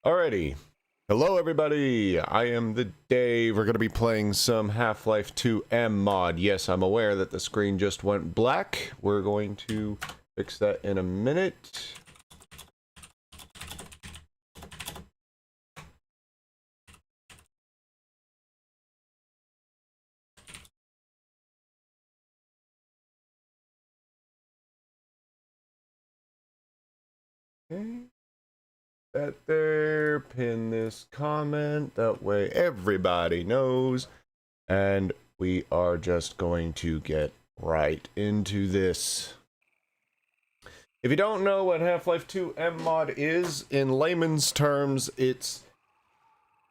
Alrighty. Hello everybody, I am the Dave. We're going to be playing some Half-Life 2 MMod. Yes, I'm aware that the screen just went black. We're going to fix that in a minute. Okay. That there, pin this comment, that way everybody knows, and we are just going to get right into this. If you don't know what Half-Life 2 MMod is, in layman's terms, it's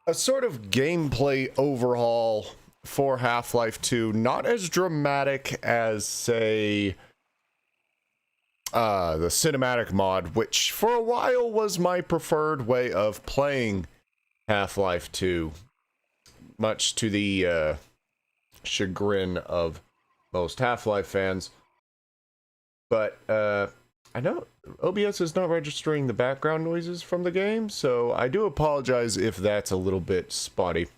a sort of gameplay overhaul for Half-Life 2, not as dramatic as, say, the cinematic mod, which for a while was my preferred way of playing Half-Life 2, much to the chagrin of most Half-Life fans. But I know OBS is not registering the background noises from the game, so I do apologize if that's a little bit spotty.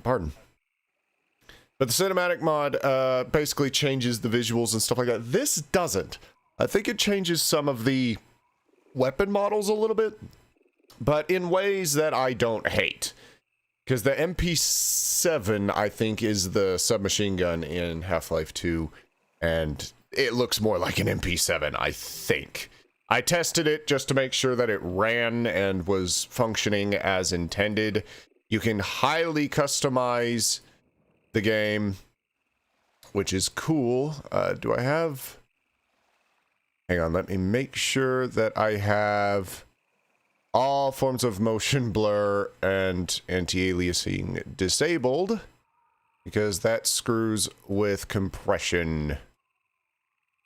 Pardon. But the cinematic mod basically changes the visuals and stuff like that. This doesn't. I think it changes some of the weapon models a little bit, but in ways that I don't hate. Because the MP7, I think, is the submachine gun in Half-Life 2, and it looks more like an MP7, I think. I tested it just to make sure that it ran and was functioning as intended. You can highly customize the game, which is cool. Do I have... Hang on, let me make sure that I have all forms of motion blur and anti-aliasing disabled, because that screws with compression.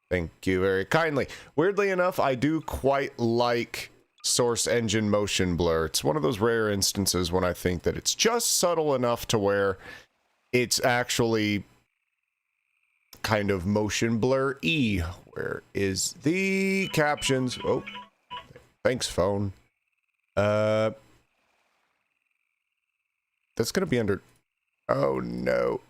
Thank you very kindly. Weirdly enough, I do quite like source engine motion blur. It's one of those rare instances when I think that it's just subtle enough to where it's actually kind of motion blur-y. Where is the captions? Oh, thanks, phone. That's gonna be under... Oh, no.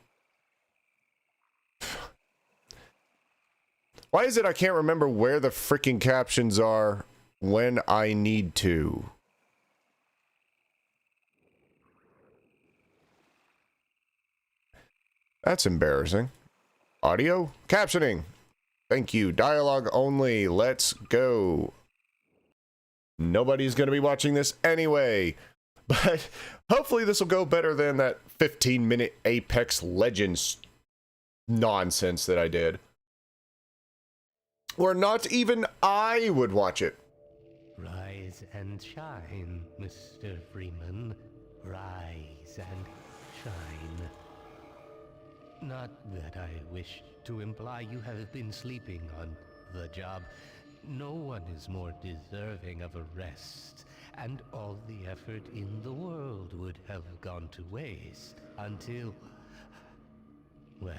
Why is it I can't remember where the freaking captions are when I need to? That's embarrassing. Audio? Captioning. Thank you. Dialogue only. Let's go. Nobody's going to be watching this anyway. But hopefully this will go better than that 15-minute Apex Legends nonsense that I did. Or not even I would watch it. Rise and shine, Mr. Freeman. Rise and shine. Not that I wish to imply you have been sleeping on the job. No one is more deserving of a rest, and all the effort in the world would have gone to waste until... well,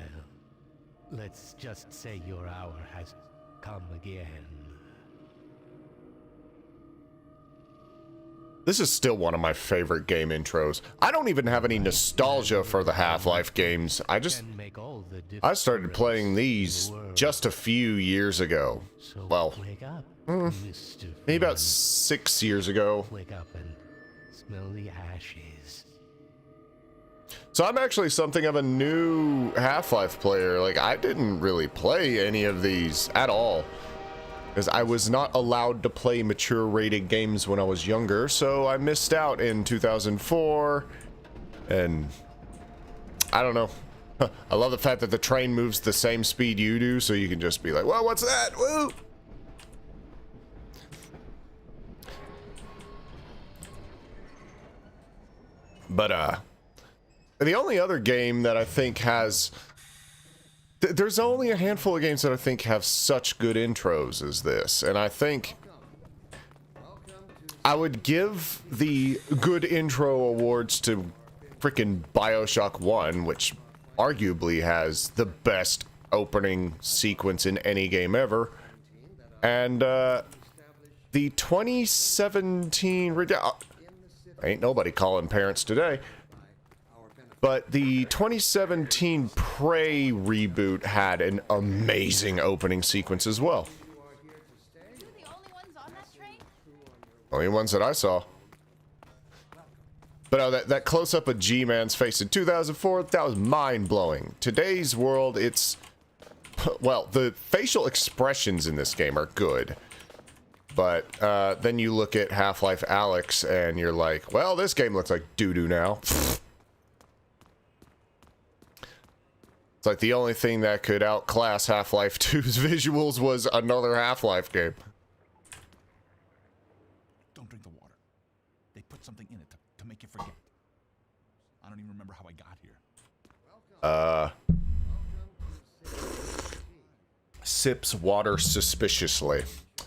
let's just say your hour has come again. This is still one of my favorite game intros. I don't even have any nostalgia for the Half-Life games. I started playing these just a few years ago. Well, maybe about 6 years ago. Wake up and smell the ashes. So I'm actually something of a new Half-Life player. Like, I didn't really play any of these at all, because I was not allowed to play mature rated games when I was younger, so I missed out in 2004, and I don't know. I love the fact that the train moves the same speed you do, so you can just be like, well, what's that? Woo! But, the only other game that I think has... There's only a handful of games that I think have such good intros as this, and I think I would give the good intro awards to frickin' BioShock 1, which arguably has the best opening sequence in any game ever, and the 2017... ain't nobody calling parents today. But the 2017 Prey reboot had an amazing opening sequence as well. You the only ones on that train? Only ones that I saw. But oh, that close-up of G-Man's face in 2004, that was mind-blowing. Today's world, it's... Well, the facial expressions in this game are good. But then you look at Half-Life Alyx, and you're like, well, this game looks like doo-doo now. It's like the only thing that could outclass Half-Life 2's visuals was another Half-Life game. Don't drink the water. They put something in it to make you forget. I don't even remember how I got here. Sips water suspiciously. Go.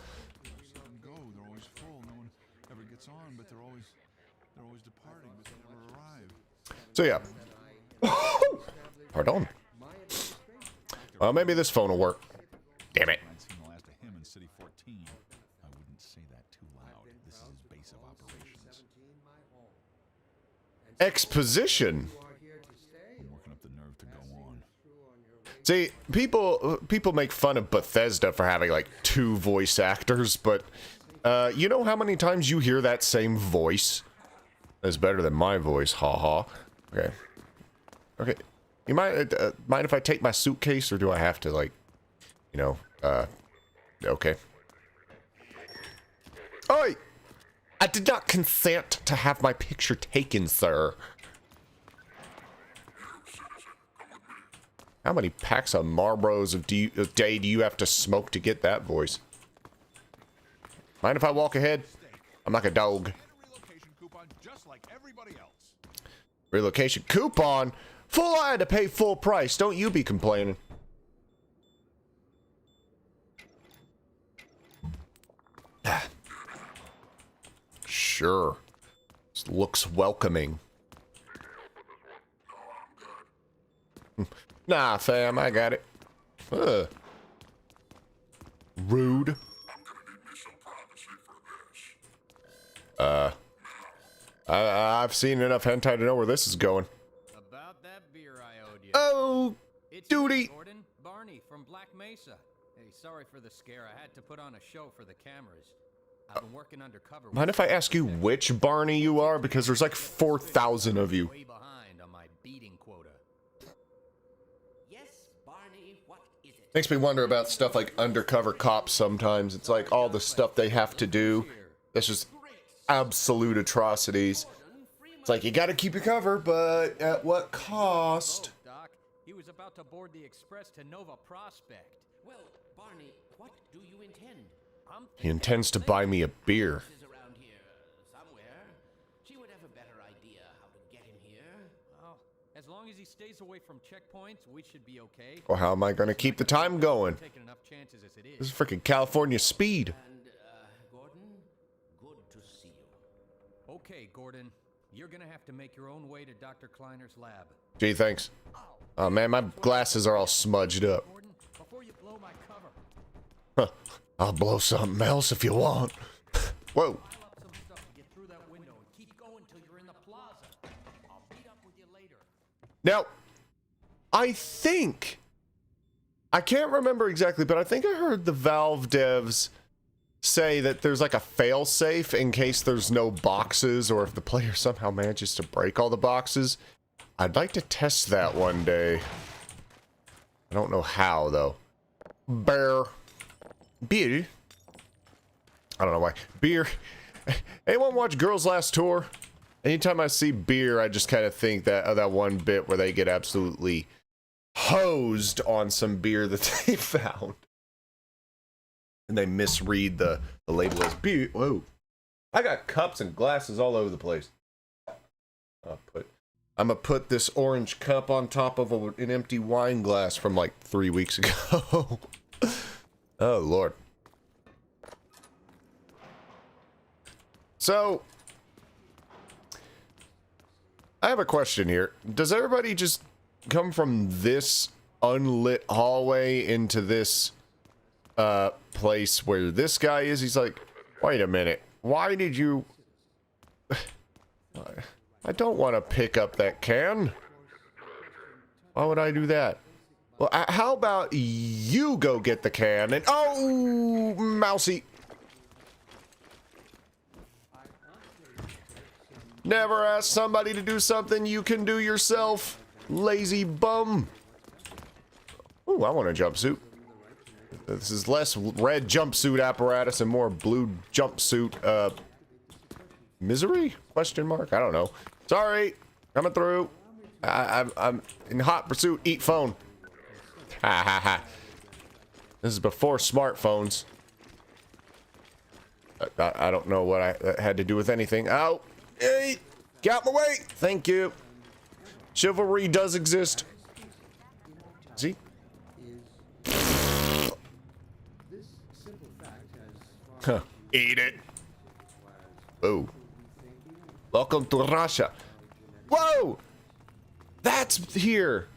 They're always full. No one ever gets on, but they're always departing, but they never arrive. So yeah. Pardon. Well, maybe this phone will work. Damn it. I'd seen the last of him in City 14. I wouldn't say that too loud. This is his base of operations. Exposition. I'm working up the nerve to go on. See, people make fun of Bethesda for having like 2 voice actors, but you know how many times you hear that same voice? That's better than my voice, haha. Okay. Okay. You mind if I take my suitcase, or do I have to, like, you know, okay. Oi! I did not consent to have my picture taken, sir. How many packs of Marlboros a day do you have to smoke to get that voice? Mind if I walk ahead? I'm like a dog. Relocation coupon just like everybody else. Relocation coupon? Fool, I had to pay full price. Don't you be complaining. Sure. This looks welcoming. Nah, fam, I got it. Rude. I've seen enough hentai to know where this is going. About that beer I owed you. Oh, It's duty. me, Gordon. Barney from Black Mesa. Hey, sorry for the scare. I had to put on a show for the cameras. I've been working undercover. Mind if I ask you which Barney you are? Because there's like 4,000 of you. Way behind on my beating quota. Yes, Barney, what is it? Makes me wonder about stuff like undercover cops sometimes. It's like all the stuff they have to do. That's just absolute atrocities. It's like, you gotta keep your cover, but at what cost? Oh, Doc, he was about to board the express to Nova Prospect. Well, Barney, what do you intend? He intends to buy me a beer. This is around here somewhere. She would have a better idea how to get him here. Well, as long as he stays away from checkpoints, we should be okay. Or how am I gonna keep the time going? Taking enough chances as it This is. is freaking California speed. And, Gordon, good to see you. Okay, Gordon. You're gonna have to make your own way to Dr. Kleiner's lab. Gee, thanks. Oh man, my glasses are all smudged up. Gordon, before you blow my cover, Huh. I'll blow something else if you want. Whoa. pile up some stuff to get through that window and keep going till you're in the plaza. I'll meet up with you later. Now, I can't remember exactly, but I think I heard the Valve devs say that there's like a fail-safe in case there's no boxes, or if the player somehow manages to break all the boxes. I'd like to test that one day. I don't know how, though. Beer. I don't know why. Beer. Anyone watch Girls Last Tour? Anytime I see beer, I just kind of think that of that one bit where they get absolutely hosed on some beer that they found. And they misread the label as beer. Whoa. I got cups and glasses all over the place. I'm gonna put this orange cup on top of an empty wine glass from like 3 weeks ago. Oh, Lord. So, I have a question here. Does everybody just come from this unlit hallway into this place where this guy is? He's like, Wait a minute. Why did you... I don't want to pick up that can. Why would I do that? Well, how about you go get the can and... Oh, mousy. Never ask somebody to do something you can do yourself. Lazy bum. Ooh, I want a jumpsuit. This is less red jumpsuit apparatus and more blue jumpsuit, misery? Question mark? I don't know. Sorry. Coming through. I'm in hot pursuit. Eat phone. Ha ha ha. This is before smartphones. I don't know what I had to do with anything. Ow. Hey. Get out my way. Thank you. Chivalry does exist. See? Huh. Eat it. Oh. Welcome to Russia. Whoa! That's here.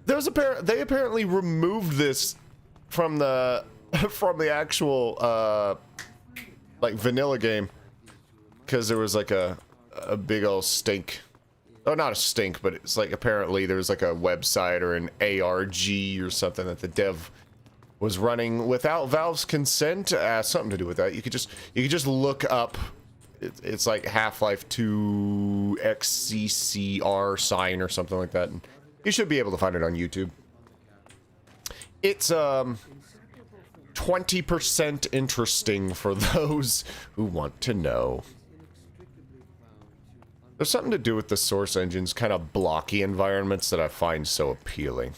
There's they apparently removed this from the actual like vanilla game because there was like a big old stink. Oh, not a stink, but it's like apparently there's like a website or an ARG or something that the dev was running without Valve's consent. Something to do with that. You could just look up. It's like Half-Life 2 XCCR sign or something like that. And you should be able to find it on YouTube. It's 20% interesting for those who want to know. There's something to do with the Source Engine's kind of blocky environments that I find so appealing.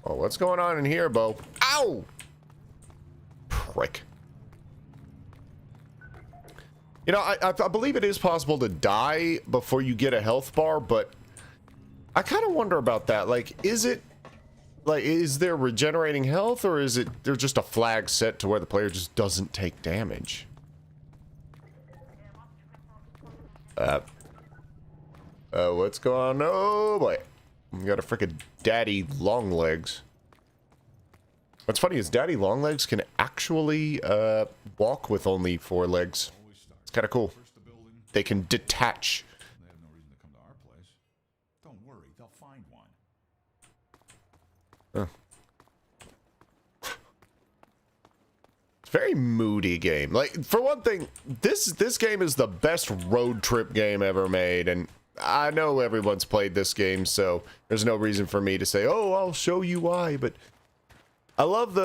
Oh, what's going on in here, Bo? Ow! Prick. You know, I believe it is possible to die before you get a health bar, but I kind of wonder about that. Like, is there regenerating health, or is there just a flag set to where the player just doesn't take damage? What's going on? Oh, boy. We got a frickin' daddy long legs. What's funny is daddy long legs can actually walk with only 4 legs. It's kind of cool. They can detach. They have no reason to come to our place. Don't worry, they'll find one. It's a very moody game. Like, for one thing, this game is the best road trip game ever made, and I know everyone's played this game, so there's no reason for me to say, "Oh, I'll show you why." But I love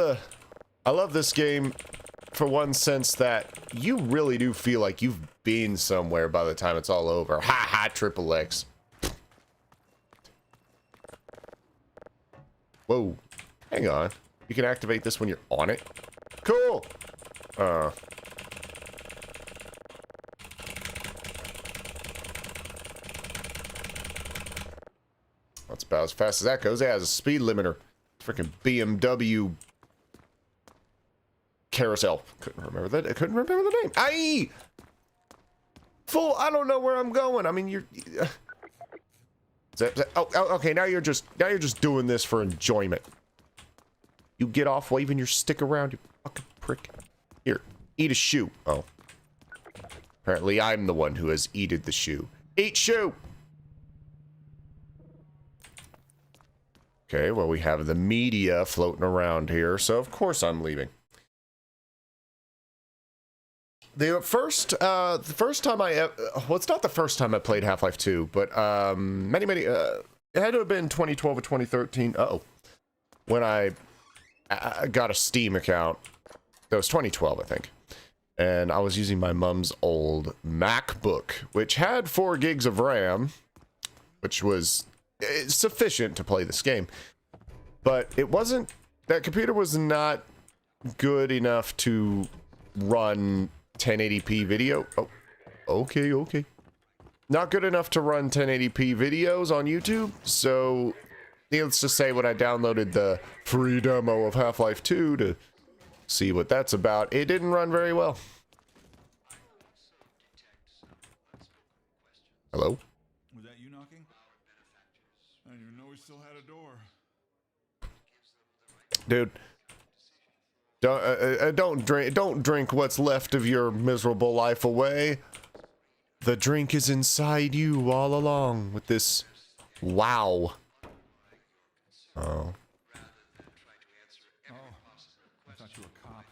this game for one sense that you really do feel like you've been somewhere by the time it's all over. Ha ha, triple X. Whoa. Hang on. You can activate this when you're on it. Cool. That's about as fast as that goes. It has a speed limiter. Freaking BMW carousel. Couldn't remember that. I couldn't remember the name. Aye! Fool, I don't know where I'm going. I mean, you're... Oh, okay, now you're just doing this for enjoyment. You get off waving your stick around, you fucking prick. Here, eat a shoe. Oh. Apparently I'm the one who has eaten the shoe. Eat shoe! Okay, well, we have the media floating around here, so of course I'm leaving. The first time well, it's not the first time I played Half-Life 2, but it had to have been 2012 or 2013. Uh-oh. When I got a Steam account. That was 2012, I think. And I was using my mom's old MacBook, which had 4 gigs of RAM, which was sufficient to play this game. But it wasn't... That computer was not good enough to run 1080p video. Oh, okay. Not good enough to run 1080p videos on YouTube, so needless to say, when I downloaded the free demo of Half-Life 2 to see what that's about, it didn't run very well. Hello? Was that you knocking? I didn't even know we still had a door. Dude, Don't drink what's left of your miserable life away. The drink is inside you all along with this. Wow. Oh. I thought you were a cop.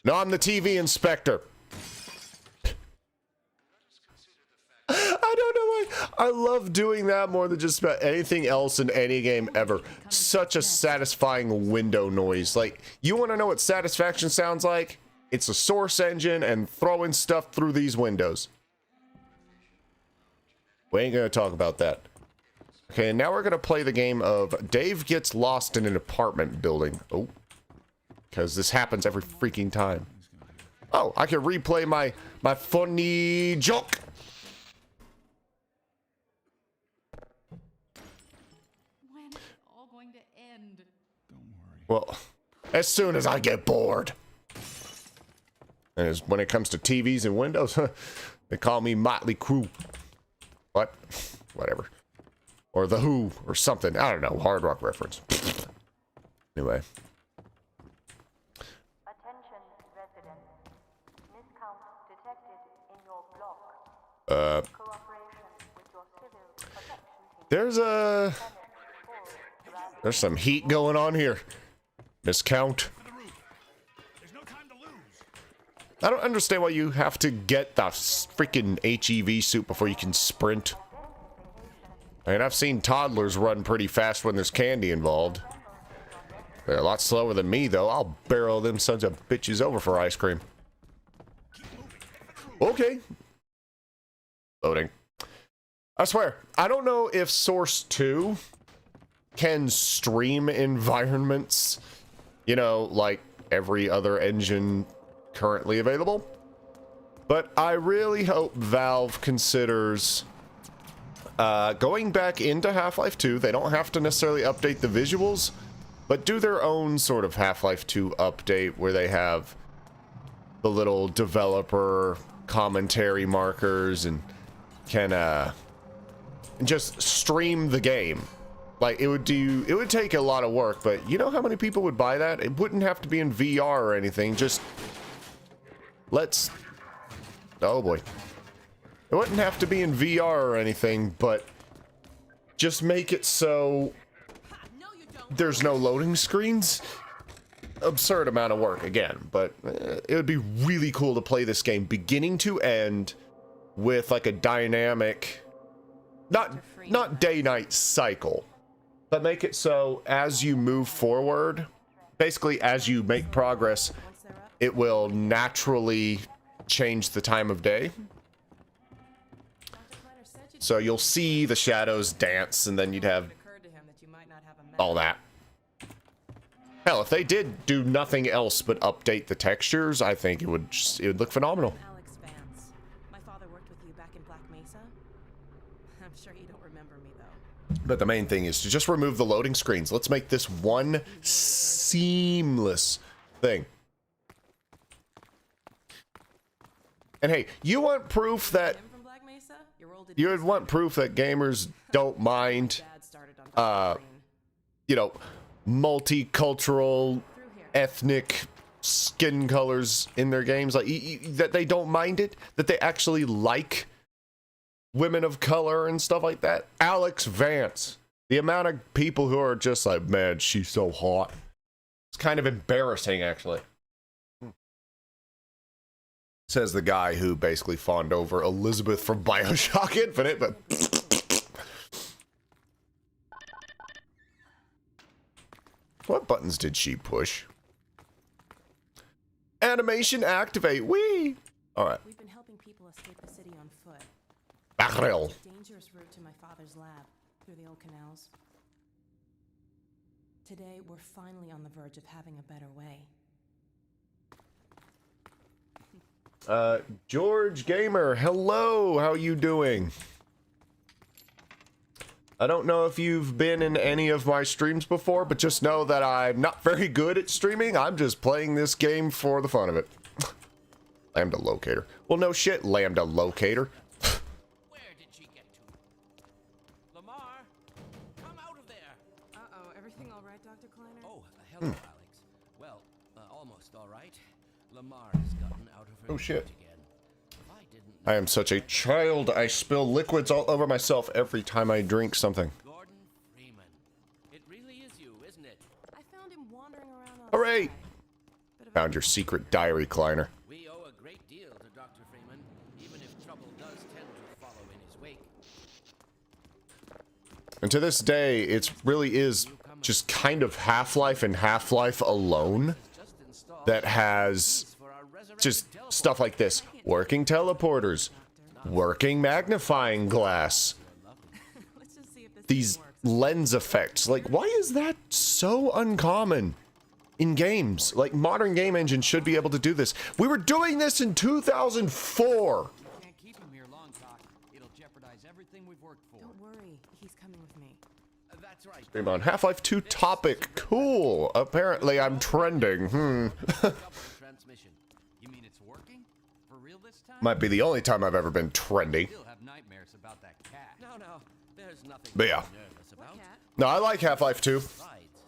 No, I'm the TV inspector. I don't know why. I love doing that more than just about anything else in any game ever. Such a satisfying window noise. Like, you want to know what satisfaction sounds like? It's a source engine and throwing stuff through these windows. We ain't gonna talk about that. Okay, and now we're gonna play the game of Dave gets lost in an apartment building. Oh. Because this happens every freaking time. Oh, I can replay my funny joke. When is it all going to end? Don't worry. Well, as soon as I get bored. And when it comes to TVs and windows, they call me Motley Crue. What? Whatever. Or The Who, or something. I don't know. Hard rock reference. Anyway. Attention, residents. Miscount detected in your block. Cooperation with your civil protection team. There's some heat going on here. Miscount. There's no time to lose. I don't understand why you have to get the freaking HEV suit before you can sprint. I mean, I've seen toddlers run pretty fast when there's candy involved. They're a lot slower than me, though. I'll barrel them sons of bitches over for ice cream. Okay. Loading. I swear, I don't know if Source 2 can stream environments, you know, like every other engine currently available. But I really hope Valve considers going back into Half-Life 2. They don't have to necessarily update the visuals, but do their own sort of Half-Life 2 update where they have the little developer commentary markers and can just stream the game. Like, it would take a lot of work, but you know how many people would buy that? It wouldn't have to be in VR or anything. Just oh boy. It wouldn't have to be in VR or anything, but just make it so there's no loading screens. Absurd amount of work again, but it would be really cool to play this game beginning to end with like a dynamic, not day-night cycle, but make it so as you move forward, basically as you make progress, it will naturally change the time of day. So you'll see the shadows dance, and then you'd have all that. Hell, if they did do nothing else but update the textures, I think it would look phenomenal. Alex Vance. My father worked with you back in Black Mesa. I'm sure you don't remember me though. But the main thing is to just remove the loading screens. Let's make this one seamless thing. And hey, you want proof that you would want proof that gamers don't mind you know, multicultural ethnic skin colors in their games, like that they don't mind it, that they actually like women of color and stuff like that. Alex Vance, the amount of people who are just like, man, she's so hot. It's kind of embarrassing, actually. Says the guy who basically fawned over Elizabeth from BioShock Infinite, but what buttons did she push? Animation activate. Whee! Alright. We've been helping people escape the city on foot. Barrel. Dangerous route to my father's lab through the old canals. Today, we're finally on the verge of having a better way. George Gamer, hello, how you doing? I don't know if you've been in any of my streams before, but just know that I'm not very good at streaming. I'm just playing this game for the fun of it. Lambda Locator. Well, no shit, Lambda Locator. Where did she get to? Lamar, come out of there. Uh-oh, everything all right, Dr. Kleiner? Oh, hello, Alex. Well, all almost all right. Lamar has gotten out of her Oh, shit. again. If I didn't I am such a child. I spill liquids all over myself every time I drink something. Gordon Freeman. It really is you, isn't it? I found him wandering around outside. Hooray! Bit of a- Found your secret diary, Kleiner. We owe a great deal to Dr. Freeman, even if trouble does tend to follow in his wake. And to this day, it really is just kind of Half-Life and Half-Life alone Just installed that has for our resurrected just teleporter. stuff like this. Working teleporters, working magnifying glass, Let's just see if this these thing works. lens effects. Like, why is that so uncommon in games? Like, modern game engines should be able to do this. We were doing this in 2004. Can't keep him here long, Doc. It'll jeopardize everything we've worked for. Don't worry, he's coming with me. That's right. Stream on Half-Life 2 topic. Cool. Apparently I'm trending. Double transmission. You mean it's working? For real this time? Might be the only time I've ever been trending. Still have nightmares about that cat. No, there's nothing But to yeah. be nervous about. Cat? No, I like Half-Life 2. Rides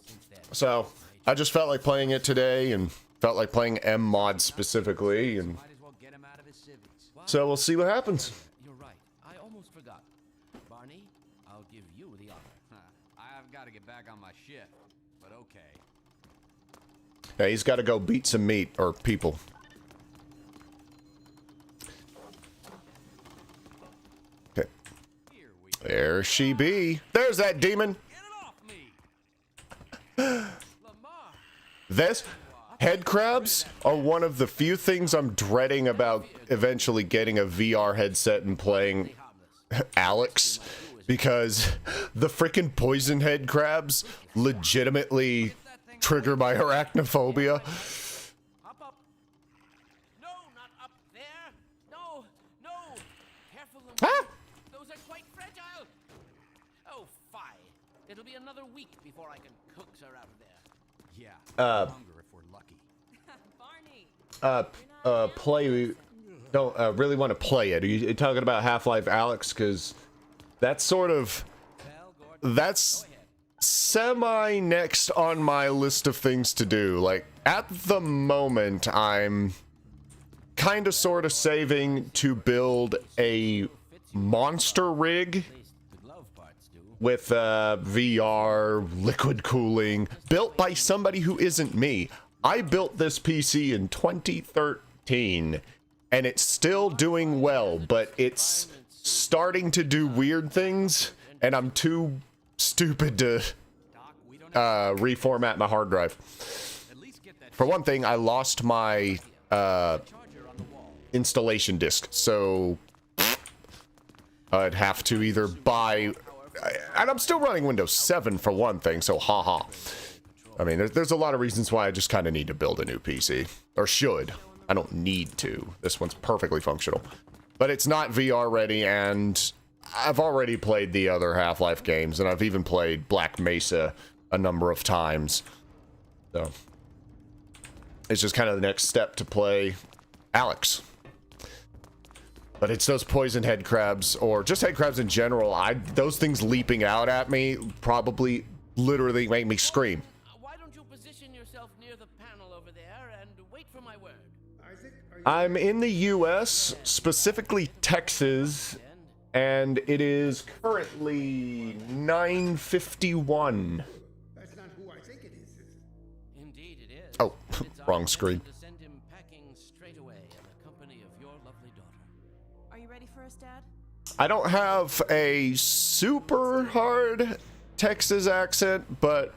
since then. So I just felt like playing it today and felt like playing MMod specifically. And Might as well get him out of his civvies. so we'll see what happens. You're right. I almost forgot. Barney, I'll give you the honor. I've got to get back on my shift, but okay. Yeah, he's got to go beat some meat or people. Okay. Here we There she be. There's that demon. get it off me. Lamar. This head crabs are one of the few things I'm dreading about eventually getting a VR headset and playing Alex, because the freaking poison head crabs legitimately trigger my arachnophobia. Hop up. No, not up there. No. Careful, Lamar. Ah! Those are quite fragile. Oh, fie. It'll be another week before I can coax her out of there. Yeah. Longer if we're lucky. Barney! Play. Don't really want to play it. Are you talking about Half-Life Alex? Because that's sort of. Well, Gordon, That's semi next on my list of things to do. Like, at the moment, I'm kind of sort of saving to build a monster rig At least the glove parts do. with VR, liquid cooling, built by somebody who isn't me. I built this PC in 2013, and it's still doing well, but it's starting to do weird things, and I'm too stupid to Doc, we don't have reformat my hard drive. at least get that For one thing, I lost my charger on the wall. installation disk, so I'd have to either buy, and I'm still running Windows 7 for one thing, so haha. I mean, there's a lot of reasons why I just kind of need to build a new PC, or should. I don't need to. This one's perfectly functional, but it's not VR ready, and I've already played the other Half-Life games, and I've even played Black Mesa a number of times. So it's just kind of the next step to play Alex. But it's those poison head crabs, or just head crabs in general. Those things leaping out at me probably literally make me scream. Why don't you position yourself near the panel over there and wait for my word? I'm in the US, specifically Texas, and it is currently 9:51. That's not who I think it is it? Indeed it is. Oh, It's our wrong intention screen. to send him packing straight away in the company of your lovely daughter. Are you ready for us, Dad? I don't have a super hard Texas accent,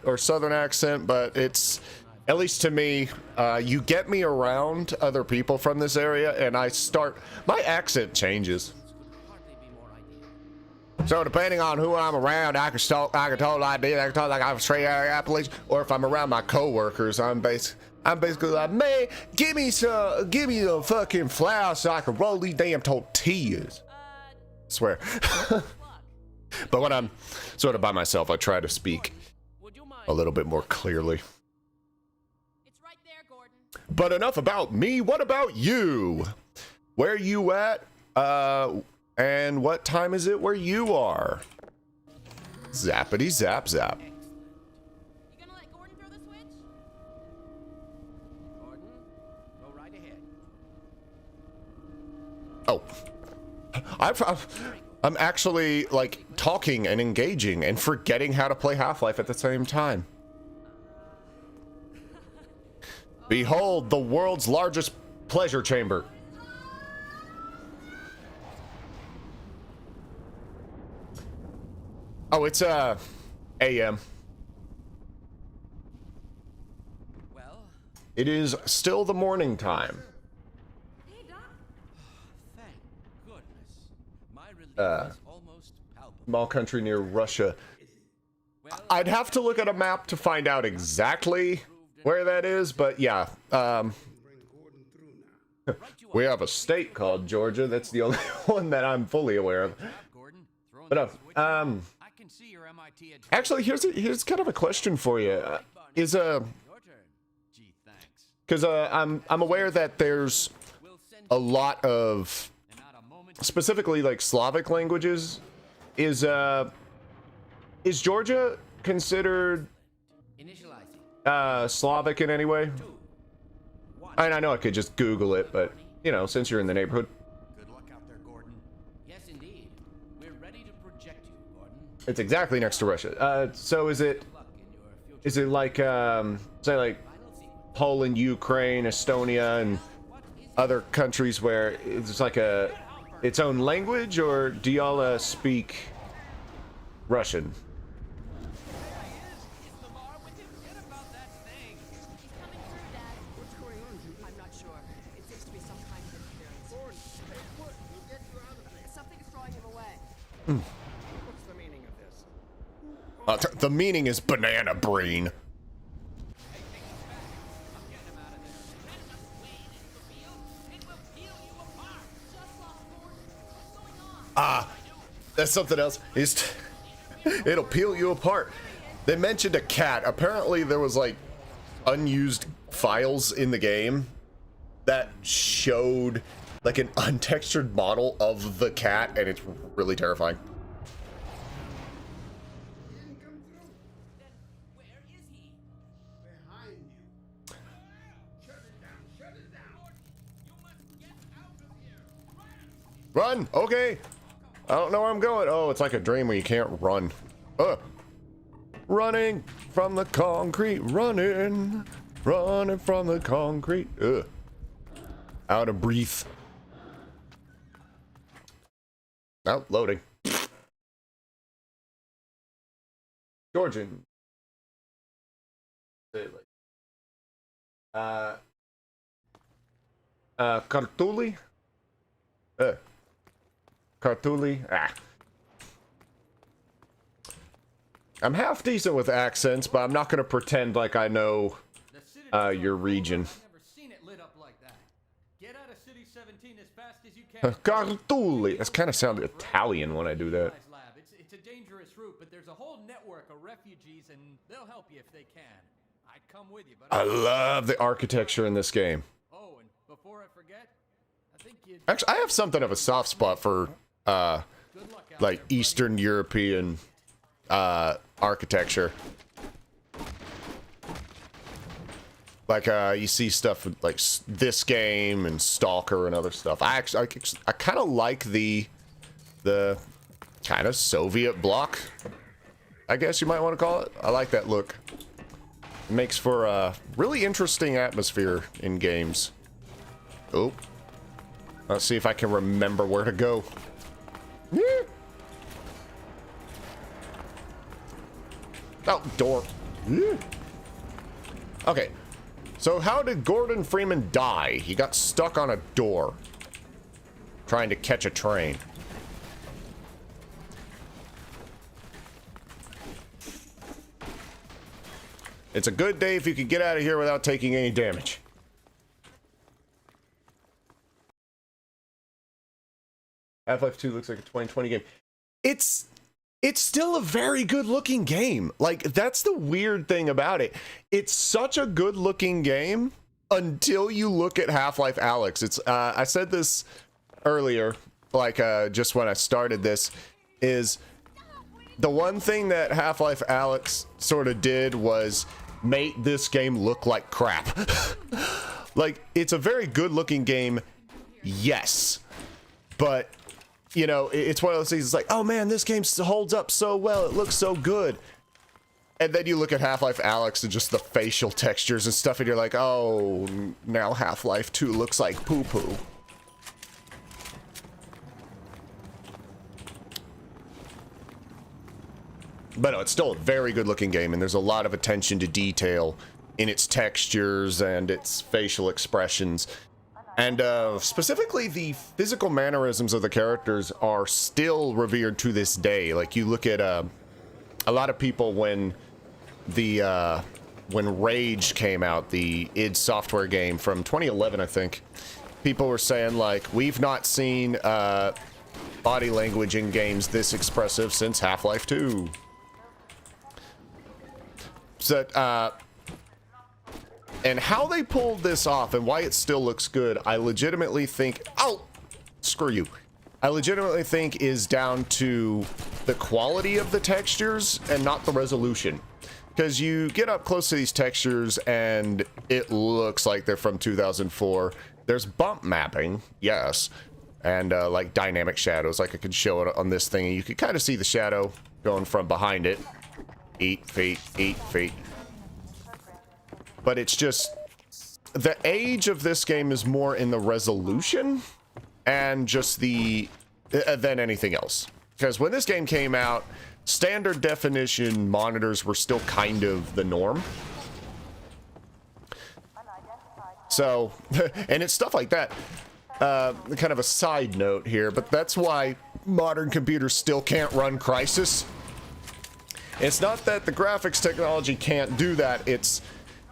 or Southern accent, but it's, at least to me, you get me around other people from this area, and my accent changes. Hardly be more ideal. So depending on who I'm around, I can talk like I'm straight out of Appalachian, or if I'm around my coworkers, I'm basically like, man, give me a fucking flour so I can roll these damn tortillas. Swear. But when I'm sort of by myself, I try to speak Would you mind? a little bit more clearly. It's right there, Gordon. But enough about me. What about you? Where you at? And what time is it where you are? Zappity zap zap. You gonna let Gordon throw the switch? Or Oh. I'm actually, like, talking and engaging and forgetting how to play Half-Life at the same time. Behold, the world's largest pleasure chamber. Oh, it's, AM. Well, It is still the morning time. Hey, Doc. thank goodness. My relief is almost palpable. Small country near Russia. Well, I'd have to look at a map to find out exactly where that is, but yeah. We have a state called Georgia. That's the only one that I'm fully aware of. Gordon, throwing But that switch on. I can see your MIT education. actually, here's kind of a question for you. Is Your turn. Gee, thanks. because I'm aware that there's We'll send a lot of and not a moment. specifically like Slavic languages. Is Georgia considered Initializing. Slavic in any way? 2, 1. I know I could just Google it, but you know, since you're in the neighborhood. Good luck out there, Gordon. Yes, indeed. We're ready to project you, Gordon. It's exactly next to Russia. So is it Good luck in your future. is it like say like Final sequence. Poland, Ukraine, Estonia, and other countries where it's like its own language, or do y'all speak Russian? I'm not sure. It seems to be some kind of interference. Something is drawing him away. What's the meaning of this? The meaning is banana brain. That's something else. It'll peel you apart. They mentioned a cat. Apparently there was like unused files in the game that showed like an untextured model of the cat, and it's really terrifying. He didn't come through. Where is he? Behind you. Shut it down. Shut it down. You must get out of here. Run! Okay. I don't know where I'm going. Oh, it's like a dream where you can't run. Running from the concrete. Running from the concrete. Out of breath. Now loading. Georgian. Kartuli? Kartuli? I'm half decent with accents, but I'm not gonna pretend like I know your region. I've never seen it lit up like that. Get out of City 17 as fast as you can. Kartuli. That's kind of sounded Italian when I do that. Lab. It's a dangerous route, but there's a whole network of refugees, and they'll help you if they can. I'd come with you, but I love the architecture in this game. Oh, and before I forget, I think you. Actually, I have something of a soft spot for Good luck out like there, buddy. Eastern European architecture. Like you see stuff with, like this game and Stalker and other stuff. I kind of like the kind of Soviet bloc, I guess you might want to call it. I like that look. It makes for a really interesting atmosphere in games. Oh, let's see if I can remember where to go. Yeah. Oh, door. Yeah. Okay. So how did Gordon Freeman die? He got stuck on a door trying to catch a train. It's a good day if you can get out of here without taking any damage. Half-Life 2 looks like a 2020 game. It's still a very good looking game. Like, that's the weird thing about it. It's such a good looking game until you look at Half-Life Alyx. It's I said this earlier, like just when I started this, is the one thing that Half-Life Alyx sort of did was make this game look like crap. Like, it's a very good looking game, yes. But, you know, it's one of those things, it's like, oh man, this game holds up so well, it looks so good. And then you look at Half-Life Alyx and just the facial textures and stuff, and you're like, oh, now Half-Life 2 looks like poo-poo. But no, it's still a very good looking game, and there's a lot of attention to detail in its textures and its facial expressions. And specifically, the physical mannerisms of the characters are still revered to this day. Like, you look at a lot of people when Rage came out, the id Software game from 2011, I think, people were saying, like, we've not seen body language in games this expressive since Half-Life 2. So, and how they pulled this off and why it still looks good, I legitimately think, oh, screw you. I legitimately think is down to the quality of the textures and not the resolution. Because you get up close to these textures and it looks like they're from 2004. There's bump mapping, yes, and like dynamic shadows, like I could show it on this thing, and you can kind of see the shadow going from behind it. 8 feet, 8 feet. But it's just, the age of this game is more in the resolution and just the, than anything else. Because when this game came out, standard definition monitors were still kind of the norm. So, and it's stuff like that. Kind of a side note here, but that's why modern computers still can't run Crysis. It's not that the graphics technology can't do that, it's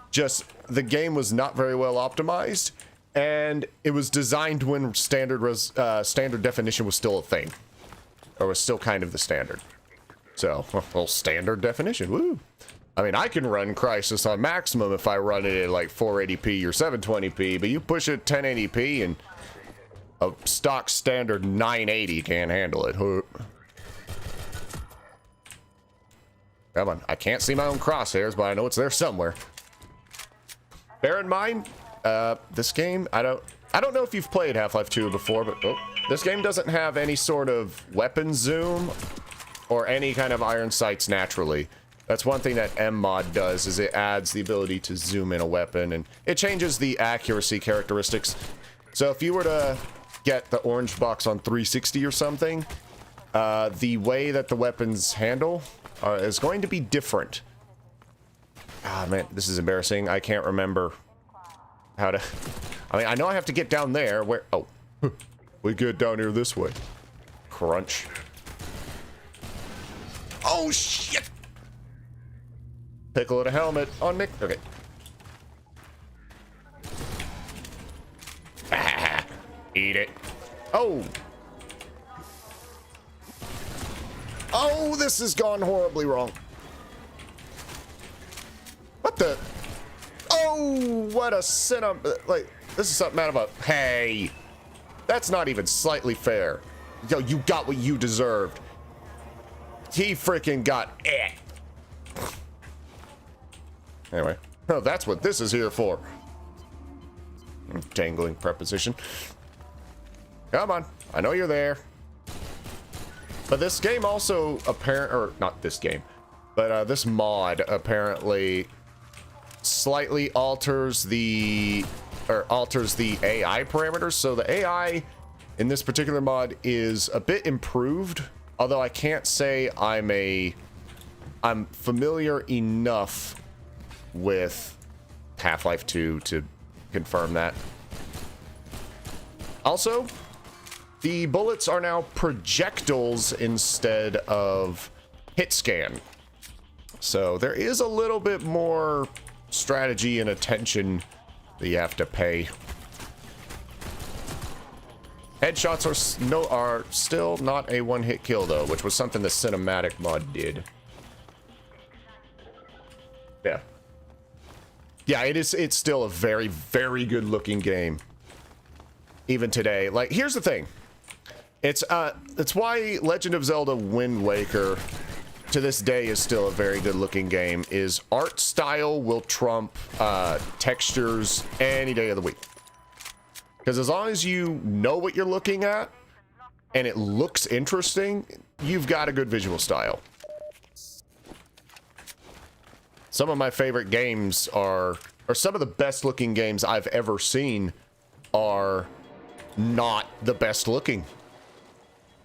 just the game was not very well optimized, and it was designed when standard definition was still a thing, or was still kind of the standard. So, well, standard definition, woo! I mean, I can run Crysis on maximum if I run it at like 480p or 720p, but you push it 1080p and a stock standard 980 can't handle it. Come on, I can't see my own crosshairs, but I know it's there somewhere. Bear in mind, this game, I don't know if you've played Half-Life 2 before, but this game doesn't have any sort of weapon zoom or any kind of iron sights naturally. That's one thing that MMod does, is it adds the ability to zoom in a weapon, and it changes the accuracy characteristics. So if you were to get the orange box on 360 or something, the way that the weapons handle is going to be different. Ah, man, this is embarrassing. I can't remember how to... I mean, I know I have to get down there. Where... Oh. We get down here this way. Crunch. Oh, shit! Pickle at a helmet on Nick. Okay. Eat it. Oh! Oh, this has gone horribly wrong. What the? Oh, what a like, this is something out of a... Hey! That's not even slightly fair. Yo, you got what you deserved. He freaking got it. Anyway. Oh, that's what this is here for. Dangling preposition. Come on. I know you're there. But this game also or not this game, but this mod apparently slightly alters the AI parameters. So the AI in this particular mod is a bit improved, although I can't say I'm familiar enough with Half-Life 2 to confirm that. Also, the bullets are now projectiles instead of hit scan. So there is a little bit more strategy and attention that you have to pay. Headshots are still not a one-hit kill though, which was something the cinematic mod did. Yeah. Yeah, it's still a very, very good looking game. Even today. Like, here's the thing. It's why Legend of Zelda Wind Waker to this day is still a very good looking game, is art style will trump textures any day of the week. Because as long as you know what you're looking at, and it looks interesting, you've got a good visual style. Some of my favorite games are, or some of the best looking games I've ever seen are not the best looking.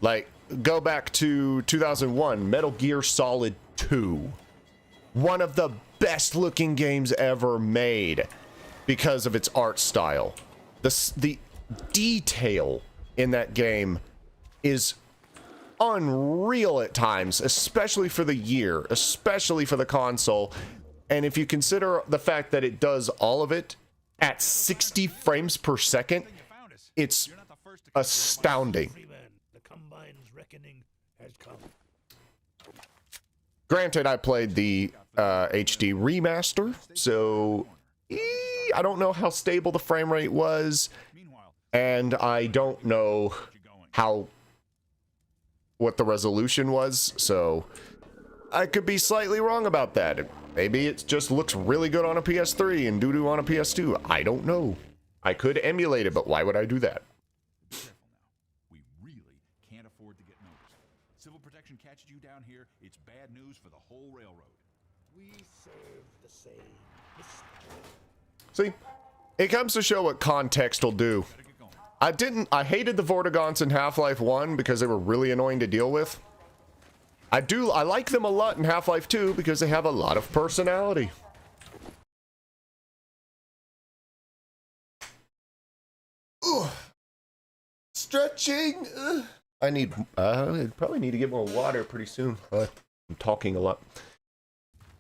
Like, go back to 2001, Metal Gear Solid 2. One of the best looking games ever made because of its art style. The detail in that game is unreal at times, especially for the year, especially for the console. And if you consider the fact that it does all of it at 60 frames per second, it's astounding. The Combine's reckoning has come. Granted, I played the HD remaster, so I don't know how stable the frame rate was, and I don't know what the resolution was, so I could be slightly wrong about that. Maybe it just looks really good on a PS3 and doo-doo on a PS2. I don't know. I could emulate it, but why would I do that? We really can't afford to get noticed. Civil protection catches you down here, it's bad news for the whole railroad. We serve the same mystery. See, it comes to show what context will do. I hated the Vortigaunts in Half-Life 1 because they were really annoying to deal with. I like them a lot in Half-Life 2 because they have a lot of personality. Ugh. Stretching. Ugh. I probably need to get more water pretty soon. I'm talking a lot.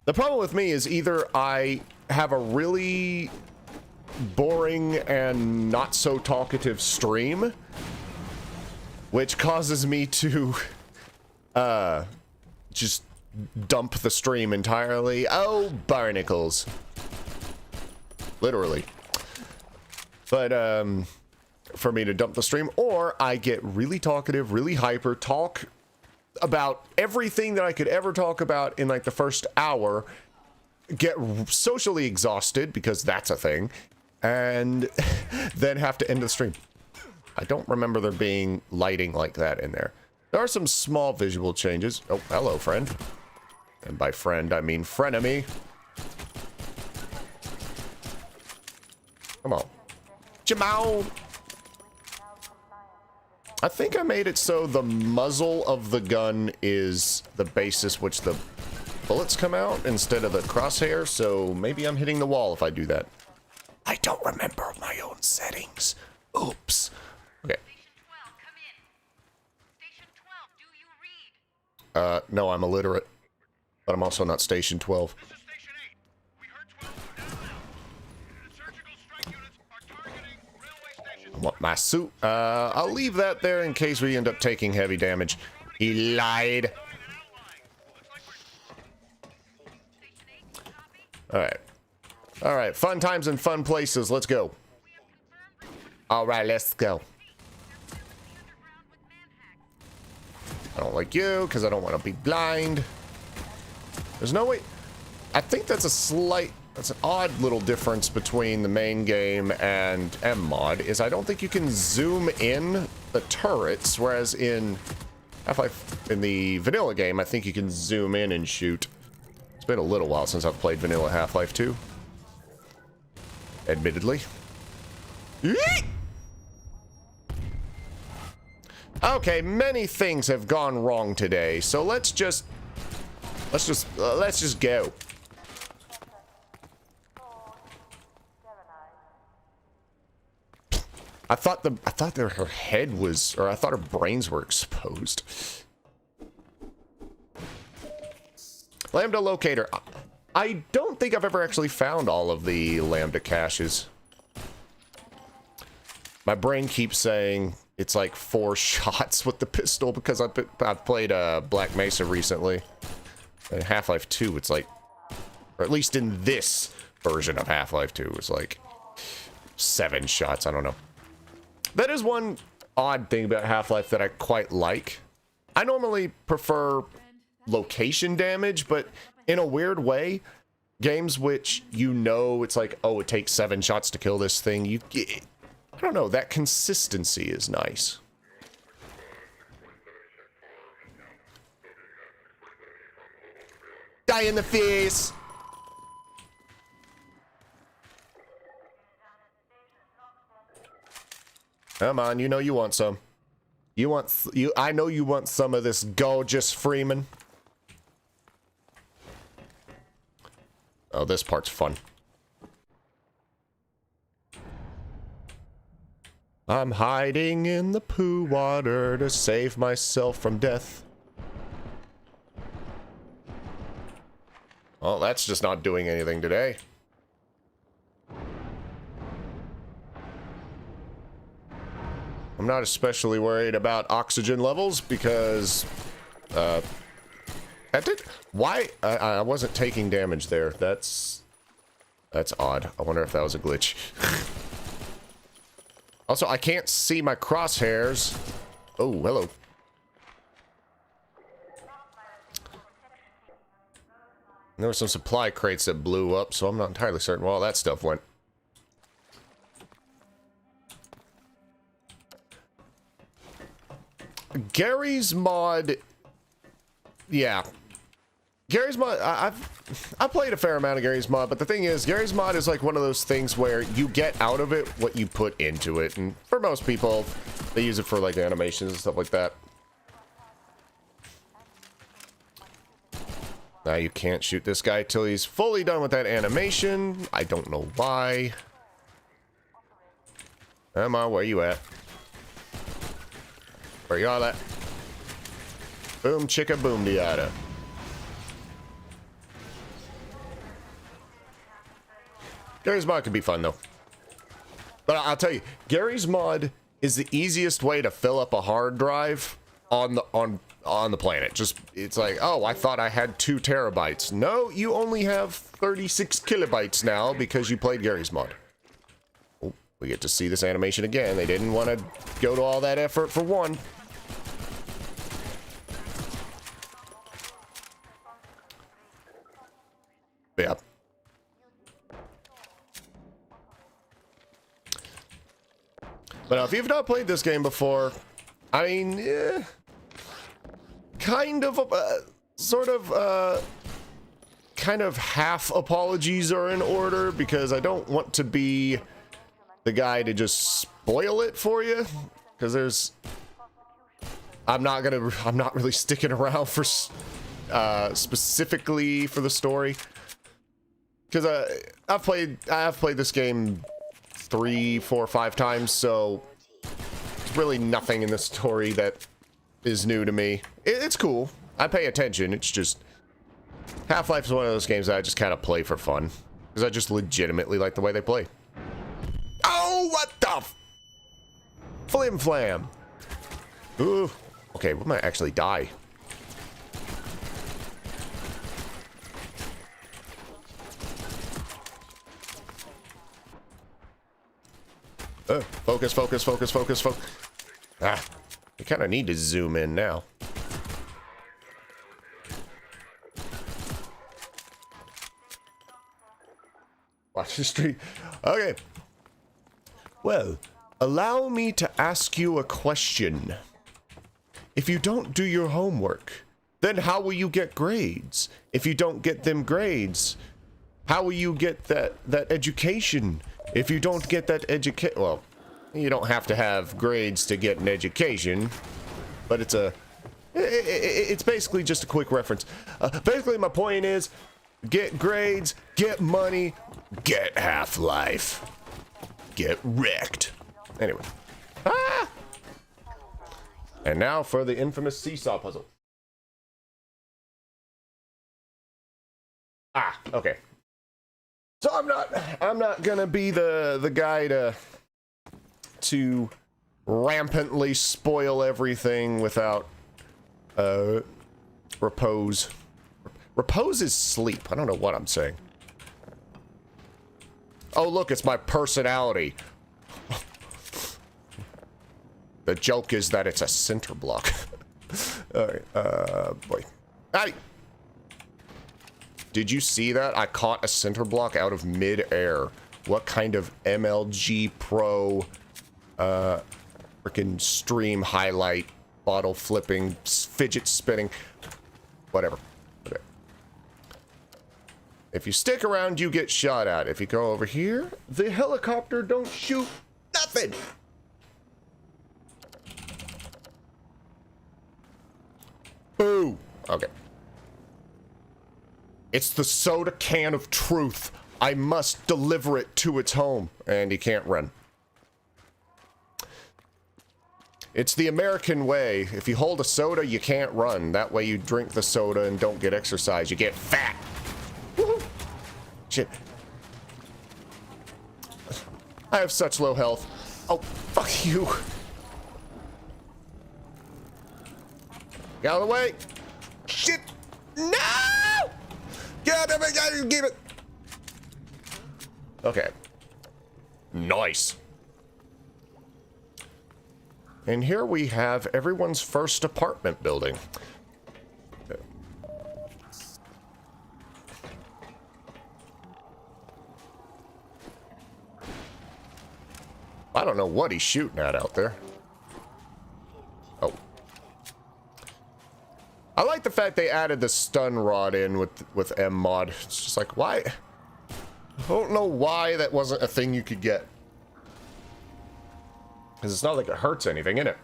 The problem with me is either I have a really boring and not so talkative stream, which causes me to just dump the stream entirely. Oh, barnacles. Literally. But for me to dump the stream, or I get really talkative, really hyper, talk about everything that I could ever talk about in like the first hour, get socially exhausted because that's a thing, and then have to end the stream. I don't remember there being lighting like that in there. There are some small visual changes. Oh, hello, friend. And by friend, I mean frenemy. Come on. Jamal! I think I made it so the muzzle of the gun is the basis which the bullets come out instead of the crosshair, so maybe I'm hitting the wall if I do that. I don't remember my own settings. Oops. Okay. No, I'm illiterate. But I'm also not Station 12. This is Station 8. We heard 12 now. Surgical strike units are targeting railway station. I want my suit. I'll leave that there in case we end up taking heavy damage. He lied. Alright. Alright, fun times and fun places. Let's go. Alright, let's go. I don't like you because I don't want to be blind. There's no way. I think that's that's an odd little difference between the main game and MMod, is I don't think you can zoom in the turrets, whereas in Half-Life, in the vanilla game, I think you can zoom in and shoot. It's been a little while since I've played vanilla Half-Life 2. Admittedly. Yeet! Okay, many things have gone wrong today, so let's just go. I thought her head was, or I thought her brains were exposed. Lambda locator. I don't think I've ever actually found all of the Lambda caches. My brain keeps saying it's like 4 shots with the pistol because I've played Black Mesa recently. And Half-Life 2, it's like, or at least in this version of Half-Life 2, it's like 7 shots. I don't know. That is one odd thing about Half-Life that I quite like. I normally prefer location damage, but in a weird way, games which you know it's like, oh, it takes 7 shots to kill this thing, I don't know, that consistency is nice. guy in the face. Come on, you know you want some. You want I know you want some of this gorgeous Freeman. Oh, this part's fun. I'm hiding in the poo water to save myself from death. Well, that's just not doing anything today. I'm not especially worried about oxygen levels because, that did, why? I wasn't taking damage there. That's odd. I wonder if that was a glitch. Also, I can't see my crosshairs. Oh, hello. There were some supply crates that blew up, so I'm not entirely certain where all that stuff went. Gary's mod, yeah. Gary's mod, I've played a fair amount of Gary's mod, but the thing is, Gary's mod is like one of those things where you get out of it what you put into it, and for most people, they use it for like animations and stuff like that. Now you can't shoot this guy till he's fully done with that animation. I don't know why. Come on, where you at? Where you all at? Boom chicka boom diada. Gary's mod can be fun though. But I'll tell you, Gary's mod is the easiest way to fill up a hard drive on the planet. Just, it's like, oh, I thought I had 2 terabytes. No, you only have 36 kilobytes now because you played Gary's mod. Oh, we get to see this animation again. They didn't want to go to all that effort for one. Yeah. But if you've not played this game before, I mean, kind of half apologies are in order because I don't want to be the guy to just spoil it for you, because I'm not really sticking around for specifically for the story, because I've played this game 3, 4, 5 times, so it's really nothing in the story that is new to me. It's cool. I pay attention. It's just Half-Life is one of those games that I just kind of play for fun, because I just legitimately like the way they play. Oh, what the flim flam? Ooh. Okay, we might actually die. Focus, focus, focus, focus, focus. Ah, we kind of need to zoom in now. Watch the street. Okay. Well, allow me to ask you a question. If you don't do your homework, then how will you get grades? If you don't get them grades, how will you get that education? If you don't get that education, well, you don't have to have grades to get an education, but it's basically just a quick reference. Basically, my point is, get grades, get money, get Half-Life, get wrecked. Anyway. Ah! And now for the infamous seesaw puzzle. Ah, okay. So I'm not gonna be the guy to rampantly spoil everything without repose. Repose is sleep. I don't know what I'm saying. Oh, look, it's my personality. The joke is that it's a center block. Alright, boy. Hey! Did you see that? I caught a center block out of mid-air. What kind of MLG Pro, freaking stream highlight, bottle flipping, fidget spinning, whatever. If you stick around, you get shot at. If you go over here, the helicopter don't shoot nothing. Boo. Okay. It's the soda can of truth. I must deliver it to its home. And he can't run. It's the American way. If you hold a soda, you can't run. That way you drink the soda and don't get exercise. You get fat. Woohoo. Shit. I have such low health. Oh, fuck you. Get out of the way. Shit. No! Get out of the way. Give it. Okay. Nice. And here we have everyone's first apartment building. I don't know what he's shooting at out there. Oh. I like the fact they added the stun rod in with MMod. It's just like, why? I don't know why that wasn't a thing you could get. Because it's not like it hurts anything, innit?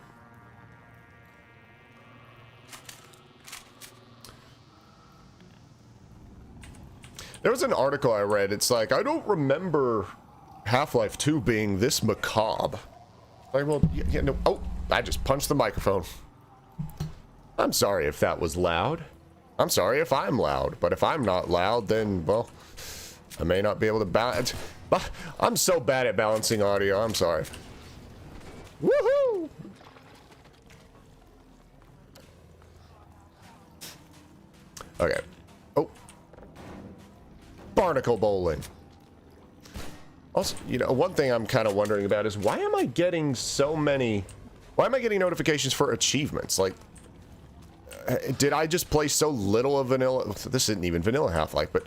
There was an article I read. It's like, I don't remember Half-Life 2 being this macabre. Like, well, yeah, no. Oh, I just punched the microphone. I'm sorry if that was loud. I'm sorry if I'm loud. But if I'm not loud, then, well, I may not be able to balance. I'm so bad at balancing audio. I'm sorry. Woohoo! Okay. Oh. Barnacle bowling. Also, you know, one thing I'm kind of wondering about is why am I getting so many... Why am I getting notifications for achievements? Like, did I just play so little of vanilla... This isn't even vanilla Half-Life, but...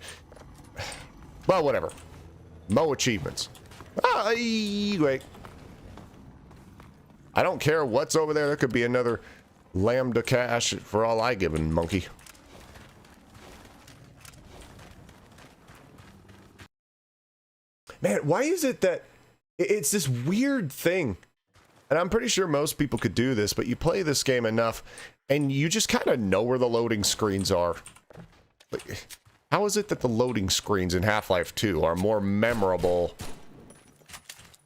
Well, whatever. Mo achievements. Ah, wait. I don't care what's over there. There could be another lambda cache for all I give a monkey. Man, why is it that it's this weird thing? And I'm pretty sure most people could do this, but you play this game enough and you just kind of know where the loading screens are. Like, how is it that the loading screens in Half-Life 2 are more memorable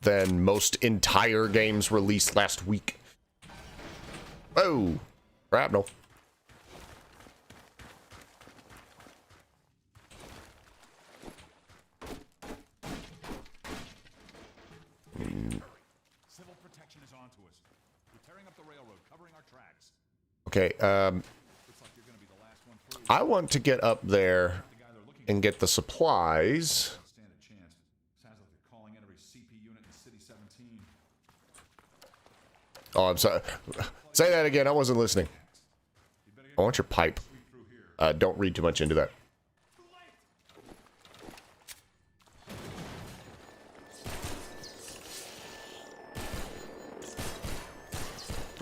than most entire games released last week? Oh, shrapnel. Civil protection is onto us. We're tearing up the railroad, covering our tracks. Okay, Looks like you're gonna be the last one through. I want to get up there and get the supplies. Stand a chance. Sounds like they're calling in every CP unit in City 17. Oh, I'm sorry. Say that again. I wasn't listening. I want your pipe. Don't read too much into that.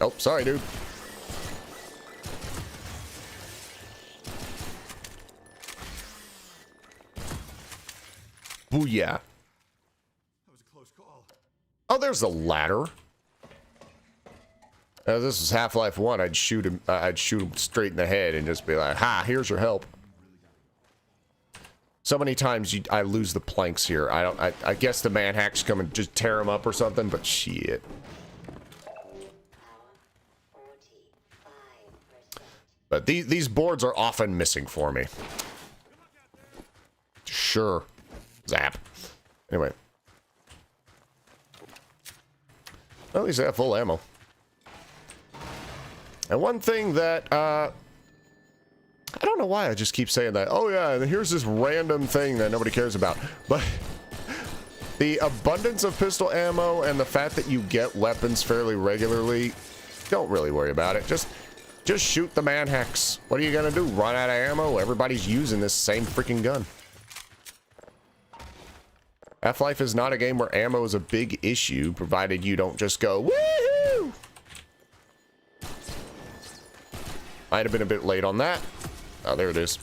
Oh, sorry, dude. Booyah. That was a close call. Oh, there's a ladder. If this was Half-Life 1, I'd shoot him straight in the head and just be like, ha, here's your help. So many times I lose the planks here. I guess the man-hacks come and just tear them up or something, but shit. But these boards are often missing for me. Sure. Zap. Anyway. Well, at least I have full ammo. And one thing that, I don't know why I just keep saying that. Oh yeah, and here's this random thing that nobody cares about. But the abundance of pistol ammo and the fact that you get weapons fairly regularly, don't really worry about it. Just shoot the man-hacks. What are you gonna do? Run out of ammo? Everybody's using this same freaking gun. Half-Life is not a game where ammo is a big issue, provided you don't just go, woohoo! Might have been a bit late on that. Oh, there it is.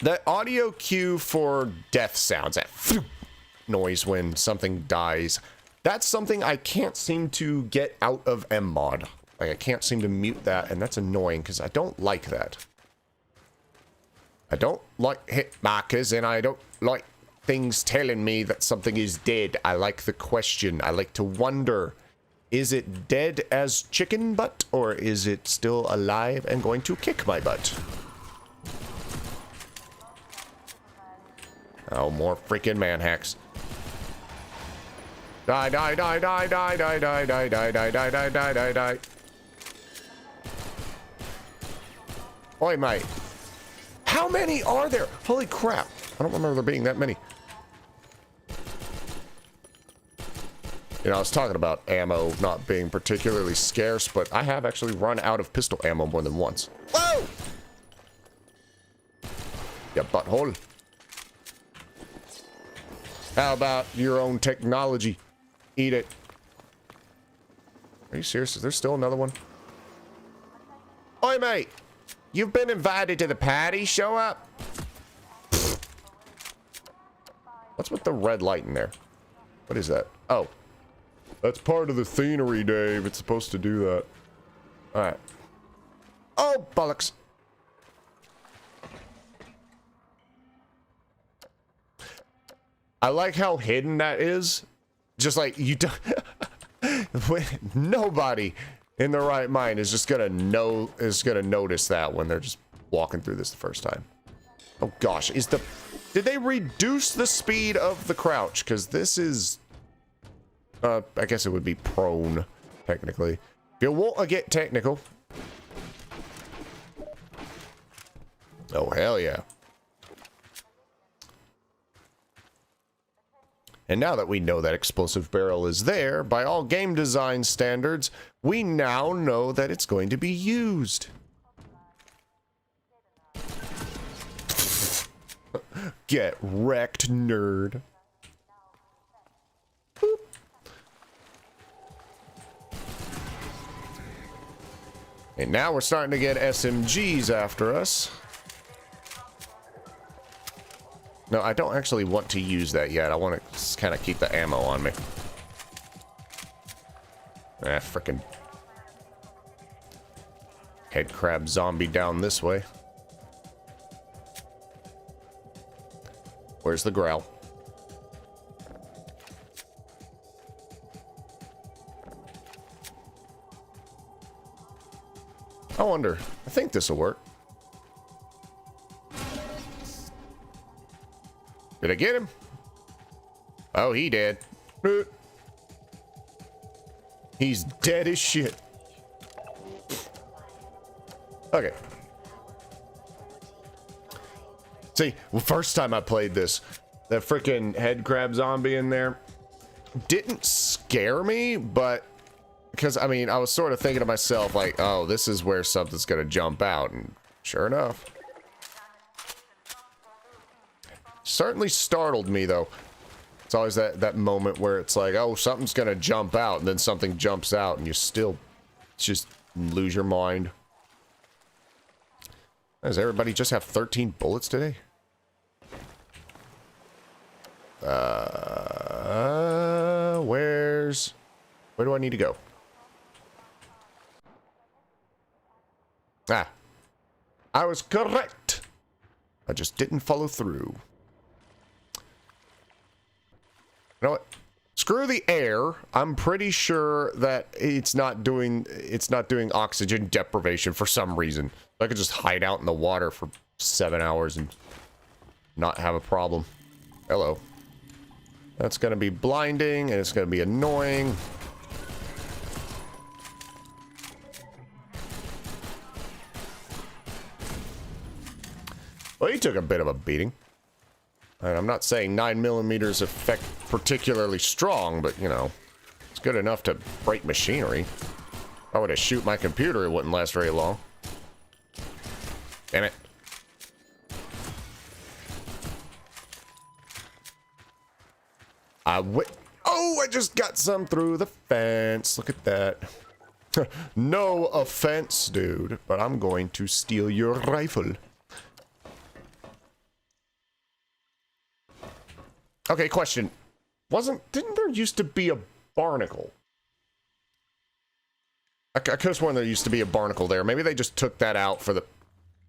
That audio cue for death sounds, that noise when something dies, that's something I can't seem to get out of MMod. Like, I can't seem to mute that, and that's annoying because I don't like that. I don't like hit markers, and I don't like things telling me that something is dead. I like the question. I like to wonder, is it dead as chicken butt, or is it still alive and going to kick my butt? Oh, more freaking man hacks. Die, die, die, die, die, die, die, die, die, die, die, die, die, die, die. Oi, mate. How many are there? Holy crap. I don't remember there being that many. You know, I was talking about ammo not being particularly scarce, but I have actually run out of pistol ammo more than once. Whoa! Ya butthole. How about your own technology? Eat it. Are you serious? Is there still another one? Oi, mate! You've been invited to the party. Show up. What's with the red light in there? What is that? Oh. That's part of the scenery, Dave. It's supposed to do that. Alright. Oh, bollocks. I like how hidden that is. Just like, you don't... Nobody in their right mind is just gonna notice that when they're just walking through this the first time. Oh gosh, did they reduce the speed of the crouch? Because this is... I guess it would be prone, technically. If you want to get technical. Oh, hell yeah. And now that we know that explosive barrel is there, by all game design standards, we now know that it's going to be used. Get wrecked, nerd. Boop. And now we're starting to get SMGs after us. No, I don't actually want to use that yet. I want to kind of keep the ammo on me. Ah, frickin' head crab zombie down this way. Where's the growl? I wonder. I think this will work. Did I get him? Oh, he did. He's dead as shit. Okay. See, well, first time I played this, that freaking head crab zombie in there didn't scare me, but because, I mean, I was sort of thinking to myself, like, oh, this is where something's gonna jump out, and sure enough. Certainly startled me, though. It's always that moment where it's like, oh, something's gonna jump out, and then something jumps out, and you still just lose your mind. Does everybody just have 13 bullets today? Where do I need to go? Ah. I was correct. I just didn't follow through. You know what? Screw the air. I'm pretty sure that it's not doing oxygen deprivation for some reason. I could just hide out in the water for 7 hours and not have a problem. Hello. That's gonna be blinding and it's gonna be annoying. Well, he took a bit of a beating. And I'm not saying 9mm effect particularly strong, but, you know, it's good enough to break machinery. If I were to shoot my computer, it wouldn't last very long. Damn it. Oh, I just got some through the fence. Look at that. No offense, dude, but I'm going to steal your rifle. Okay, question. Didn't there used to be a barnacle? I could have sworn there used to be a barnacle there. Maybe they just took that out for the...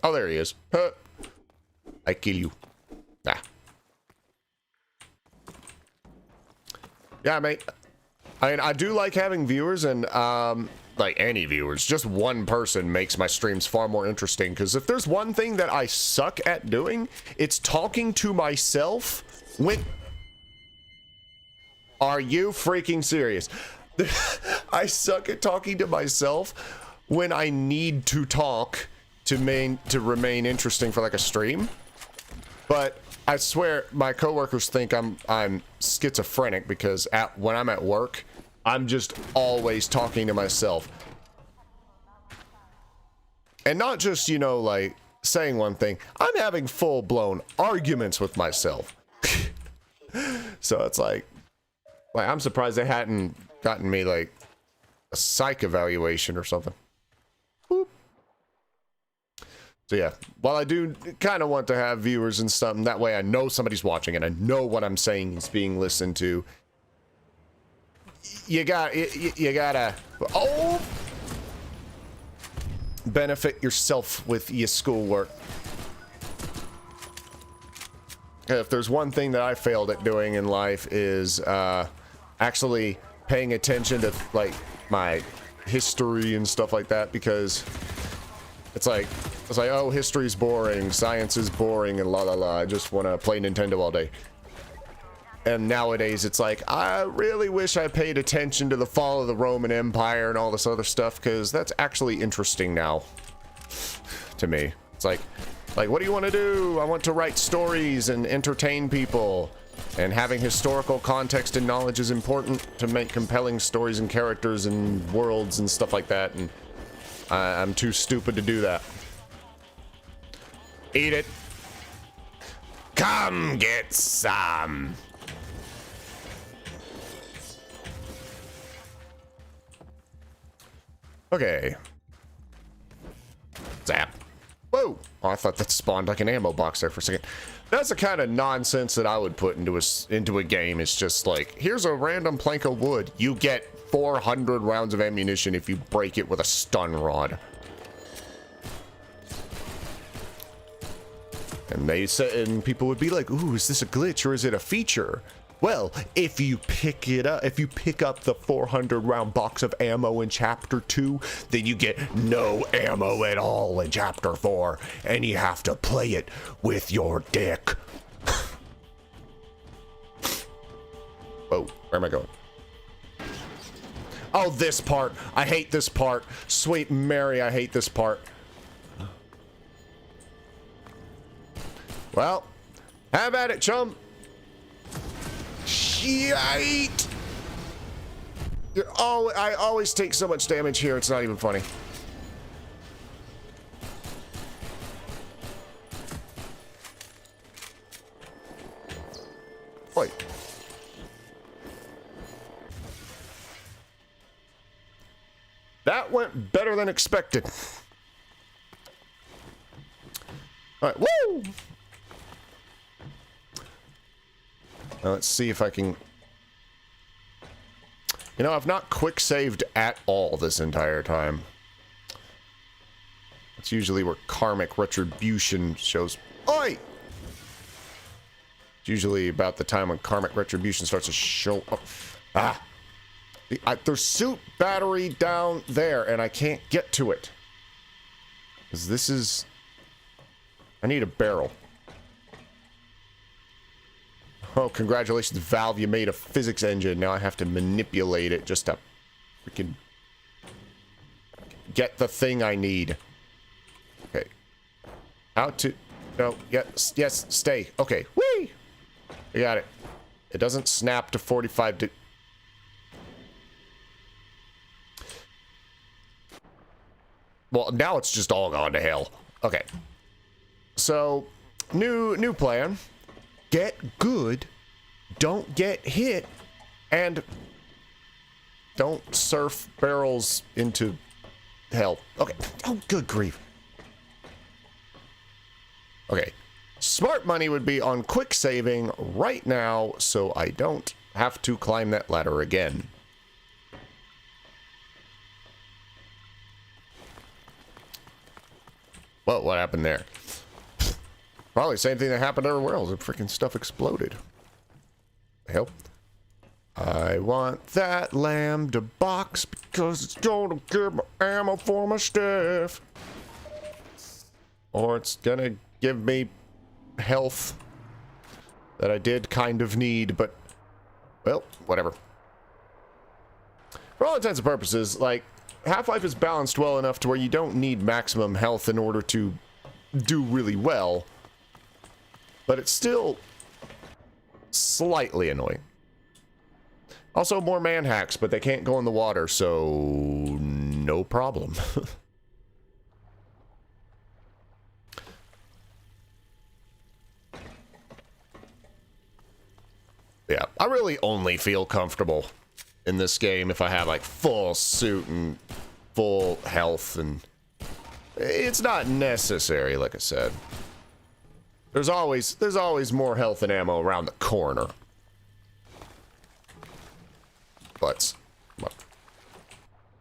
Oh, there he is. Huh. I kill you. Ah. Yeah, mate. I mean, I do like having viewers, and, like any viewers, just one person makes my streams far more interesting, because if there's one thing that I suck at doing, it's talking to myself when... Are you freaking serious? I suck at talking to myself when I need to talk to remain interesting for like a stream. But I swear my coworkers think I'm schizophrenic because when I'm at work, I'm just always talking to myself. And not just, you know, like saying one thing. I'm having full-blown arguments with myself. So it's like I'm surprised they hadn't gotten me like a psych evaluation or something. Boop. So yeah, while I do kind of want to have viewers and something, that way I know somebody's watching and I know what I'm saying is being listened to. You gotta benefit yourself with your schoolwork. If there's one thing that I failed at doing in life is actually paying attention to like my history and stuff like that, because it's like oh, history's boring, science is boring, and la la la. I just want to play Nintendo all day. And nowadays it's like I really wish I paid attention to the fall of the Roman Empire and all this other stuff, because that's actually interesting now to me. It's like what do you want to do? I want to write stories and entertain people. And having historical context and knowledge is important to make compelling stories and characters and worlds and stuff like that. And I'm too stupid to do that. Eat it. Come get some. Okay. Zap. Whoa. Oh, I thought that spawned like an ammo box there for a second. That's the kind of nonsense that I would put into a game. It's just like, here's a random plank of wood. You get 400 rounds of ammunition if you break it with a stun rod. And people would be like, ooh, is this a glitch or is it a feature? Well, if you pick up the 400 round box of ammo in chapter 2, then you get no ammo at all in chapter 4, and you have to play it with your dick. Oh, where am I going? Oh, this part. I hate this part. Sweet Mary, I hate this part. Well, have at it, chum. Shite! I always take so much damage here, it's not even funny. Wait. That went better than expected. Alright, woo! Now let's see if I can... You know, I've not quick saved at all this entire time. That's usually where karmic retribution shows... Oi! It's usually about the time when karmic retribution starts to show up. Ah! There's suit battery down there, and I can't get to it. Because this is... I need a barrel. Oh, congratulations, Valve, you made a physics engine. Now I have to manipulate it just to freaking get the thing I need. Okay. How to... No, yes, stay. Okay, whee! We got it. It doesn't snap to 45 to... Well, now it's just all gone to hell. Okay. So, new plan. Get good, don't get hit, and don't surf barrels into hell. Okay. Oh, good grief. Okay. Smart money would be on quick saving right now, so I don't have to climb that ladder again. Well, what happened there? Probably the same thing that happened everywhere else. The freaking stuff exploded. Hell. I want that lambda box because it's gonna give me ammo for my stuff. Or it's gonna give me health that I did kind of need, but, well, whatever. For all intents and purposes, like, Half-Life is balanced well enough to where you don't need maximum health in order to do really well, but it's still slightly annoying. Also, more man hacks, but they can't go in the water, so no problem. Yeah, I really only feel comfortable in this game if I have like full suit and full health, and it's not necessary, like I said. There's always more health and ammo around the corner. But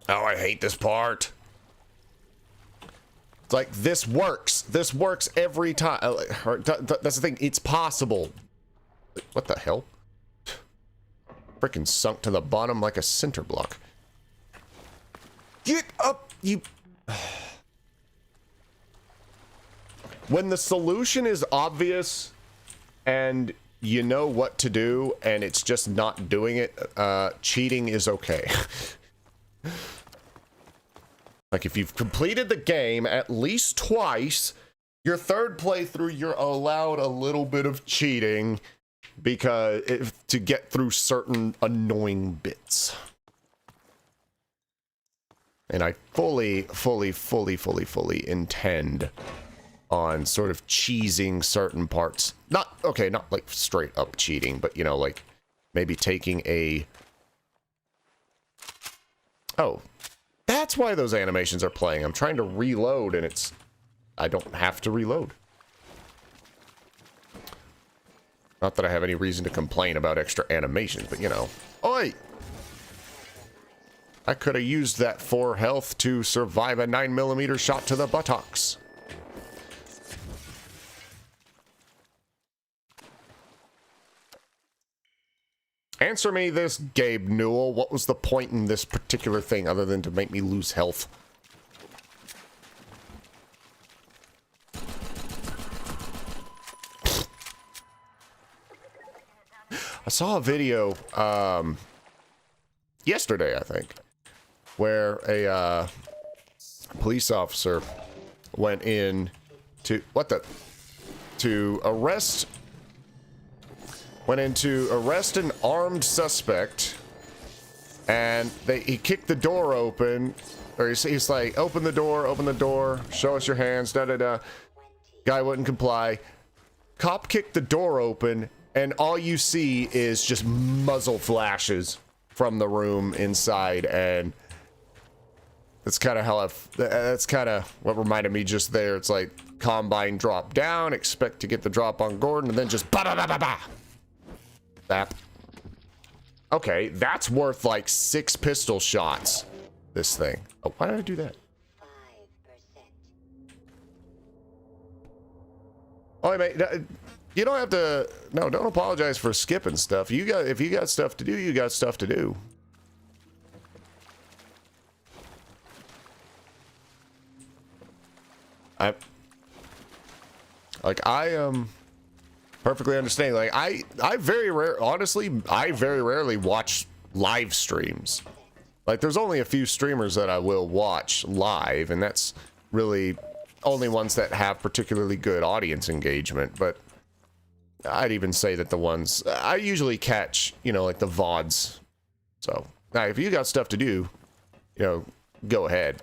oh, I hate this part. It's like this works. This works every time. That's the thing. It's possible. What the hell? Frickin' sunk to the bottom like a center block. Get up, you. When the solution is obvious and you know what to do and it's just not doing it, cheating is okay. Like if you've completed the game at least twice, your third playthrough, you're allowed a little bit of cheating because to get through certain annoying bits. And I fully intend on sort of cheesing certain parts. Not like straight up cheating, but you know, like maybe taking a... Oh, that's why those animations are playing. I'm trying to reload and it's... I don't have to reload. Not that I have any reason to complain about extra animations, but you know. Oi! I could have used that 4 health to survive a 9mm shot to the buttocks. Answer me this, Gabe Newell. What was the point in this particular thing other than to make me lose health? I saw a video yesterday, I think, where a police officer went in to arrest an armed suspect, and he kicked the door open, or he's like, open the door, show us your hands, da-da-da. Guy wouldn't comply. Cop kicked the door open, and all you see is just muzzle flashes from the room inside, and that's kind of how that's kind of what reminded me just there. It's like Combine drop down, expect to get the drop on Gordon, and then just ba-da-da-da-da. That. Okay, that's worth like 6 pistol shots. This thing. Oh, why did I do that? 5%. Oh, mate, you don't have to. No, don't apologize for skipping stuff. If you got stuff to do, you got stuff to do. I am perfectly understanding. Like I very rarely watch live streams. Like there's only a few streamers that I will watch live, and that's really only ones that have particularly good audience engagement. But I'd even say that the ones I usually catch, you know, like the VODs. So now if you got stuff to do, you know, go ahead.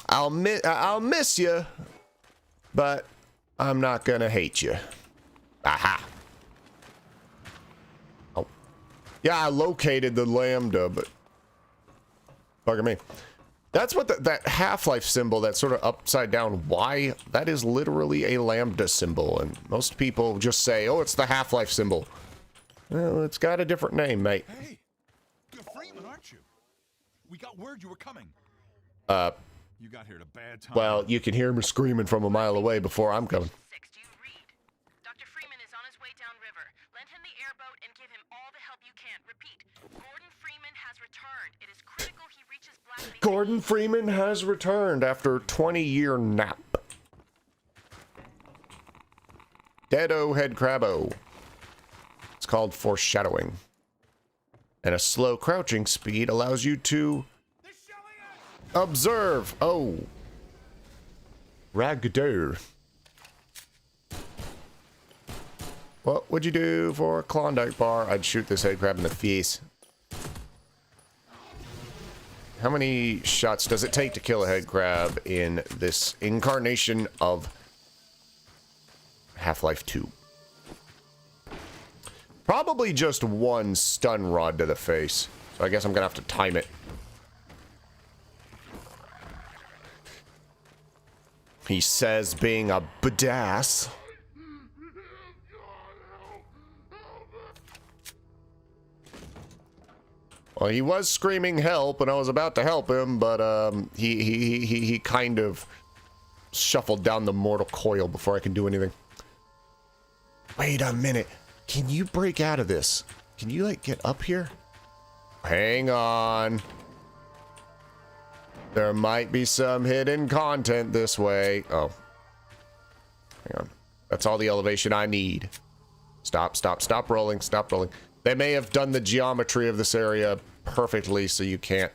I'll miss you, but I'm not gonna hate you. Aha. Oh. Yeah, I located the lambda, but bugger me. That's what that Half-Life symbol, that sort of upside down Y, that is literally a lambda symbol. And most people just say, oh, it's the Half-Life symbol. Well, it's got a different name, mate. Hey, you're Freeman, aren't you? We got word you were coming. You got here at a bad time. Well, you can hear me screaming from a mile away before I'm coming. 6, do you read? Dr. Freeman is on his way downriver. Lend him the airboat and give him all the help you can. Repeat, Gordon Freeman has returned. It is critical he reaches Black Mesa. Gordon Freeman has returned after a 20-year nap. Deado head crabbo. It's called foreshadowing. And a slow crouching speed allows you to observe. Oh. Ragdow. What would you do for a Klondike bar? I'd shoot this head crab in the face. How many shots does it take to kill a head crab in this incarnation of Half-Life 2? Probably just one stun rod to the face. So I guess I'm gonna have to time it. He says, being a badass. Well, he was screaming help, and I was about to help him, but he kind of shuffled down the mortal coil before I can do anything. Wait a minute. Can you break out of this? Can you, like, get up here? Hang on. There might be some hidden content this way. Oh. Hang on. That's all the elevation I need. Stop, stop, stop rolling, stop rolling. They may have done the geometry of this area perfectly so you can't...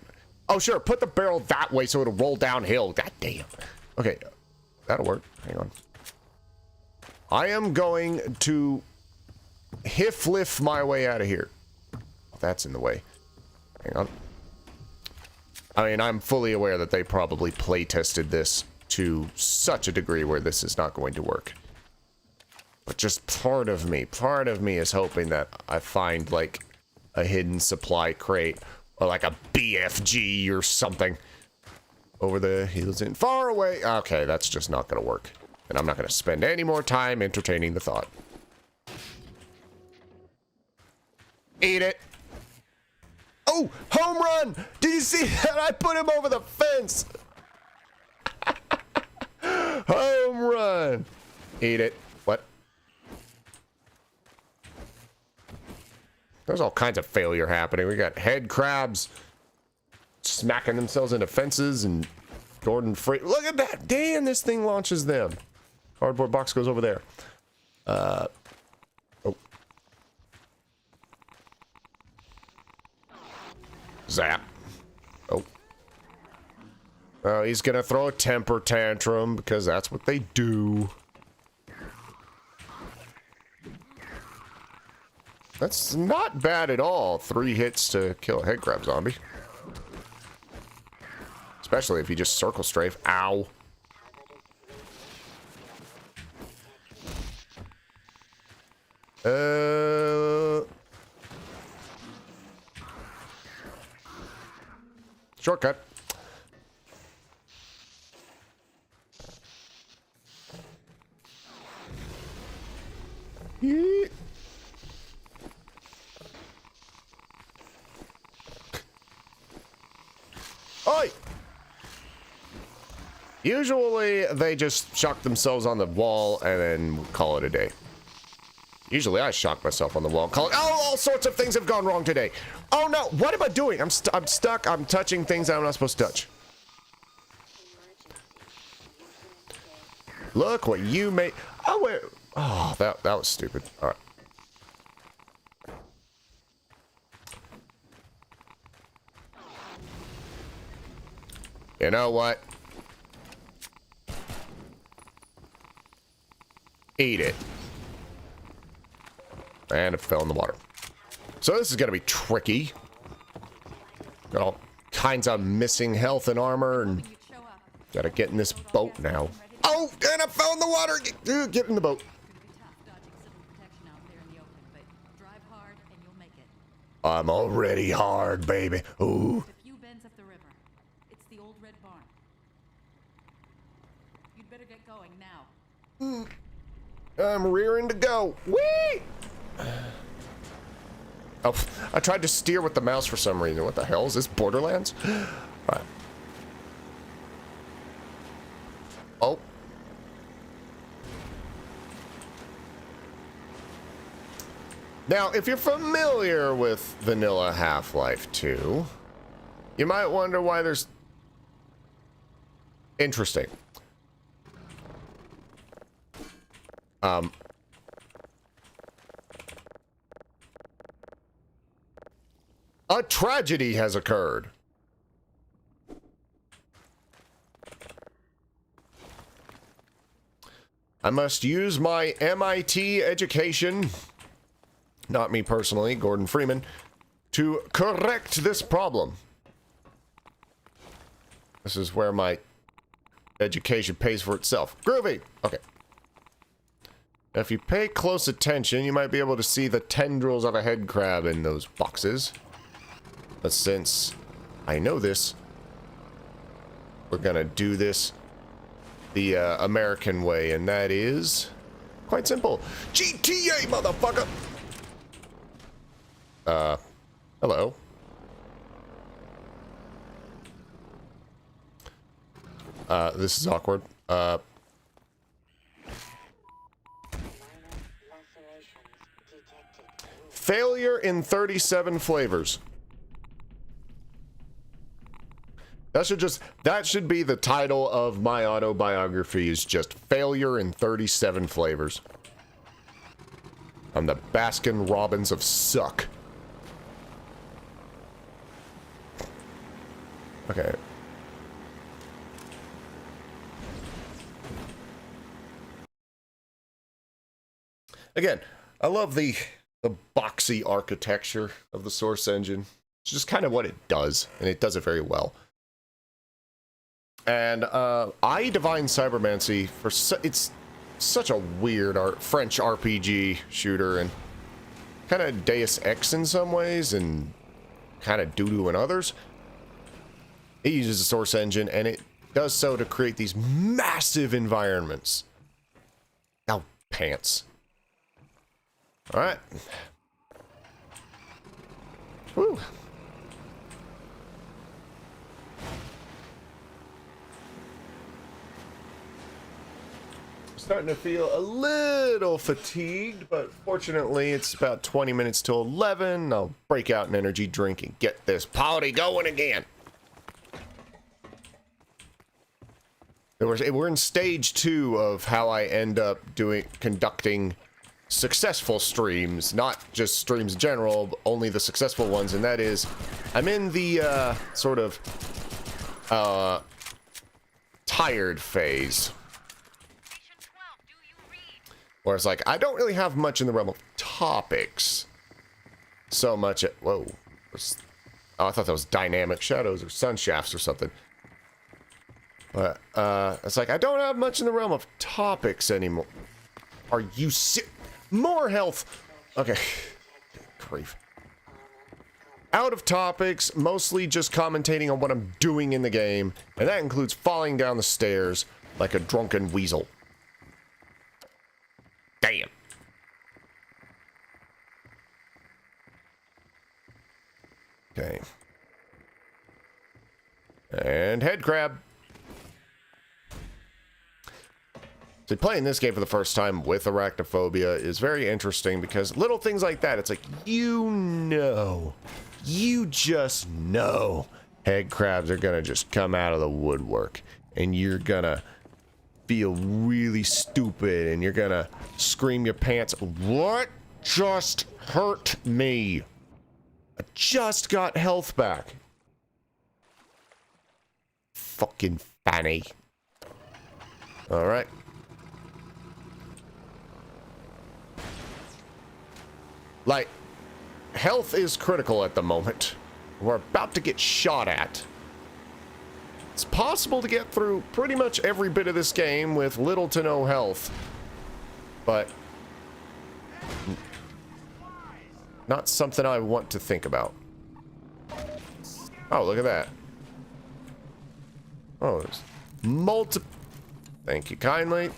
Oh, sure, put the barrel that way so it'll roll downhill. God damn. Okay, that'll work. Hang on. I am going to lift my way out of here. That's in the way. Hang on. I mean, I'm fully aware that they probably play tested this to such a degree where this is not going to work. But just part of me is hoping that I find, like, a hidden supply crate or like a BFG or something over the hills and far away. Okay, that's just not going to work. And I'm not going to spend any more time entertaining the thought. Eat it. Oh, home run! Did you see that? I put him over the fence. Home run. Eat it. What? There's all kinds of failure happening. We got head crabs smacking themselves into fences and Gordon Free. Look at that. Damn, this thing launches them. Cardboard box goes over there. Oh. Zap. Oh. Oh, he's gonna throw a temper tantrum because that's what they do. That's not bad at all. 3 hits to kill a head crab zombie. Especially if you just circle strafe. Ow. Shortcut. Yeet. Oi! Usually they just shock themselves on the wall and then call it a day. Usually I shock myself on the wall, call it, oh, all sorts of things have gone wrong today. Oh no, what am I doing? I'm stuck, I'm touching things I'm not supposed to touch. Look what you made. Oh, wait. Oh, that was stupid. All right. You know what? Eat it. And it fell in the water. So this is going to be tricky. Got all kinds of missing health and armor, and gotta get in this boat now. Oh, and I fell in the water. Get in the boat. I'm already hard, baby. Ooh. A few bends up the river. It's the old red going now. I'm rearing to go. Whee! Oh, I tried to steer with the mouse for some reason. What the hell is this, Borderlands? Right. Oh. Now, if you're familiar with vanilla Half-Life 2, you might wonder why there's... Interesting. A tragedy has occurred. I must use my MIT education, not me personally, Gordon Freeman, to correct this problem. This is where my education pays for itself. Groovy! Okay. Now, if you pay close attention, you might be able to see the tendrils of a head crab in those boxes. But since I know this, we're gonna do this the American way, and that is quite simple. GTA, motherfucker! Hello. This is awkward. Failure in 37 flavors. That should be the title of my autobiography, is just failure in 37 flavors. I'm the Baskin Robbins of suck. Okay. Again, I love the boxy architecture of the Source engine. It's just kind of what it does, and it does it very well. And I divine Cybermancy for it's such a weird French RPG shooter, and kind of Deus Ex in some ways, and kind of doo-doo in others. It uses a Source engine, and it does so to create these massive environments. Oh, pants. All right. Woo. Starting to feel a little fatigued, but fortunately it's about 20 minutes till 11. I'll break out an energy drink and get this party going again. We're in stage 2 of how I end up conducting successful streams, not just streams in general, but only the successful ones, and that is, I'm in the sort of tired phase. Where it's like, I don't really have much in the realm of topics. So much at... Whoa. Oh, I thought that was dynamic shadows or sun shafts or something. But, it's like, I don't have much in the realm of topics anymore. Are you more health? Okay. Grief. Out of topics, mostly just commentating on what I'm doing in the game. And that includes falling down the stairs like a drunken weasel. Damn. Okay. And head crab. So playing this game for the first time with arachnophobia is very interesting because little things like that, it's like, you just know head crabs are gonna just come out of the woodwork and you're gonna feel really stupid and you're gonna scream your pants. What just hurt me? I just got health back. Fucking fanny. Alright. Like, health is critical at the moment. We're about to get shot at. It's possible to get through pretty much every bit of this game with little to no health. But not something I want to think about. Oh, look at that. Oh, there's Thank you kindly.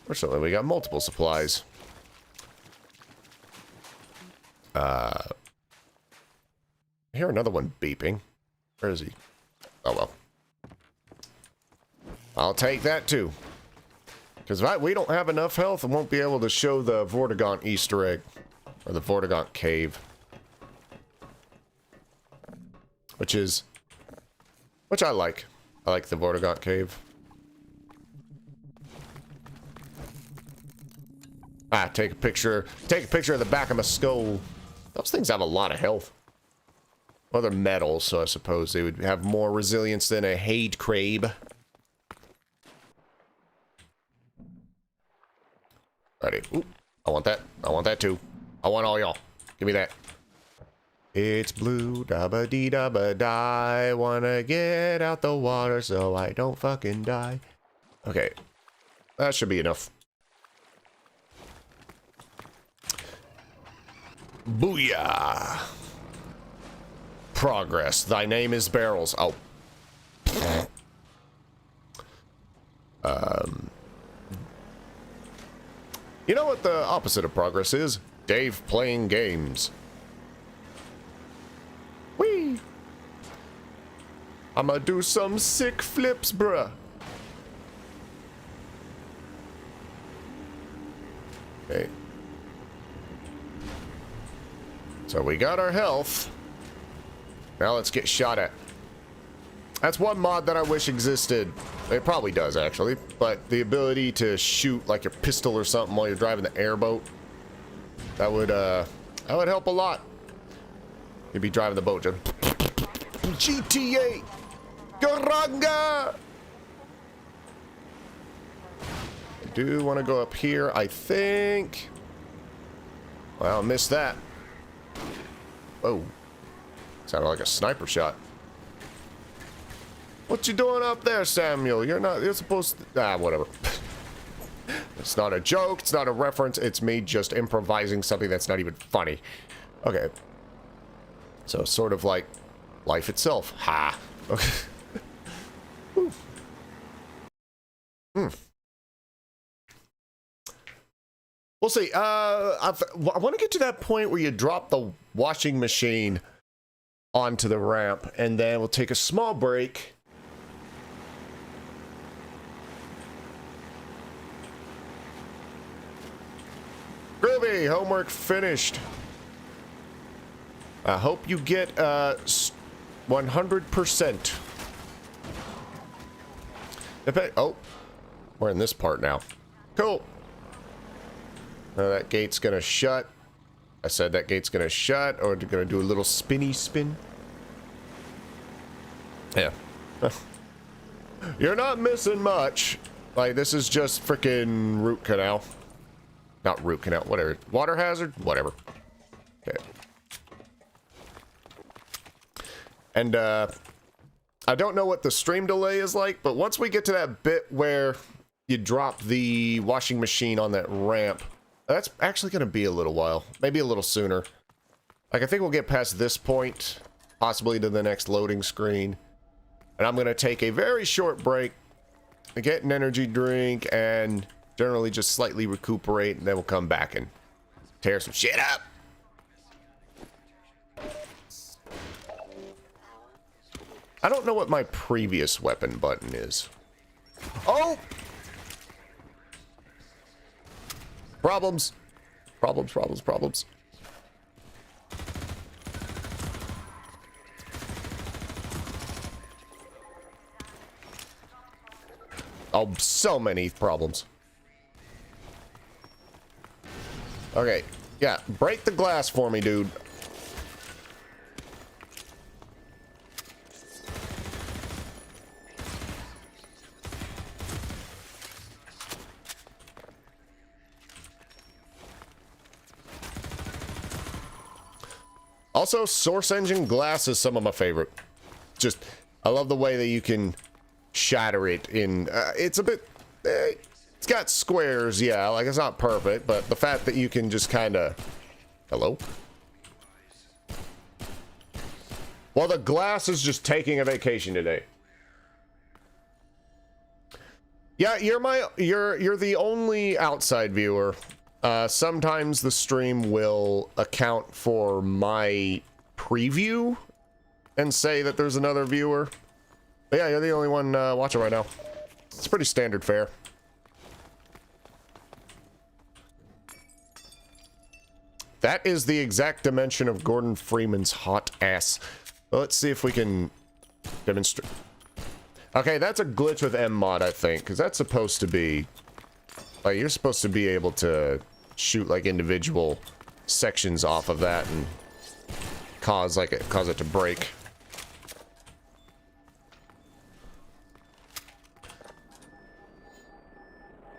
Fortunately, we got multiple supplies. I hear another one beeping. Where is he? Oh, well. I'll take that, too. Because if we don't have enough health, I won't be able to show the Vortigaunt Easter egg. Or the Vortigaunt Cave. Which I like. I like the Vortigaunt Cave. Ah, take a picture of the back of my skull. Those things have a lot of health. Well, they're metal, so I suppose they would have more resilience than a Hade Crabe. Ready. Ooh, I want that. I want that too. I want all y'all. Give me that. It's blue, dabba dee dabba die. Wanna get out the water so I don't fucking die. Okay. That should be enough. Booyah! Progress. Thy name is Barrels. Oh. You know what the opposite of progress is? Dave playing games. Whee! I'ma do some sick flips, bruh. Okay. So we got our health. Now let's get shot at. That's one mod that I wish existed. It probably does, actually. But the ability to shoot like a pistol or something while you're driving the airboat, that would help a lot. You'd be driving the boat, just GTA Garanga. I do want to go up here, I think. Well, I missed that. Oh, sounded like a sniper shot. What you doing up there, Samuel? You're supposed to... whatever. It's not a joke, it's not a reference, it's me just improvising something that's not even funny. Okay. So, sort of like life itself. Ha! Okay. We'll see. I want to get to that point where you drop the washing machine onto the ramp, and then we'll take a small break. Groovy, homework finished. I hope you get 100%. Oh, we're in this part now. Cool. That gate's gonna shut. I said that gate's gonna shut, or gonna do a little spinny spin. Yeah. You're not missing much. Like, this is just freaking root canal. Not root canal, whatever. Water hazard? Whatever. Okay. And, I don't know what the stream delay is like, but once we get to that bit where you drop the washing machine on that ramp, that's actually going to be a little while. Maybe a little sooner. Like, I think we'll get past this point, possibly to the next loading screen. And I'm going to take a very short break, get an energy drink, and generally just slightly recuperate, and then we'll come back and tear some shit up. I don't know what my previous weapon button is. Oh! Problems. Problems, problems, problems. Oh, so many problems. Okay, yeah, break the glass for me, dude. Also, Source Engine glass is some of my favorite. Just, I love the way that you can shatter it in, it's a bit, it's got squares, yeah, like it's not perfect, but the fact that you can just kind of, hello? Well, the glass is just taking a vacation today. Yeah, you're the only outside viewer. Sometimes the stream will account for my preview and say that there's another viewer. But yeah, you're the only one watching right now. It's pretty standard fare. That is the exact dimension of Gordon Freeman's hot ass. Well, let's see if we can demonstrate. Okay, that's a glitch with MMod, I think, because that's supposed to be... Like, you're supposed to be able to shoot, like, individual sections off of that and cause it to break.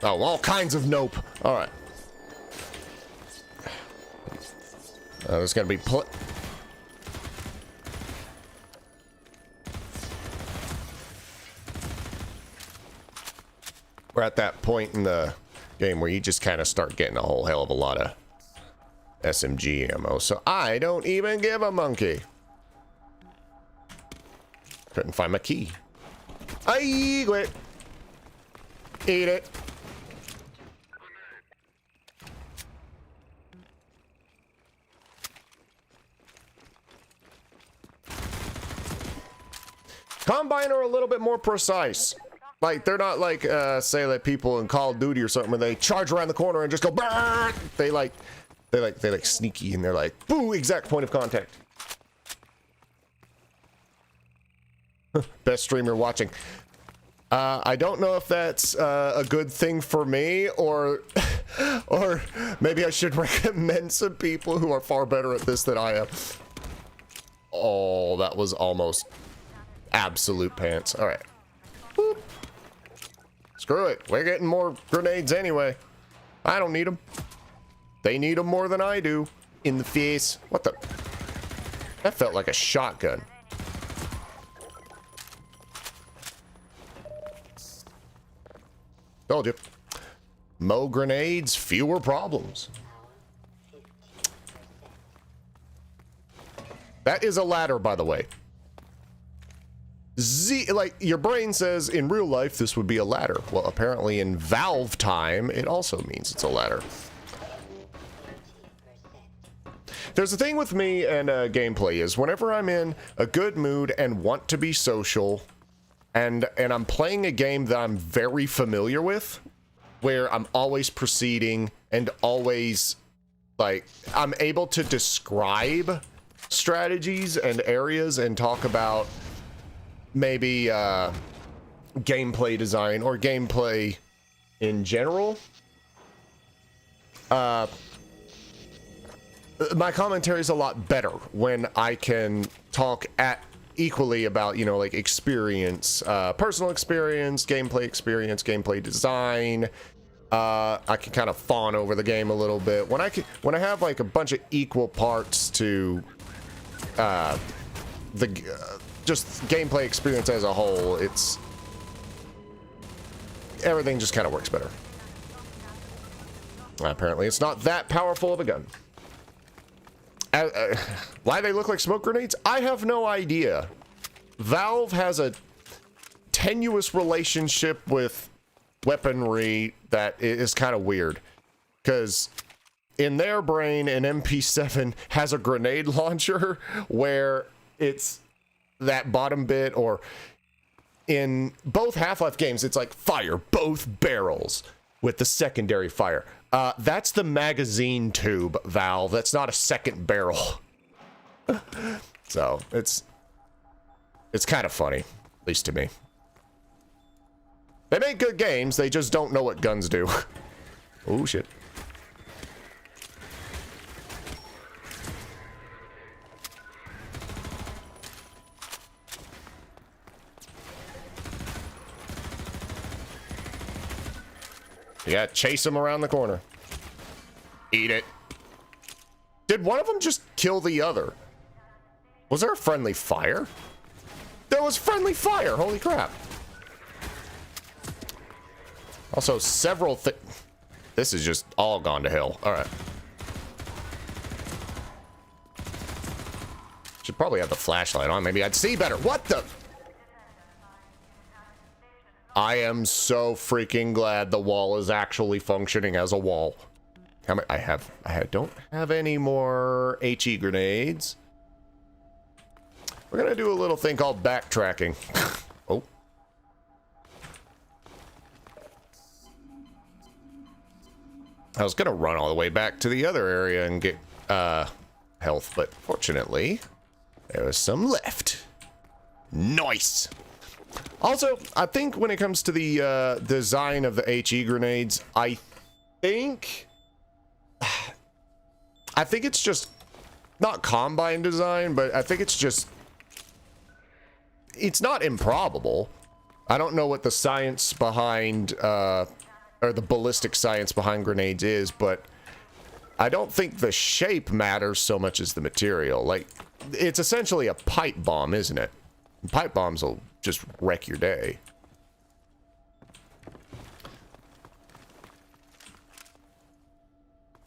Oh, all kinds of nope. All right. There's gonna be we're at that point in the game where you just kind of start getting a whole hell of a lot of SMG ammo, so I don't even give a monkey. Couldn't find my key. I quit. Eat it. Combine are a little bit more precise. Like, they're not like, say, like people in Call of Duty or something where they charge around the corner and just go, bah! They like sneaky and they're like, boo, exact point of contact. Best streamer watching. I don't know if that's a good thing for me or maybe I should recommend some people who are far better at this than I am. Oh, that was almost absolute pants. All right. Boop. Screw it. We're getting more grenades anyway. I don't need them. They need them more than I do. In the face. What the? That felt like a shotgun. Told you. Mo grenades, fewer problems. That is a ladder, by the way. Like, your brain says in real life this would be a ladder. Well, apparently in Valve time, it also means it's a ladder. There's a thing with me and gameplay is whenever I'm in a good mood and want to be social, and I'm playing a game that I'm very familiar with, where I'm always proceeding and always, like, I'm able to describe strategies and areas and talk about maybe gameplay design or gameplay in general. My commentary is a lot better when I can talk equally about, you know, like experience, personal experience, gameplay design. I can kind of fawn over the game a little bit when I have like a bunch of equal parts to just gameplay experience as a whole. It's everything just kind of works better. Apparently it's not that powerful of a gun. Why they look like smoke grenades? I have no idea. Valve has a tenuous relationship with weaponry that is kind of weird, because in their brain an MP7 has a grenade launcher where it's that bottom bit, or in both Half-Life games it's like fire both barrels with the secondary fire. That's the magazine tube, Valve. That's not a second barrel. So it's kind of funny, at least to me. They make good games, they just don't know what guns do. Oh shit. Yeah, chase him around the corner. Eat it. Did one of them just kill the other? Was there a friendly fire? There was friendly fire, holy crap. Also, several this is just all gone to hell. All right. Should probably have the flashlight on, maybe I'd see better. What the? I am so freaking glad the wall is actually functioning as a wall. How many? I don't have any more HE grenades. We're gonna do a little thing called backtracking. Oh. I was gonna run all the way back to the other area and get health, but fortunately, there was some left. Nice. Also, I think when it comes to the design of the HE grenades, I think it's just not Combine design, but I think it's not improbable. I don't know what the science behind or the ballistic science behind grenades is, but I don't think the shape matters so much as the material. Like, it's essentially a pipe bomb, isn't it? Pipe bombs will just wreck your day.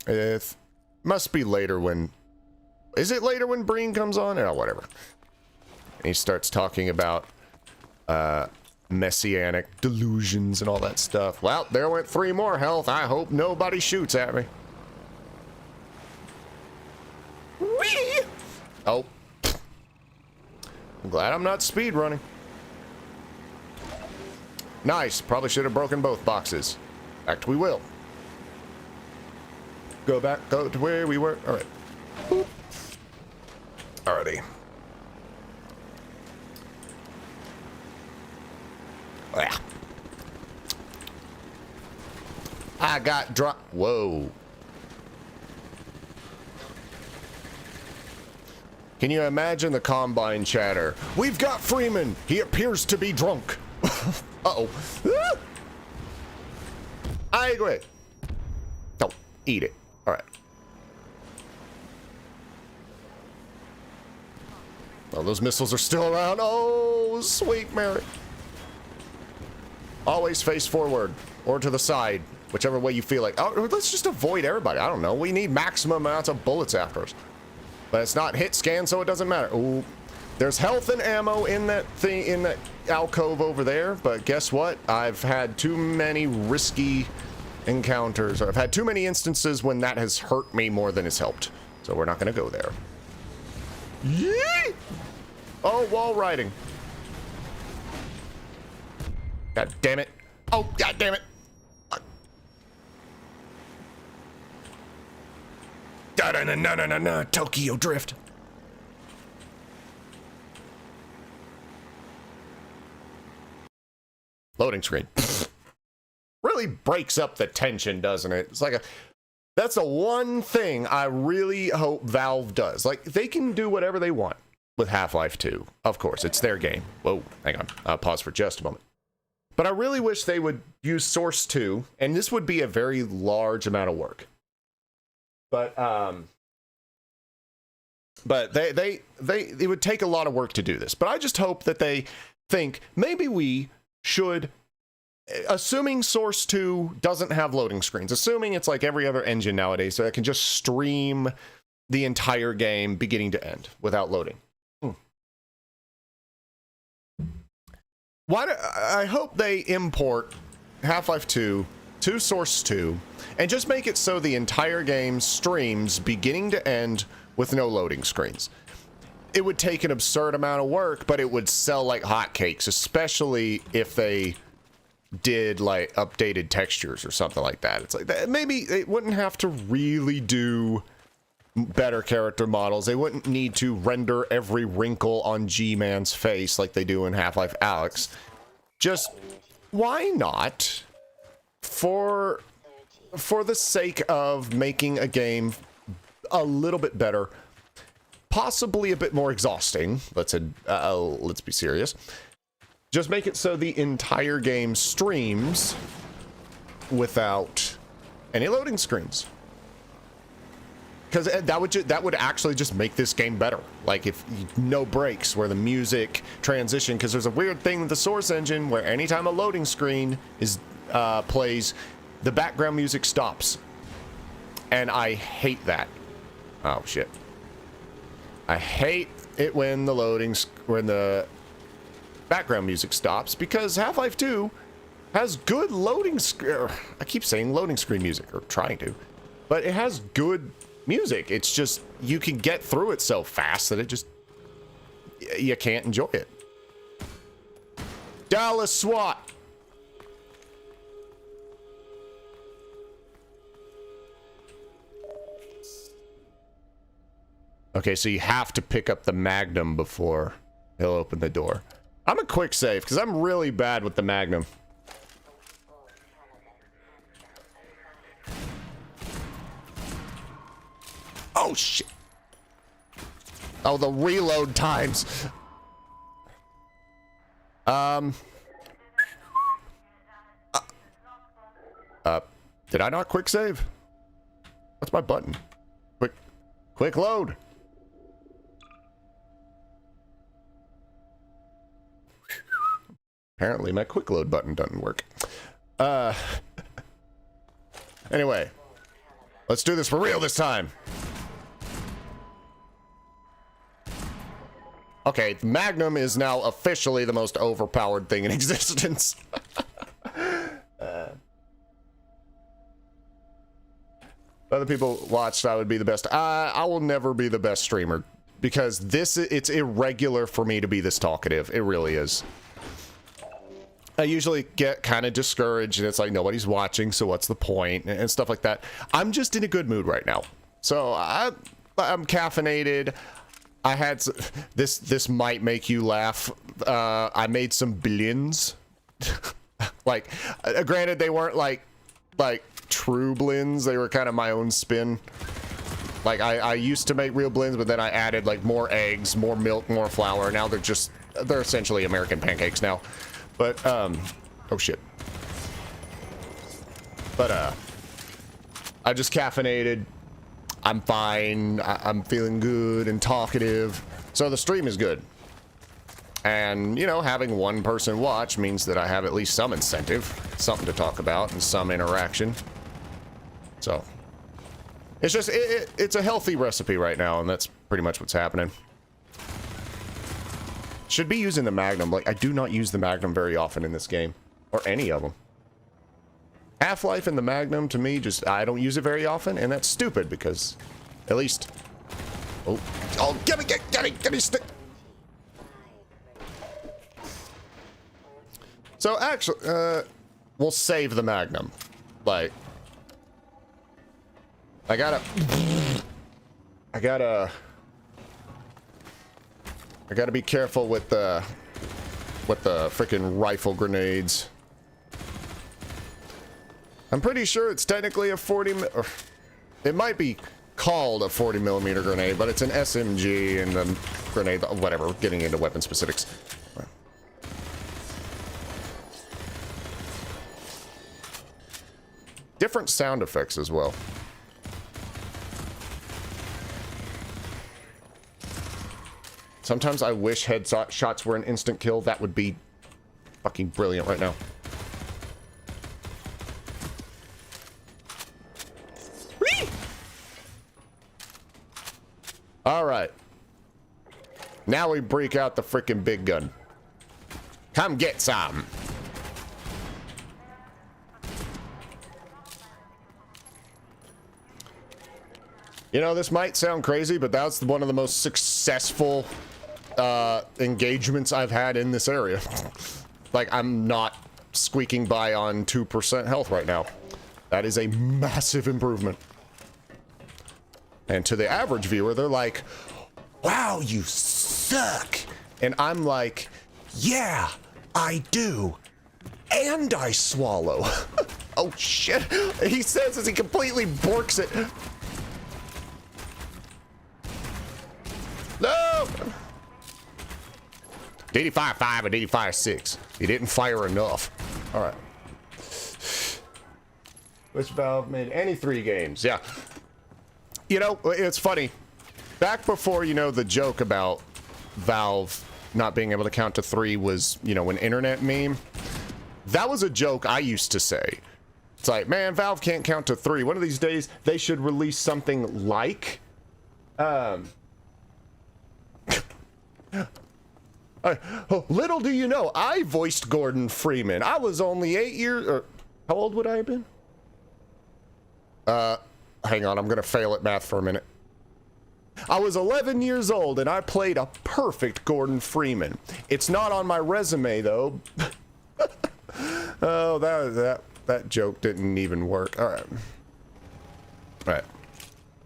It must be later when... Is it later when Breen comes on? Oh, whatever. And he starts talking about messianic delusions and all that stuff. Well, there went 3 more health. I hope nobody shoots at me. Whee! Oh. I'm glad I'm not speed running. Nice. Probably should have broken both boxes. In fact, we will. Go to where we were. All right. Boop. Alrighty. Ah. I got dropped. Whoa. Can you imagine the Combine chatter? We've got Freeman. He appears to be drunk. Uh-oh. Ah! I agree. Don't eat it. All right. Oh, those missiles are still around. Oh, sweet Mary. Always face forward or to the side, whichever way you feel like. Oh, let's just avoid everybody. I don't know. We need maximum amounts of bullets after us. But it's not hit scan, so it doesn't matter. Ooh. There's health and ammo in that thing, in that alcove over there, but guess what? I've had too many risky encounters, or I've had too many instances when that has hurt me more than it's helped. So we're not gonna go there. Yee! Oh, wall riding. God damn it. Oh, god damn it. Da-da-na-na-na-na, Tokyo Drift. Loading screen. Really breaks up the tension, doesn't it? It's like that's the one thing I really hope Valve does. Like, they can do whatever they want with Half-Life 2. Of course, it's their game. Whoa, hang on. I'll pause for just a moment. But I really wish they would use Source 2, and this would be a very large amount of work. But it would take a lot of work to do this. But I just hope that they think maybe we should, assuming Source 2 doesn't have loading screens, assuming it's like every other engine nowadays, so it can just stream the entire game beginning to end without loading. I hope they import Half-Life 2 to Source 2 and just make it so the entire game streams beginning to end with no loading screens. It would take an absurd amount of work, but it would sell like hotcakes, especially if they did like updated textures or something like that. It's like that. Maybe they wouldn't have to really do better character models. They wouldn't need to render every wrinkle on G-Man's face like they do in Half-Life Alyx. Just, why not? For the sake of making a game a little bit better, possibly a bit more exhausting. Let's be serious. Just make it so the entire game streams without any loading screens. Because that would actually just make this game better. Like, if no breaks where the music transition, because there's a weird thing with the Source engine where anytime a loading screen is plays, the background music stops, and I hate that. Oh shit! I hate it when the background music stops, because Half-Life 2 has good loading screen. I keep saying loading screen music, or trying to, but it has good music. It's just you can get through it so fast that it just you can't enjoy it. Dallas SWAT. Okay, so you have to pick up the Magnum before he'll open the door. I'm a quick save because I'm really bad with the Magnum. Oh shit. Oh, the reload times. Did I not quick save? What's my button? Quick load. Apparently my quick load button doesn't work. Anyway, let's do this for real this time. Okay, Magnum is now officially the most overpowered thing in existence. Other people watched I would be the best. I will never be the best streamer because it's irregular for me to be this talkative. It really is. I usually get kind of discouraged and it's like nobody's watching, so what's the point and stuff like that. I'm just in a good mood right now. So I'm caffeinated. I had this might make you laugh. I made some billions. Like granted they weren't like true blends. They were kind of my own spin. Like I used to make real blends, but then I added like more eggs, more milk, more flour. Now they're essentially American pancakes now. But oh shit. But I just caffeinated. I'm fine. I'm feeling good and talkative. So the stream is good. And, you know, having one person watch means that I have at least some incentive, something to talk about, and some interaction. So, it's just, it's a healthy recipe right now, and that's pretty much what's happening. Should be using the Magnum. Like, I do not use the Magnum very often in this game, or any of them. Half-Life and the Magnum, to me, just, I don't use it very often, and that's stupid, because, at least... Oh, get me, stick! So, actually, we'll save the Magnum. Like... I gotta be careful with the freaking rifle grenades. I'm pretty sure it's technically a 40, or it might be called a 40mm grenade, but it's an SMG and the grenade, whatever, getting into weapon specifics. Different sound effects as well. Sometimes I wish headshot shots were an instant kill. That would be fucking brilliant right now. Whee! All right. Now we break out the freaking big gun. Come get some. You know, this might sound crazy, but that's one of the most successful engagements I've had in this area. Like, I'm not squeaking by on 2% health right now. That is a massive improvement. And to the average viewer, they're like, wow, you suck. And I'm like, yeah, I do. And I swallow. Oh, shit. He says as he completely borks it. No! DD-5-5 and DD-5-6. He didn't fire enough. Alright. Which Valve made any 3 games? Yeah. You know, it's funny. Back before, you know, the joke about Valve not being able to count to 3 was, you know, an internet meme. That was a joke I used to say. It's like, man, Valve can't count to 3. One of these days, they should release something like... Little do you know, I voiced Gordon Freeman. I was only 8 years... how old would I have been? Hang on, I'm gonna fail at math for a minute. I was 11 years old and I played a perfect Gordon Freeman. It's not on my resume though. Oh, that joke didn't even work. All right. All right.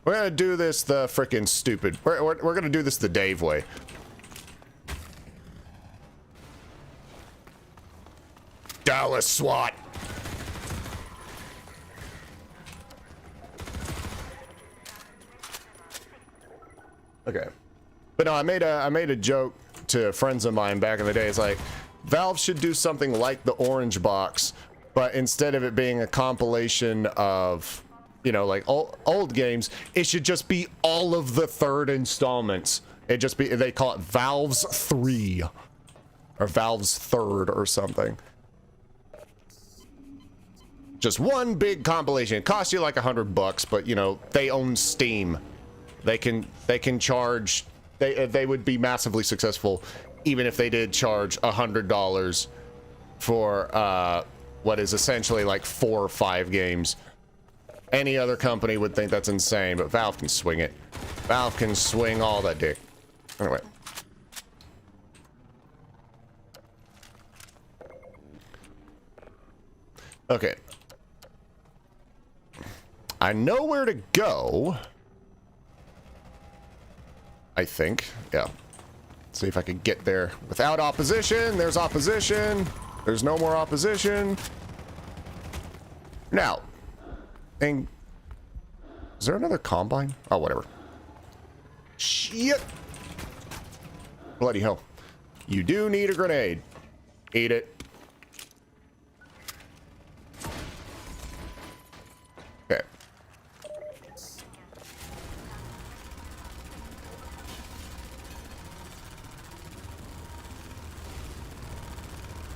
We're gonna do this the frickin' stupid. We're gonna do this the Dave way. Dallas SWAT. Okay. But no, I made a joke to friends of mine back in the day. It's like, Valve should do something like the Orange Box, but instead of it being a compilation of, you know, like old games, it should just be all of the third installments. It just be, they call it Valve's 3 or Valve's Third or something. Just one big compilation. It costs you like $100, but you know, they own Steam. They can charge, they would be massively successful even if they did charge $100 for what is essentially like 4 or 5 games. Any other company would think that's insane, but Valve can swing it. Valve can swing all that dick. Anyway. Okay. I know where to go. I think. Yeah. See if I can get there without opposition. There's opposition. There's no more opposition. Now. And is there another combine? Oh, whatever. Shit. Bloody hell. You do need a grenade. Eat it. Okay.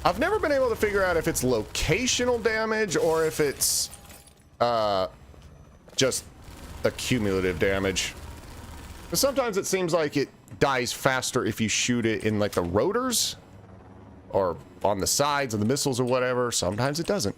I've never been able to figure out if it's locational damage or if it's just accumulative damage. But sometimes it seems like it dies faster if you shoot it in like the rotors or on the sides of the missiles or whatever. Sometimes it doesn't.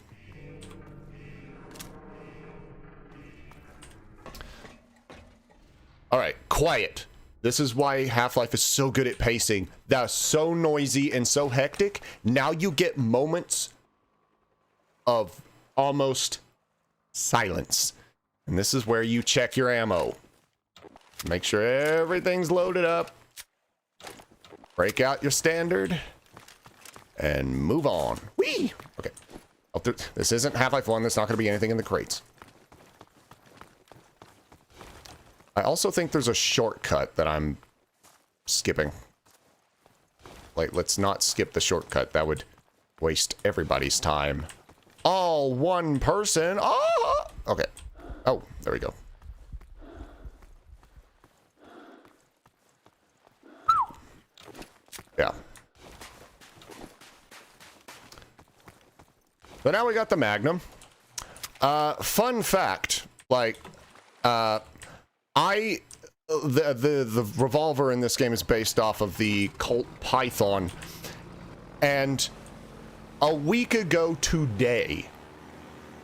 All right, quiet. This is why Half-Life is so good at pacing. That's so noisy and so hectic. Now you get moments of almost silence. And this is where you check your ammo. Make sure everything's loaded up. Break out your standard. And move on. Whee! Okay. This isn't Half-Life 1. There's not going to be anything in the crates. I also think there's a shortcut that I'm skipping. Like, let's not skip the shortcut. That would waste everybody's time. All one person. Oh! Okay. Oh, there we go. Yeah. So now we got the Magnum. Fun fact, like, the revolver in this game is based off of the Colt Python, and a week ago today,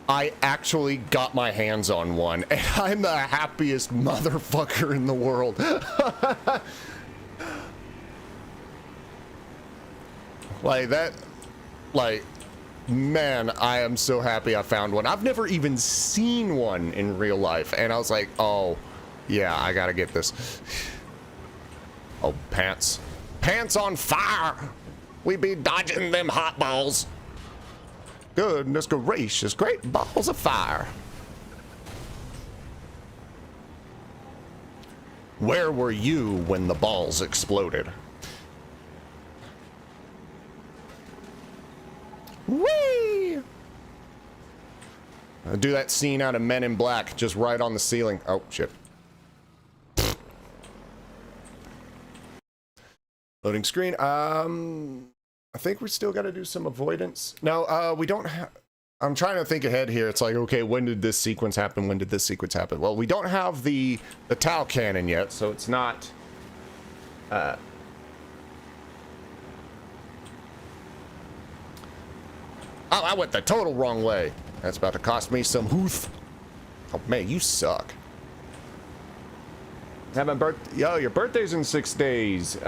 I actually got my hands on one, and I'm the happiest motherfucker in the world. Like that, like, man, I am so happy I found one. I've never even seen one in real life, and I was like, oh, yeah, I gotta get this. Oh, pants. Pants on fire! We be dodging them hot balls. Goodness gracious, great balls of fire. Where were you when the balls exploded? Whee! I'll do that scene out of Men in Black, just right on the ceiling. Oh, shit. Loading screen. I think we still got to do some avoidance. No, we don't have... I'm trying to think ahead here. It's like, okay, when did this sequence happen? When did this sequence happen? Well, we don't have the Tau cannon yet, so it's not... Oh, I went the total wrong way. That's about to cost me some hoof. Oh, man, you suck. Yo, your birthday's in 6 days.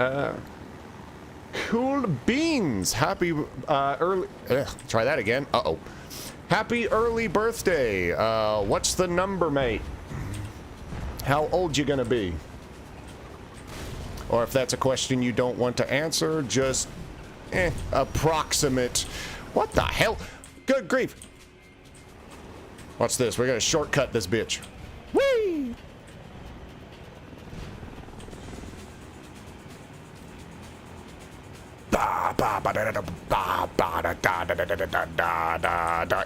Cool beans. Happy early. Try that again. Uh-oh. Happy early birthday. What's the number, mate? How old you gonna be? Or if that's a question you don't want to answer, just approximate. What the hell? Good grief. What's this? We're gonna shortcut this bitch. Whee!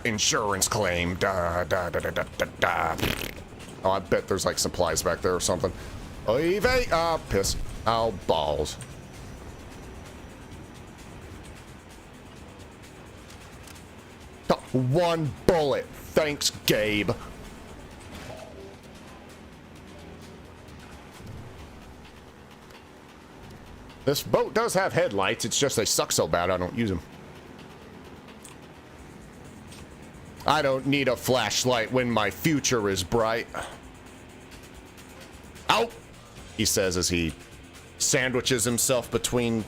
Insurance claim. Oh, I bet there's like supplies back there or something. Oy vey! Ah, piss. Oh, balls. Oh, one bullet. Thanks, Gabe. This boat does have headlights. It's just they suck so bad I don't use them. I don't need a flashlight when my future is bright. Ow! He says as he sandwiches himself between,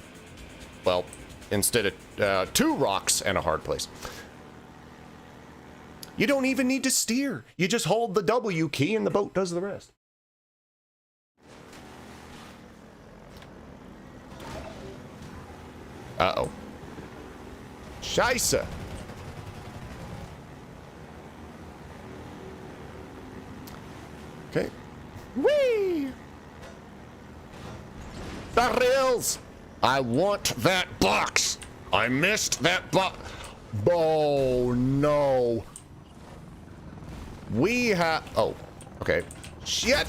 well, instead of 2 rocks and a hard place. You don't even need to steer. You just hold the W key and the boat does the rest. Uh-oh. Scheisse. Okay. Whee! The rails! I want that box! I missed that box! Oh, no. We have... Oh, okay. Shit!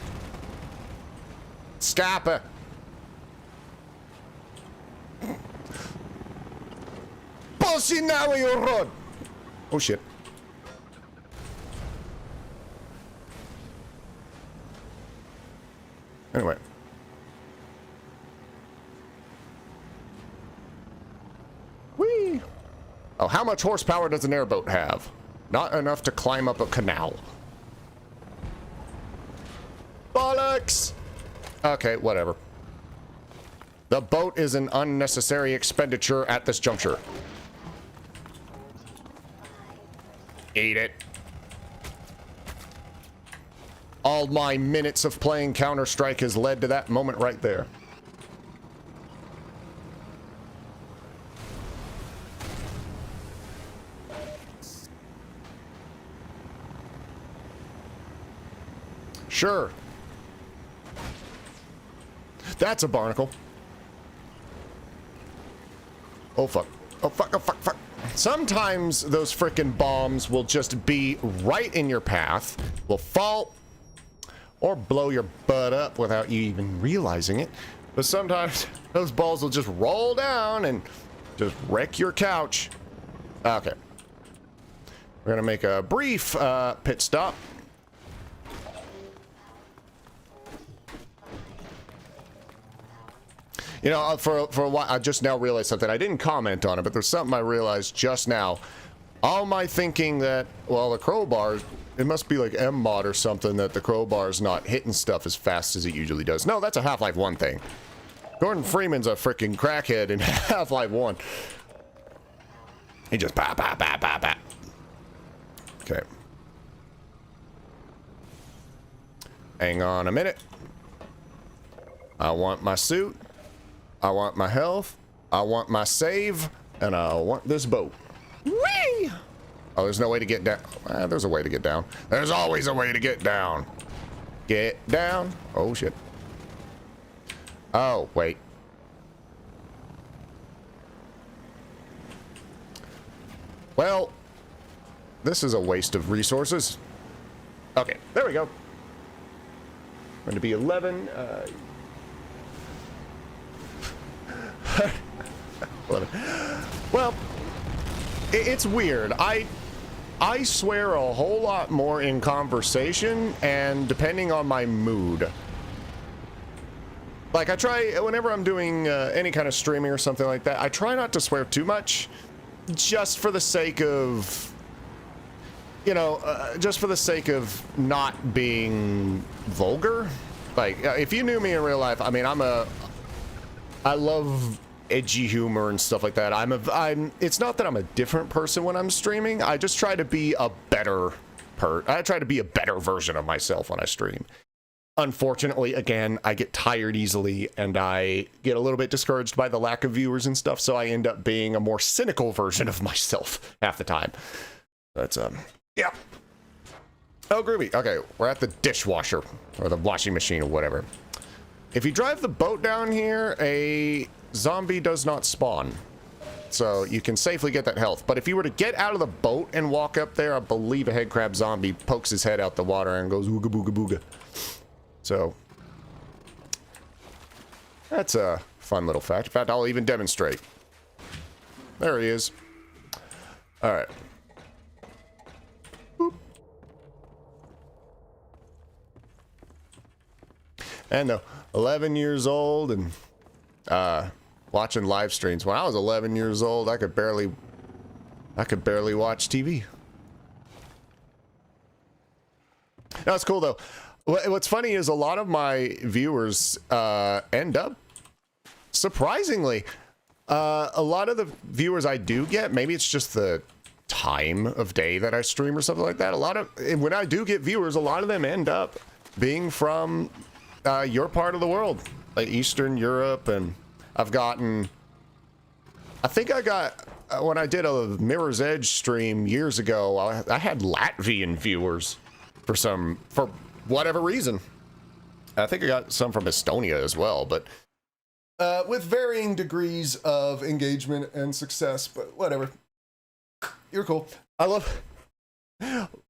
Scapper! Bullshit, now you run! Oh, shit. Anyway. Whee! Oh, how much horsepower does an airboat have? Not enough to climb up a canal. Bollocks! Okay, whatever. The boat is an unnecessary expenditure at this juncture. Eat it. All my minutes of playing Counter-Strike has led to that moment right there. Sure. That's a barnacle. Oh, fuck. Oh, fuck, oh, fuck, fuck. Sometimes those frickin' bombs will just be right in your path, will fall, or blow your butt up without you even realizing it. But sometimes those balls will just roll down and just wreck your couch. Okay. We're gonna make a brief pit stop. You know, for a while, I just now realized something. I didn't comment on it, but there's something I realized just now. All my thinking that, well, the crowbar, it must be like MMod or something, that the crowbar's not hitting stuff as fast as it usually does. No, that's a Half-Life 1 thing. Gordon Freeman's a freaking crackhead in Half-Life 1. He just bah, bah, bah, bah, bah. Okay. Hang on a minute. I want my suit. I want my health, I want my save, and I want this boat. Whee! Oh, there's no way to get down. There's a way to get down. There's always a way to get down. Get down. Oh, shit. Oh, wait. Well, this is a waste of resources. Okay, there we go. Going to be 11. Well, it's weird. I swear a whole lot more in conversation and depending on my mood. Like I try, whenever I'm doing any kind of streaming or something like that, I try not to swear too much. just for the sake of, you know, just for the sake of not being vulgar. Like, if you knew me in real life, I mean, I love edgy humor and stuff like that. It's not that I'm a different person when I'm streaming. I just try to be a better I try to be a better version of myself when I stream. Unfortunately, again, I get tired easily and I get a little bit discouraged by the lack of viewers and stuff, so I end up being a more cynical version of myself half the time. That's, yeah. Oh, groovy. Okay, we're at the dishwasher, or the washing machine, or whatever. If you drive the boat down here, a zombie does not spawn. So you can safely get that health. But if you were to get out of the boat and walk up there, I believe a headcrab zombie pokes his head out the water and goes ooga booga booga. So that's a fun little fact. In fact, I'll even demonstrate. There he is. All right. Boop. And 11 years old and watching live streams. When I was 11 years old, I could barely watch TV. That's cool though. What's funny is a lot of my viewers end up, surprisingly, a lot of the viewers I do get, maybe it's just the time of day that I stream or something like that. When I do get viewers, a lot of them end up being from your part of the world, like Eastern Europe, and I've gotten, I think I got, when I did a Mirror's Edge stream years ago, I had Latvian viewers for whatever reason. I think I got some from Estonia as well, but with varying degrees of engagement and success, but whatever. You're cool. I love,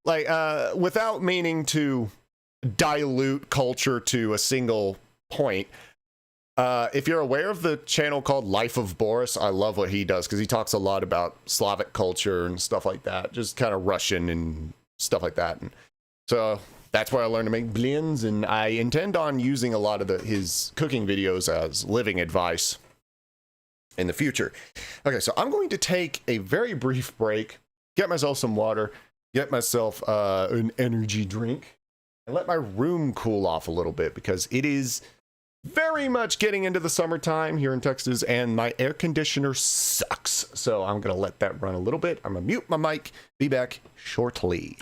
like, without meaning to dilute culture to a single point, if you're aware of the channel called Life of Boris, I love what he does because he talks a lot about Slavic culture and stuff like that, just kind of Russian and stuff like that. And so that's where I learned to make blends, and I intend on using a lot of his cooking videos as living advice in the future. Okay, so I'm going to take a very brief break, get myself some water, get myself an energy drink, and let my room cool off a little bit because it is very much getting into the summertime here in Texas, and my air conditioner sucks. So I'm going to let that run a little bit. I'm going to mute my mic. Be back shortly.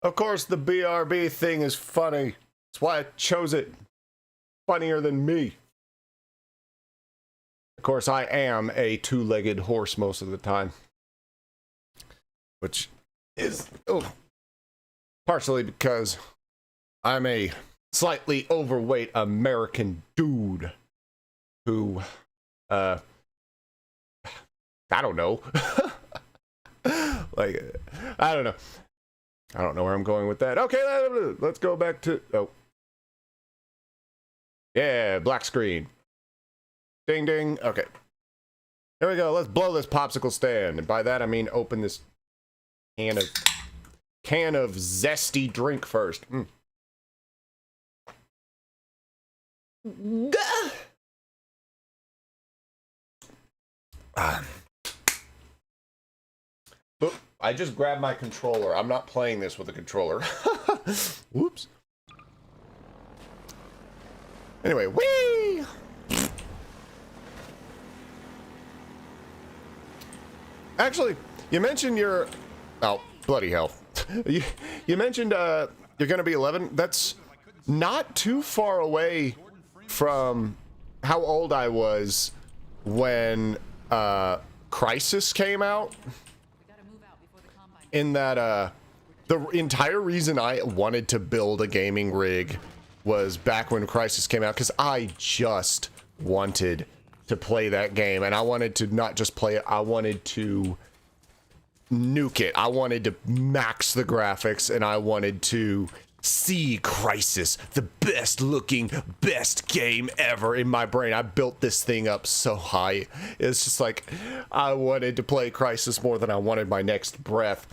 Of course, the BRB thing is funny. That's why I chose it. Funnier than me. Of course, I am a two-legged horse most of the time. Which is partially because I'm a slightly overweight American dude who, I don't know. Like, I don't know. I don't know where I'm going with that. Okay, let's go back to... Oh. Yeah, black screen. Ding, ding. Okay. Here we go. Let's blow this popsicle stand. And by that, I mean open this can of zesty drink first. I just grabbed my controller. I'm not playing this with a controller. Whoops. Anyway, whee! Actually, you mentioned your... Oh, bloody hell. You mentioned you're going to be 11. That's not too far away from how old I was when Crisis came out. In that, the entire reason I wanted to build a gaming rig was back when Crisis came out, because I just wanted to play that game, and I wanted to not just play it, I wanted to nuke it. I wanted to max the graphics, and I wanted to see Crisis, the best looking, best game ever in my brain. I built this thing up so high. It's just like, I wanted to play Crisis more than I wanted my next breath.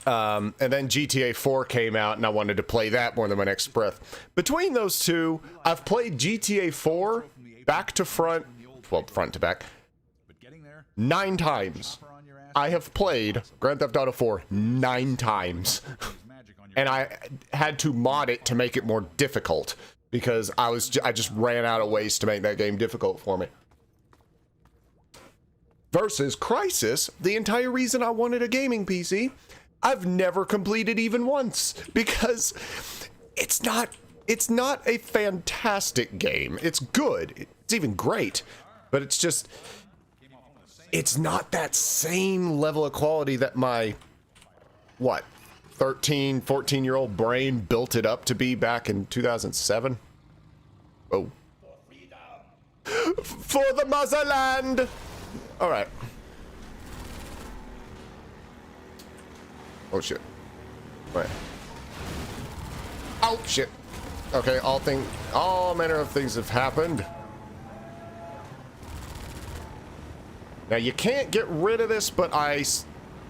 And then GTA 4 came out, and I wanted to play that more than my next breath. Between those two, I've played GTA 4 back to front, well, front to back, 9 times. I have played Grand Theft Auto 4 9 times. And I had to mod it to make it more difficult, because I just ran out of ways to make that game difficult for me. Versus Crisis, the entire reason I wanted a gaming PC, I've never completed even once, because it's not a fantastic game. It's good. It's even great, but it's just, it's not that same level of quality that my, what, 13, 14-year-old brain built it up to be back in 2007. Oh. For the motherland! All right. Oh shit. Right. Oh shit. Okay, all manner of things have happened. Now you can't get rid of this, but I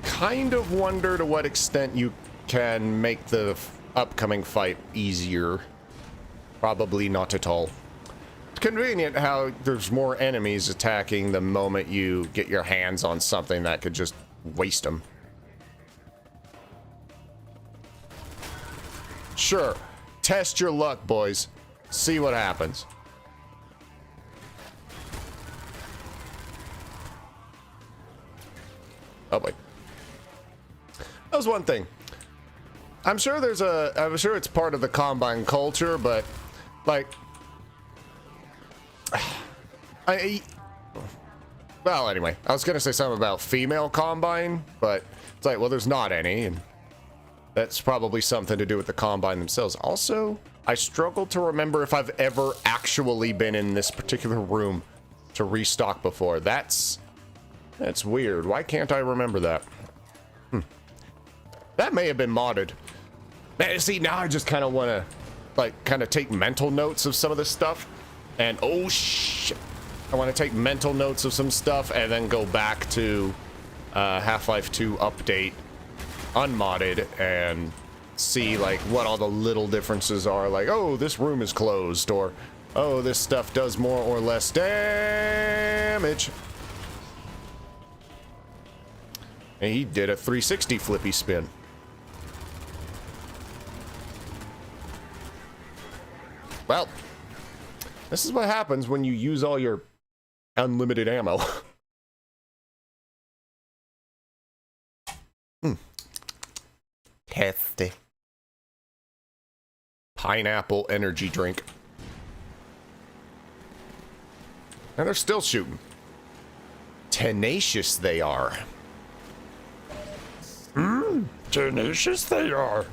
kind of wonder to what extent you can make the upcoming fight easier. Probably not at all. It's convenient how there's more enemies attacking the moment you get your hands on something that could just waste them. Sure, test your luck, boys. See what happens. Oh boy. That was one thing. I'm sure it's part of the Combine culture, but like, well, anyway, I was gonna say something about female Combine, but it's like, well, there's not any, and that's probably something to do with the Combine themselves. Also, I struggle to remember if I've ever actually been in this particular room to restock before. That's weird. Why can't I remember that? That may have been modded. See, now I just kind of want to, like, kind of take mental notes of some of this stuff. And, oh, shit. I want to take mental notes of some stuff and then go back to Half-Life 2 update, unmodded, and see, like, what all the little differences are. Like, oh, this room is closed, or, oh, this stuff does more or less damage. And he did a 360 flippy spin. Well, this is what happens when you use all your unlimited ammo. tasty. Pineapple energy drink. And they're still shooting. Tenacious they are. Tenacious they are.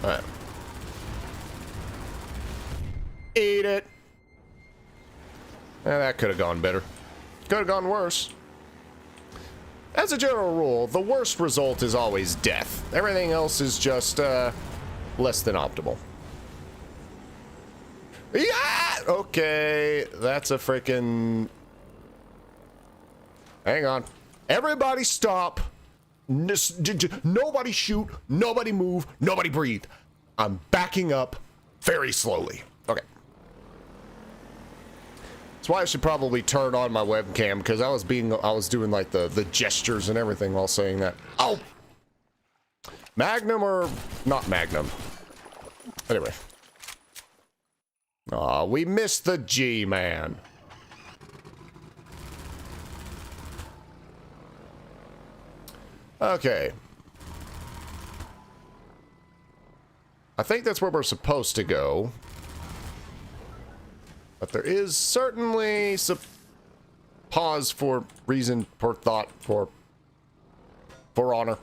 Alright. Eat it. That could have gone better. Could have gone worse. As a general rule, the worst result is always death. Everything else is just, less than optimal. Yeah! Okay, that's a freaking... Hang on. Everybody stop. Nobody shoot. Nobody move. Nobody breathe. I'm backing up very slowly. Okay. That's why I should probably turn on my webcam, because I was doing like the gestures and everything while saying that. Oh! Magnum or not Magnum? Anyway. Aw, we missed the G-Man. Okay. I think that's where we're supposed to go. But there is certainly some pause for reason, for thought, for honor.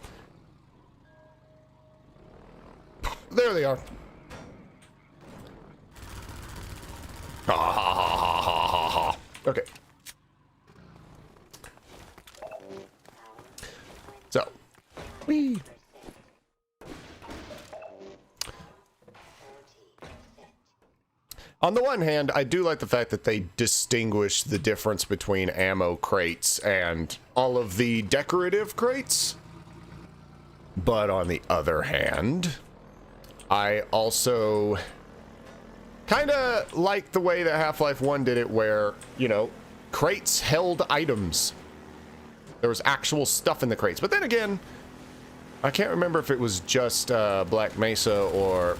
There they are. Ha ha ha ha ha ha ha. Okay. So, whee. On the one hand, I do like the fact that they distinguish the difference between ammo crates and all of the decorative crates. But on the other hand, I also kind of like the way that Half-Life 1 did it, where, you know, crates held items. There was actual stuff in the crates. But then again, I can't remember if it was just Black Mesa or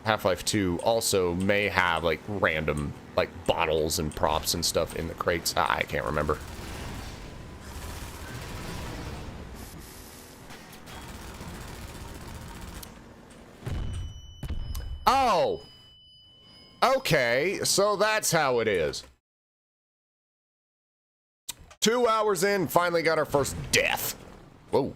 Half-Life 2 also may have, like, random, like, bottles and props and stuff in the crates. I can't remember. Oh! Okay, so that's how it is. 2 hours in, finally got our first death. Whoa.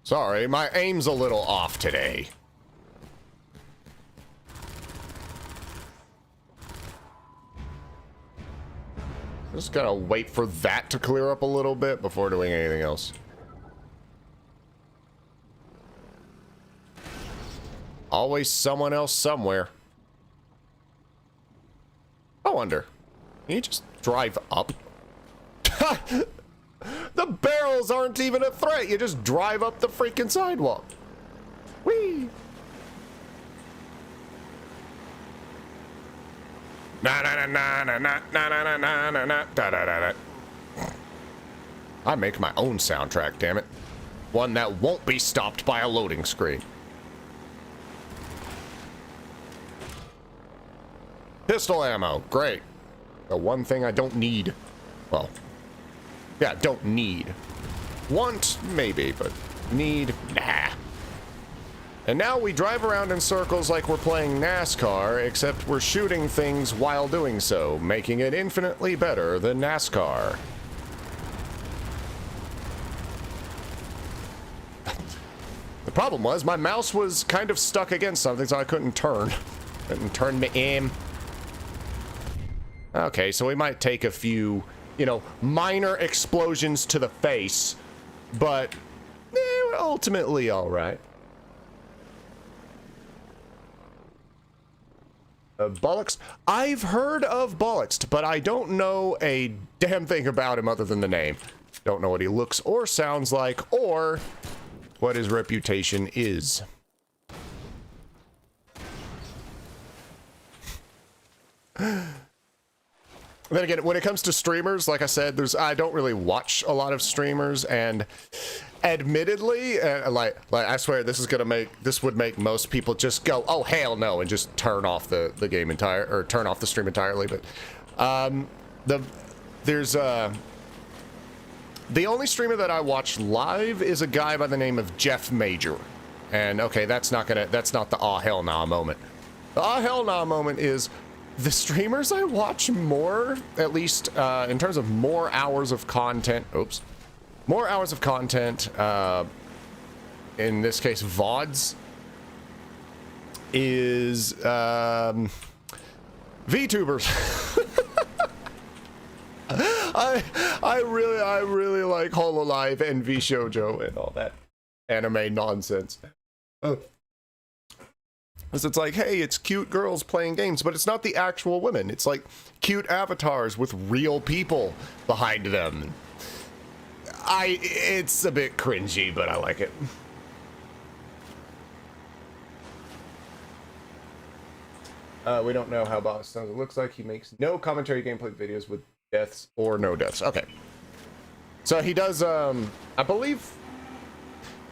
Sorry, my aim's a little off today. Just gotta wait for that to clear up a little bit before doing anything else. Always someone else somewhere. I wonder, can you just drive up? The barrels aren't even a threat. You just drive up the freaking sidewalk. Whee! Na na na na na na na na na na na da da da da. I make my own soundtrack, damn it. One that won't be stopped by a loading screen. Pistol ammo, great. The one thing I don't need. Well, yeah, don't need. Want, maybe, but need, nah. And now we drive around in circles like we're playing NASCAR, except we're shooting things while doing so, making it infinitely better than NASCAR. The problem was my mouse was kind of stuck against something, so I couldn't turn. Couldn't turn my aim. Okay, so we might take a few, you know, minor explosions to the face, but we're ultimately all right. Bollocks? I've heard of Bollocks, but I don't know a damn thing about him other than the name. Don't know what he looks or sounds like, or what his reputation is. Then again, when it comes to streamers, like I said, I don't really watch a lot of streamers, and admittedly, like I swear this would make most people just go, oh hell no, and just turn off the game turn off the stream entirely. But the only streamer that I watch live is a guy by the name of Jeff Major, and okay, that's not the ah hell nah moment. The ah hell nah moment is the streamers I watch more, at least in terms of more hours of content. Oops. More hours of content, in this case VODs, is VTubers. I really like HoloLive and VShojo and all that anime nonsense. Because it's like, hey, it's cute girls playing games, but it's not the actual women. It's like cute avatars with real people behind them. It's a bit cringy, but I like it. We don't know how Boss sounds. It looks like he makes no commentary gameplay videos with deaths or no deaths. Okay. So he does, I believe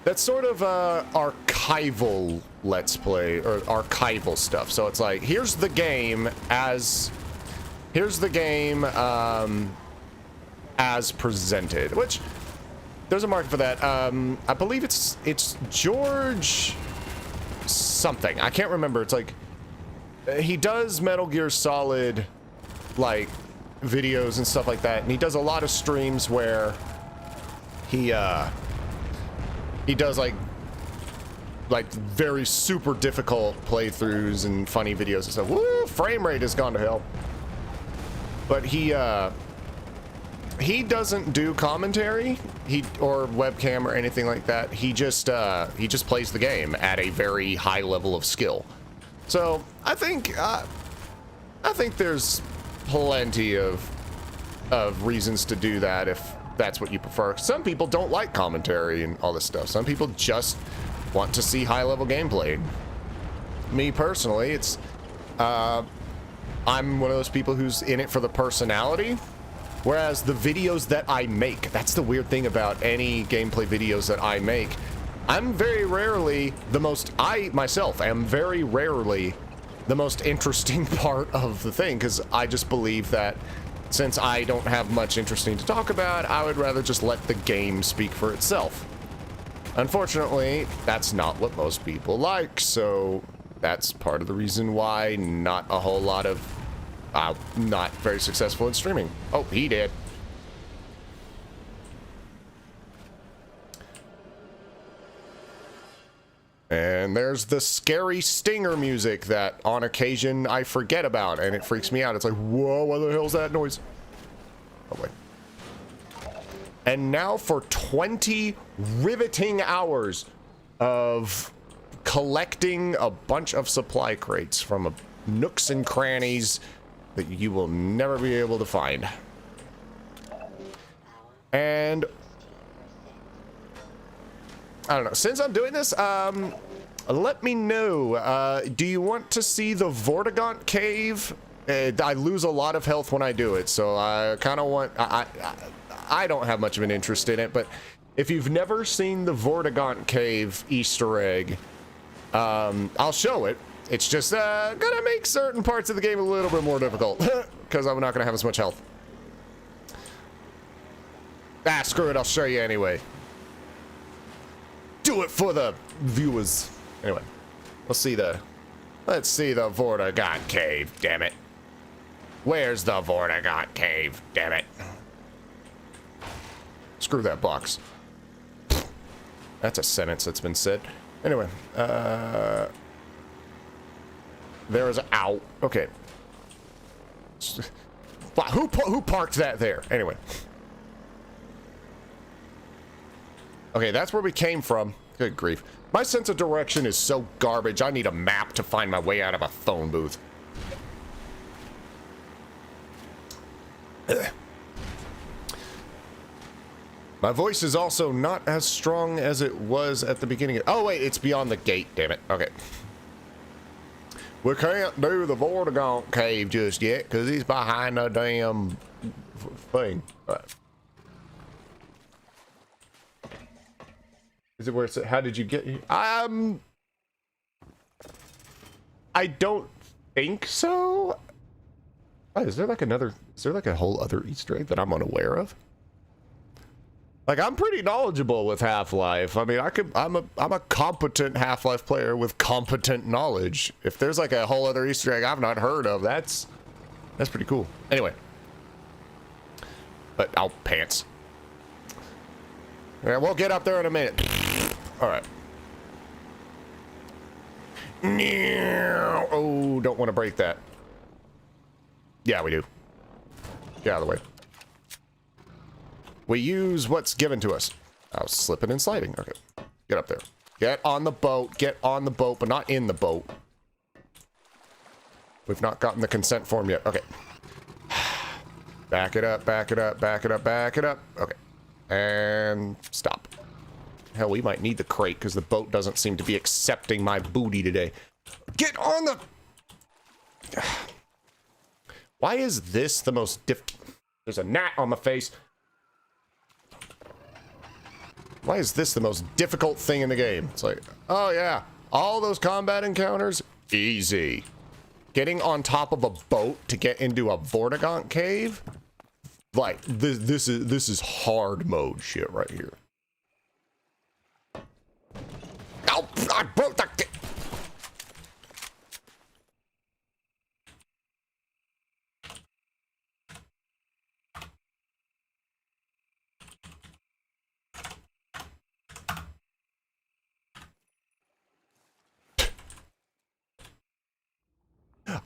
that's sort of archival Let's Play, or archival stuff. So it's like, here's the game as presented, which there's a market for that. I believe it's George something. I can't remember. It's like he does Metal Gear Solid like videos and stuff like that, and he does a lot of streams where he does like very super difficult playthroughs and funny videos and stuff. Woo, frame rate has gone to hell. But he doesn't do commentary, or webcam or anything like that. He just plays the game at a very high level of skill. So I think there's plenty of reasons to do that if that's what you prefer. Some people don't like commentary and all this stuff. Some people just want to see high level gameplay. Me personally, it's I'm one of those people who's in it for the personality. Whereas the videos that I make, that's the weird thing about any gameplay videos that I make. I'm very rarely I myself am very rarely the most interesting part of the thing, because I just believe that since I don't have much interesting to talk about, I would rather just let the game speak for itself. Unfortunately, that's not what most people like, so that's part of the reason why not a whole lot of not very successful in streaming. Oh, he did. And there's the scary stinger music that on occasion I forget about, and it freaks me out. It's like, whoa, what the hell's that noise? Oh, wait. And now for 20 riveting hours of collecting a bunch of supply crates from nooks and crannies that you will never be able to find. And I don't know, since I'm doing this, let me know, do you want to see the Vortigaunt cave? I lose a lot of health when I do it, so I kind of want, I don't have much of an interest in it, but if you've never seen the Vortigaunt cave Easter egg, I'll show it. It's just gonna make certain parts of the game a little bit more difficult because I'm not gonna have as much health. Ah, screw it, I'll show you anyway. Do it for the viewers. Anyway, let's see the Vortigaunt cave, damn it. Where's the Vortigaunt cave, damn it. Screw that box. That's a sentence that's been said. Anyway, there is ow. Okay. Who parked that there? Anyway. Okay, that's where we came from. Good grief. My sense of direction is so garbage. I need a map to find my way out of a phone booth. Ugh. My voice is also not as strong as it was at the beginning. Oh wait, it's beyond the gate, damn it. Okay. We can't do the Vortigaunt cave just yet, because he's behind the damn thing. Right. Is it where it's, how did you get here? I don't think so. Oh, is there like a whole other Easter egg that I'm unaware of? Like, I'm pretty knowledgeable with Half-Life. I mean, I'm a competent Half-Life player with competent knowledge. If there's like a whole other Easter egg I've not heard of, that's pretty cool. Anyway. But, oh, pants. Yeah, we'll get up there in a minute. All right. Oh, don't want to break that. Yeah, we do. Get out of the way. We use what's given to us. I was slipping and sliding. Okay. Get up there. Get on the boat. Get on the boat, but not in the boat. We've not gotten the consent form yet. Okay. Back it up, back it up, back it up, back it up. Okay. And stop. Hell, we might need the crate because the boat doesn't seem to be accepting my booty today. Get on the... Why is this the most There's a gnat on my face. Why is this the most difficult thing in the game? It's like, oh yeah, all those combat encounters, easy. Getting on top of a boat to get into a Vortigaunt cave, like this is hard mode shit right here. Oh, I broke the.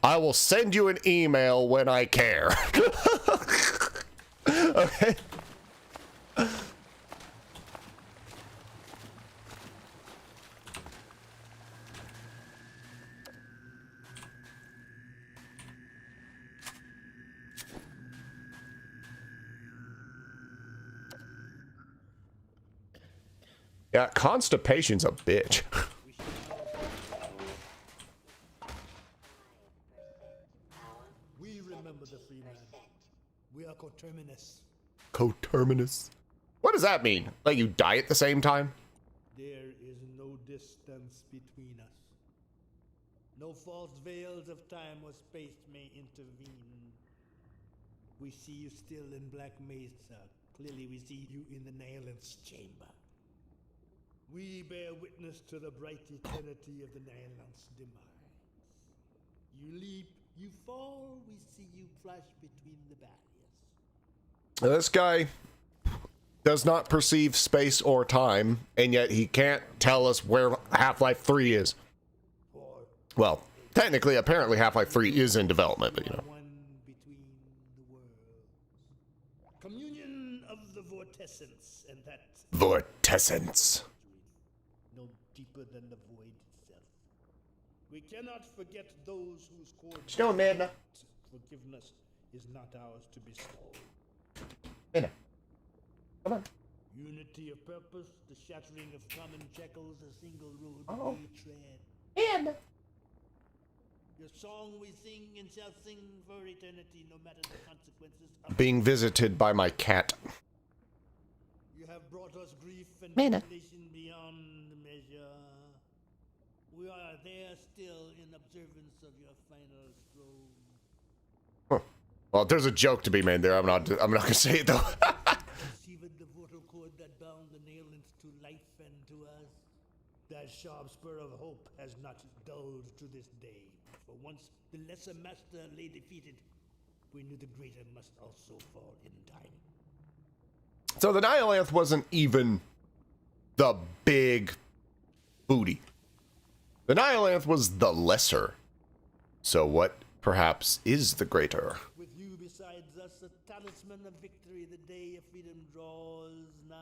I will send you an email when I care. Okay. Yeah, constipation's a bitch. We remember the free man. We are coterminous. Coterminous? What does that mean? Like you die at the same time? There is no distance between us. No false veils of time or space may intervene. We see you still in Black Mesa. Clearly we see you in the Nihilant's chamber. We bear witness to the bright eternity of the Nihilant's demise. You leap, you fall, we see you flash between the barriers. Now, this guy does not perceive space or time, and yet he can't tell us where Half-Life 3 is. Well, technically, apparently Half-Life 3 is in development, but you know. One between the worlds. Communion of the vortessence, and that Vortessence. no deeper than the void itself. We cannot forget those whose cord Still, man. forgiveness is not ours to bestow. Come on. Unity of purpose, the shattering of common shackles, a single road we tread. And Your song we sing and shall sing for eternity, no matter the consequences of being visited by my cat. You have brought us grief and Mana. tribulation beyond measure. We are there still in observance of your final stroke. Well, there's a joke to be made there. I'm not gonna say it though. Severed the vortal cord that bound the Nihilants to life and to us. That sharp spur of hope has not dulled to this day. For once the lesser master lay defeated, we knew the greater must also fall in time. So the Nihilanth wasn't even the big booty. The Nihilanth was the lesser. So what perhaps is the greater? With you besides us, a talisman of victory, the day of freedom draws nigh.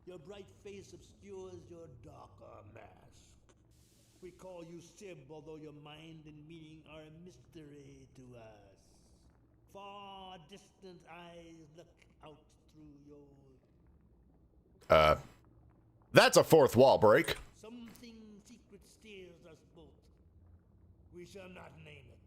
Your bright face obscures your darker mask. We call you Sib, although your mind and meaning are a mystery to us. Far distant eyes look out through your... That's a fourth wall break. Something secret steers us both. We shall not name it.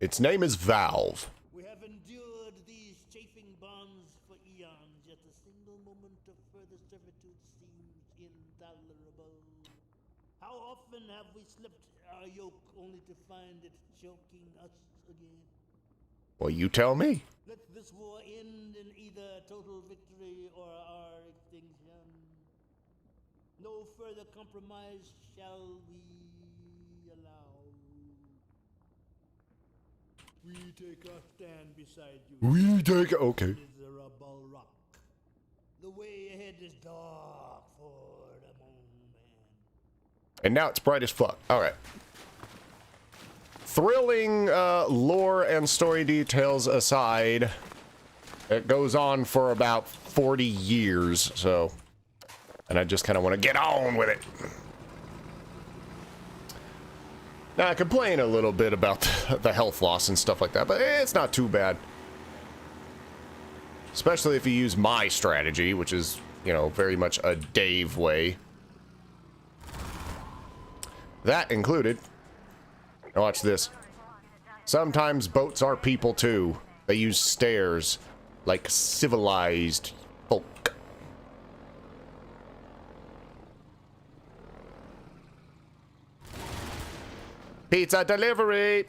Its name is Valve. We have endured these chafing bonds for eons, yet a single moment of further servitude seems intolerable. How often have we slipped our yoke only to find it choking us again? Well, you tell me. Let this war end in either total victory or our extinction. No further compromise shall we allow. We take our stand beside you. Okay. Miserable rock. The way ahead is dark for the moment. And now it's bright as fuck. All right. Thrilling lore and story details aside, it goes on for about 40 years, so... And I just kind of want to get on with it. Now, I complain a little bit about the health loss and stuff like that, but it's not too bad. Especially if you use my strategy, which is, you know, very much a Dave way. That included... Now watch this. Sometimes boats are people too. They use stairs like civilized folk. Pizza delivery!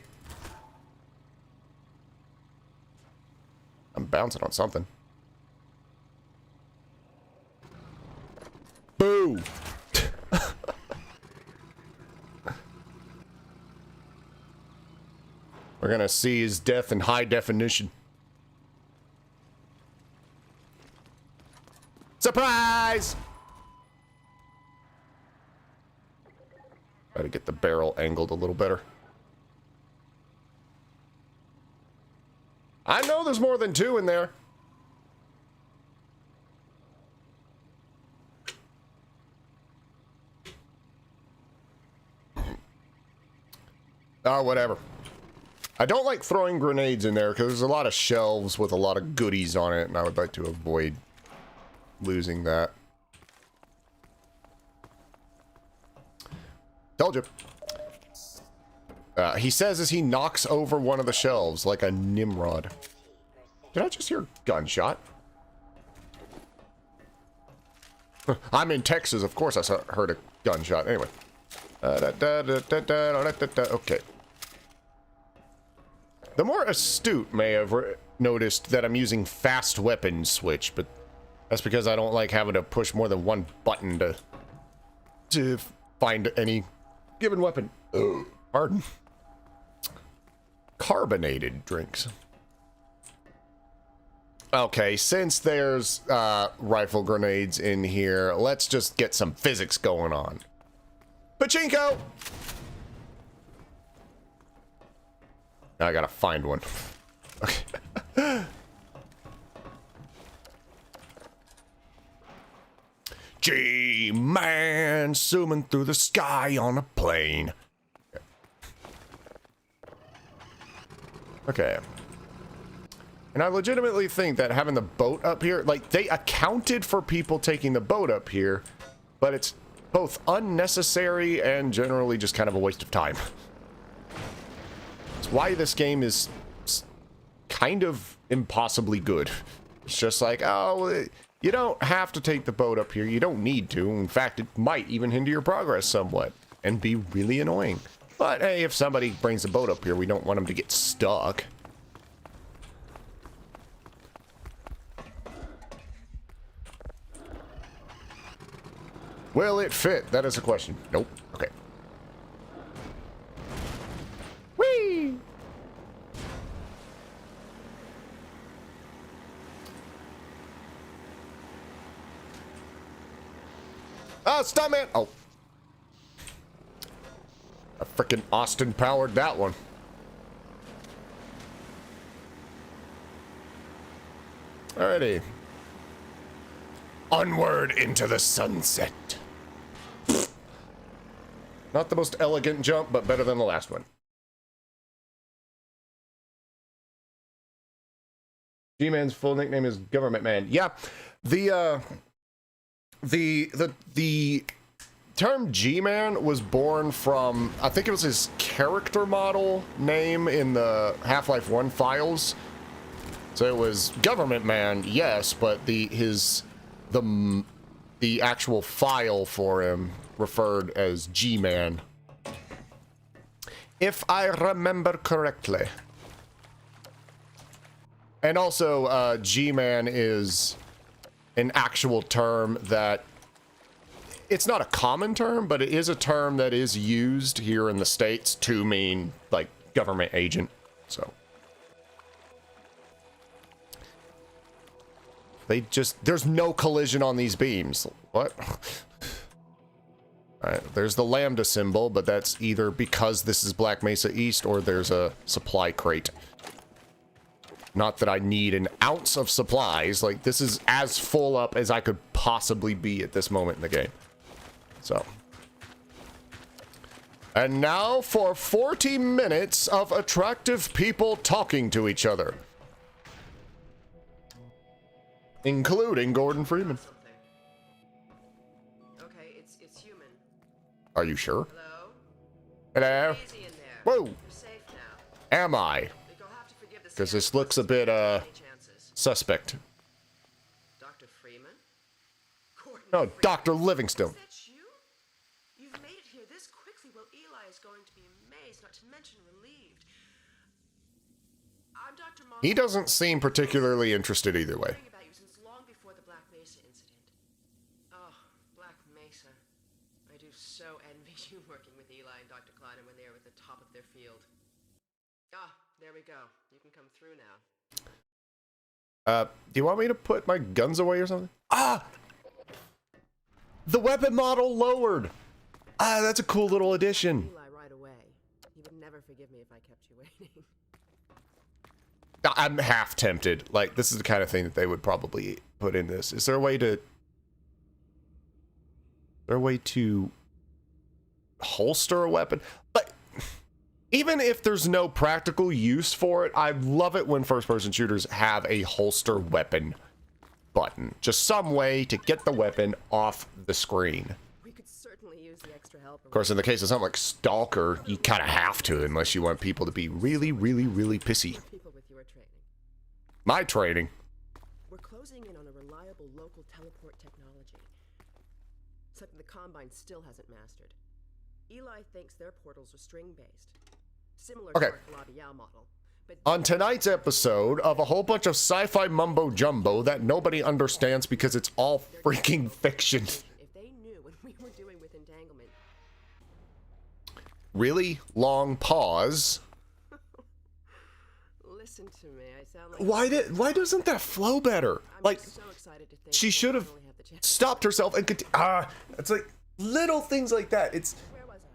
I'm bouncing on something. Boo! We're gonna see his death in high definition. Surprise! Try to get the barrel angled a little better. I know there's more than two in there. Oh, whatever. I don't like throwing grenades in there because there's a lot of shelves with a lot of goodies on it, and I would like to avoid losing that. Told you. He says as he knocks over one of the shelves like a Nimrod. Did I just hear a gunshot? I'm in Texas, of course I heard a gunshot. Anyway. Okay. The more astute may have noticed that I'm using fast weapon switch, but that's because I don't like having to push more than one button to find any given weapon. Pardon. Carbonated drinks. Okay, since there's rifle grenades in here, let's just get some physics going on. Pachinko! Now I gotta find one. Okay. G-Man zooming through the sky on a plane. Okay. And I legitimately think that having the boat up here, like, they accounted for people taking the boat up here, but it's both unnecessary and generally just kind of a waste of time. It's why this game is kind of impossibly good. It's just like, oh, you don't have to take the boat up here. You don't need to. In fact, it might even hinder your progress somewhat and be really annoying. But hey, if somebody brings a boat up here, we don't want them to get stuck. Will it fit? That is a question. Nope. Okay. Whee! Oh, stuntman! Oh. I frickin' Austin powered that one. Alrighty. Onward into the sunset. Not the most elegant jump, but better than the last one. G-Man's full nickname is Government Man. Yeah, the term G-Man was born from, I think it was his character model name in the Half-Life 1 files. So it was Government Man, yes, but his the actual file for him referred as G-Man. If I remember correctly. And also, G-Man is an actual term that... It's not a common term, but it is a term that is used here in the States to mean, like, government agent. So... There's no collision on these beams. What? Alright, there's the lambda symbol, but that's either because this is Black Mesa East or there's a supply crate. Not that I need an ounce of supplies. Like, this is as full up as I could possibly be at this moment in the game. So. And now for 40 minutes of attractive people talking to each other. Including Gordon Freeman. Okay, it's human. Are you sure? Hello? Hello? Easy in there. Whoa! You're safe now. Am I? You'll have to forgive the Because this scandal. looks a bit, Any chances? suspect. Dr. Freeman? Gordon No, Freeman. Dr. Livingstone. Is that you? You've made it here this quickly. Well, Eli is going to be amazed, not to mention relieved. I'm Dr. Moss. He doesn't seem particularly interested either way. About you since long before the Black Mesa incident. Oh, Black Mesa. I do so envy you working with Eli and Dr. Kleiner when they were at the top of their field. Ah, there we go. You can come through now. Do you want me to put my guns away or something? Ah! The weapon model lowered! Ah, that's a cool little addition. Eli right away. He would never forgive me if I kept you waiting. I'm half tempted. Like, this is the kind of thing that they would probably put in this. Is there a way to... holster a weapon? Like, even if there's no practical use for it, I love it when first-person shooters have a holster weapon button. Just some way to get the weapon off the screen. We could certainly use the extra help. Of course, in the case of something like Stalker, you kind of have to, unless you want people to be really, really, really pissy. People with your training. My training. We're closing in on a reliable local teleport technology. Something the Combine still hasn't mastered. Eli thinks their portals are string-based. Similar Okay. to our Labial model. But On tonight's episode of a whole bunch of sci-fi mumbo-jumbo that nobody understands because it's all freaking fiction. if they knew what we were doing with entanglement. Really long pause. Listen to me. I sound like Why doesn't that flow better? I'm Like, just so excited to think she that should we have finally have the chance. stopped herself and it's like little things like that. It's Where was I?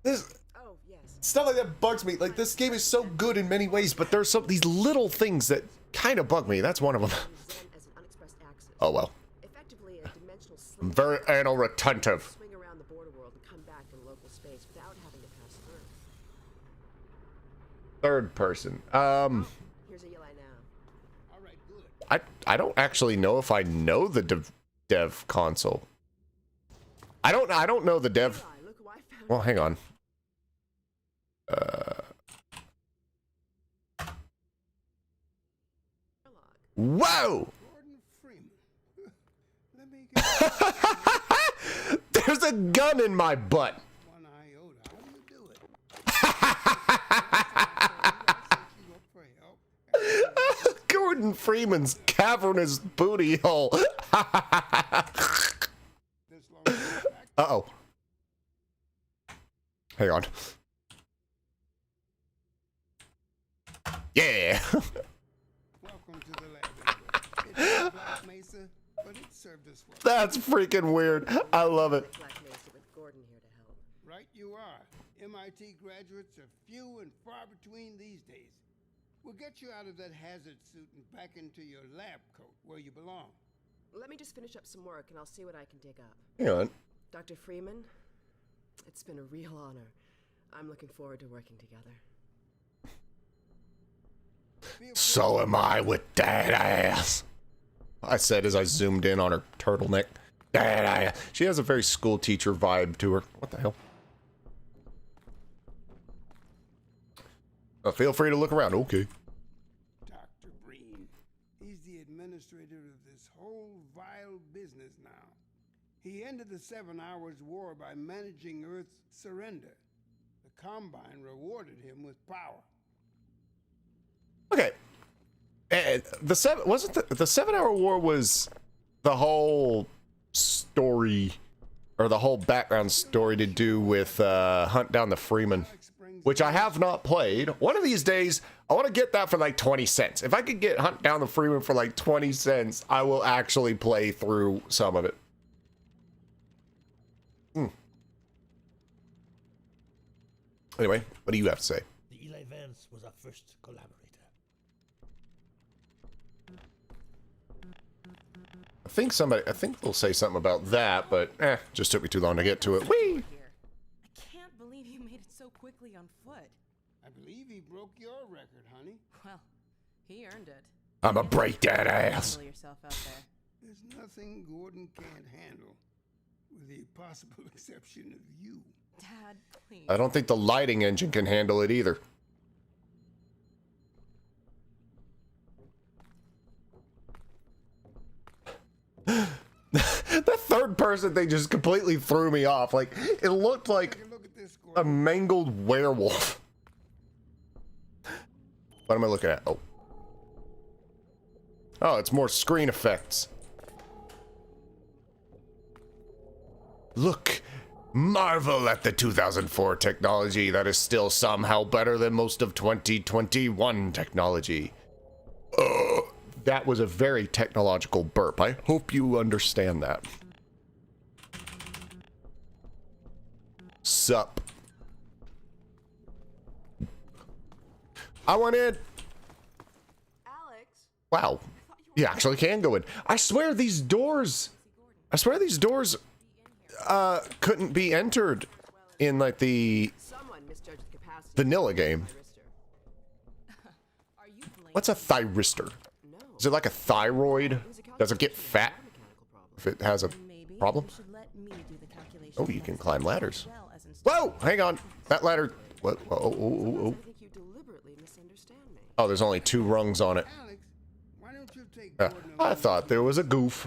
this Oh, yes. stuff like that bugs me. Like, this game is so good in many ways, but there's these little things that kind of bug me. That's one of them. Zen as an unexpressed axis. Oh well. Effectively a dimensional I'm slit. very anal retentive. Swing around the border world and come back in local space without having to pass through. Third person. Here's Eli now. All right, good. I don't actually know if I know the dev console. I don't know the dev. Eli, look who I found. Well, hang on. Whoa! Gordon Freeman. Let me get There's a gun in my butt. one iota. How do you do it? I think you will pray. Oh, Gordon Freeman's cavernous booty hole. this long back. Uh-oh. Hang on. Yeah. Welcome to the lab. It's Black Mesa, but it served us well. That's freaking weird. I love it. Black Mesa with Gordon here to help. Right you are. MIT graduates are few and far between these days. We'll get you out of that hazard suit and back into your lab coat where you belong. Let me just finish up some work and I'll see what I can dig up. Hang on. Dr. Freeman, it's been a real honor. I'm looking forward to working together. So am I with that ass. I said as I zoomed in on her turtleneck. That ass. She has a very school teacher vibe to her. What the hell? Feel free to look around. Okay. Dr. Breen. He's the administrator of this whole vile business now. He ended the 7 Hours War by managing Earth's surrender. The Combine rewarded him with power. Okay. And the 7 Hour War was the whole story, or the whole background story to do with Hunt Down the Freeman, which I have not played. One of these days, I want to get that for like 20 cents. If I could get Hunt Down the Freeman for like 20 cents, I will actually play through some of it. Anyway, what do you have to say? The Eli Vance was our first collaborator. I think they'll say something about that, but just took me too long to get to it. Whee! I can't believe you made it so quickly on foot. I believe he broke your record, honey. Well, he earned it. I'ma break that ass. Handle yourself out there. There's nothing Gordon can't handle, with the possible exception of you. Dad, please. I don't think the lighting engine can handle it either. The third person thing just completely threw me off. Like, it looked like a mangled werewolf. What am I looking at? Oh. Oh, it's more screen effects. Look. Marvel at the 2004 technology that is still somehow better than most of 2021 technology. That was a very technological burp. I hope you understand that. Sup. I went in. Alex. Wow. You actually can go in. I swear these doors couldn't be entered in like the vanilla game. What's a thyristor? Is it like a thyroid? Does it get fat if it has a problem? Oh, you can climb ladders. Whoa, hang on. That ladder. What? Oh. Oh, there's only 2 rungs on it. I thought there was a goof.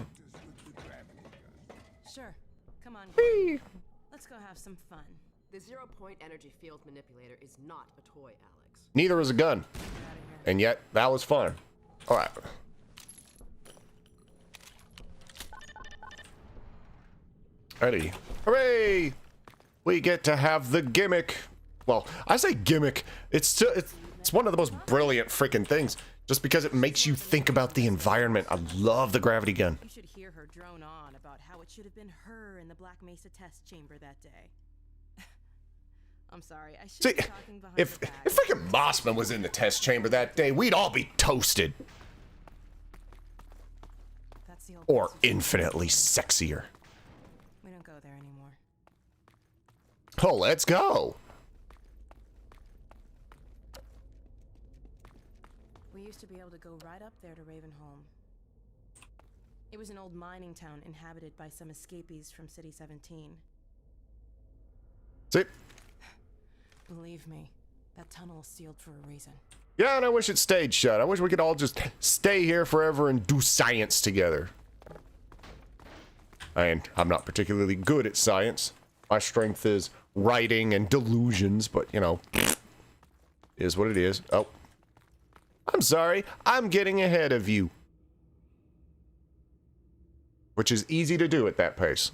Sure. Come on. Let's go have some fun. The 0-point energy field manipulator is not a toy, Alex. Neither is a gun. And yet, that was fun. All right. Ready. Hooray! We get to have the gimmick. Well, I say gimmick. It's one of the most brilliant freaking things. Just because it makes you think about the environment. I love the gravity gun. You should hear her drone on about how it should have been her in the Black Mesa test chamber that day. I'm sorry. I should be talking behind if freaking Mossman was in the test chamber that day, we'd all be toasted. That's the or infinitely sexier. We don't go there anymore. Oh, let's go. We used to be able to go right up there to Ravenholm. It was an old mining town inhabited by some escapees from City 17. See? Believe me, that tunnel is sealed for a reason. Yeah, and I wish it stayed shut. I wish we could all just stay here forever and do science together. And I'm not particularly good at science. My strength is writing and delusions, but, you know, is what it is. Oh. I'm sorry. I'm getting ahead of you. Which is easy to do at that pace.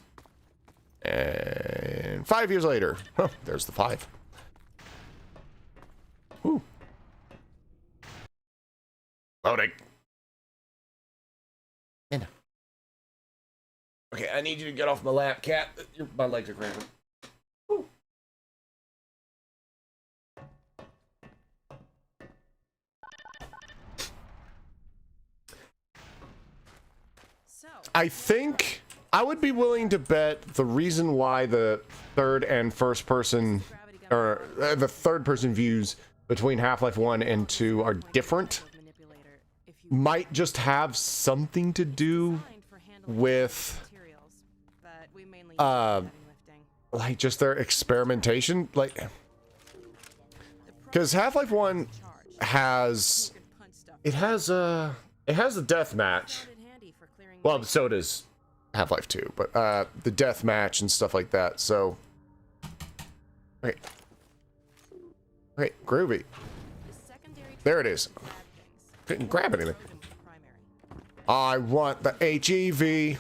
And 5 years later. Huh, there's the 5. Whew. Loading. In. Okay, I need you to get off my lap, cat. My legs are cramping. Whew. I think I would be willing to bet the reason why the third and first person, or the third person views between Half-Life 1 and 2 are different might just have something to do with like just their experimentation, like, because Half-Life 1 has a death match Well, so does Half-Life 2, but the death match and stuff like that. So, okay, groovy. There it is. Couldn't grab anything. I want the HEV.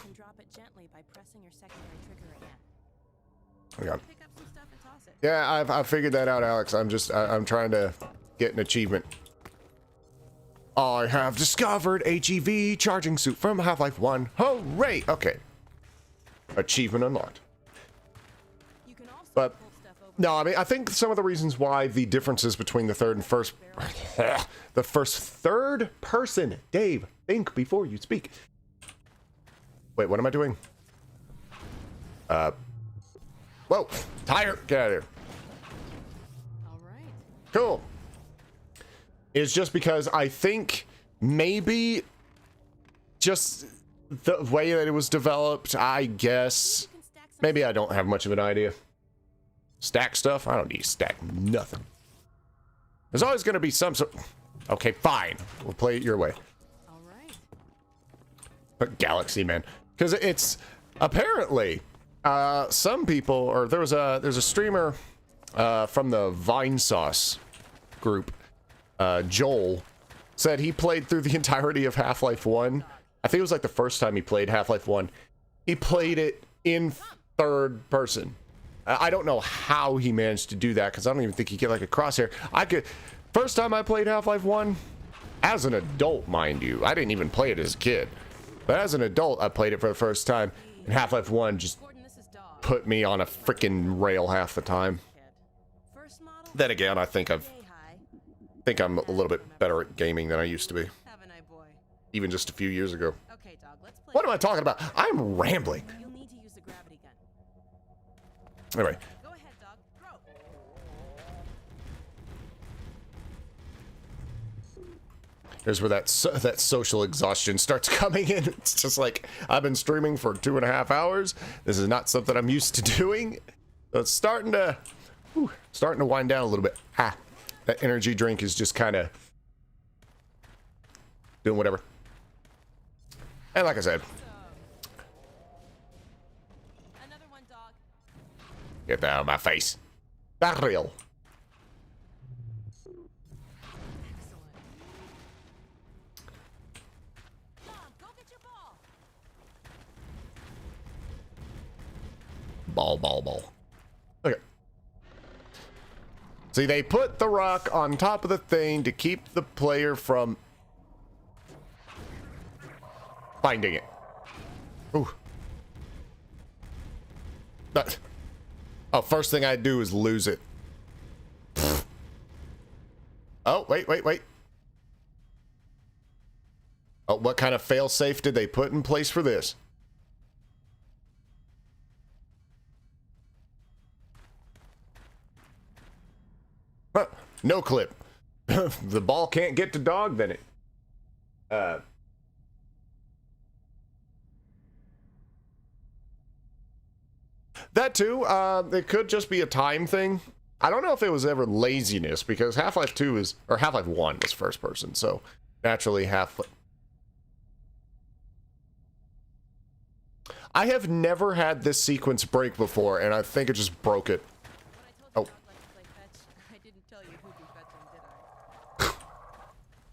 Hang on. Yeah, I've figured that out, Alex. I'm trying to get an achievement. I have discovered HEV charging suit from Half-Life 1. Hooray! Okay. Achievement unlocked. But no, I mean, I think some of the reasons why the differences between the third person, Dave, think before you speak. Wait, what am I doing? Whoa, tire, get out of here. All right. Cool. It's just because I think maybe just the way that it was developed, I guess. Maybe I don't have much of an idea. Stack stuff? I don't need to stack nothing. There's always going to be some sort. Okay, fine. We'll play it your way. All right. But Galaxy, man. Because it's apparently some people, or there's a streamer from the Vine Sauce group, Joel, said he played through the entirety of Half-Life 1. I think it was like the first time he played Half-Life 1. He played it in third person. I don't know how he managed to do that, because I don't even think he get like a crosshair. First time I played Half-Life 1, as an adult, mind you. I didn't even play it as a kid. But as an adult, I played it for the first time, and Half-Life 1 just put me on a freaking rail half the time. Then again, I think I'm a little bit better at gaming than I used to be. Even just a few years ago. What am I talking about? I'm rambling. Anyway. Go ahead, dog. Throw. Here's where that social exhaustion starts coming in. It's just like, I've been streaming for 2.5 hours. This is not something I'm used to doing. So it's starting to wind down a little bit. That energy drink is just kind of doing whatever. And like I said, Another one, dog. get that out of my face. Barrel. Ball. Okay. See, they put the rock on top of the thing to keep the player from finding it. Ooh. Oh, first thing I do is lose it. Oh, wait. Oh, what kind of failsafe did they put in place for this? Huh, no clip. The ball can't get to dog, then it... That too, it could just be a time thing. I don't know if it was ever laziness, because Half-Life 2 or Half-Life 1 was first person, so naturally I have never had this sequence break before, and I think it just broke it. Oh. I didn't tell you who'd be fetching,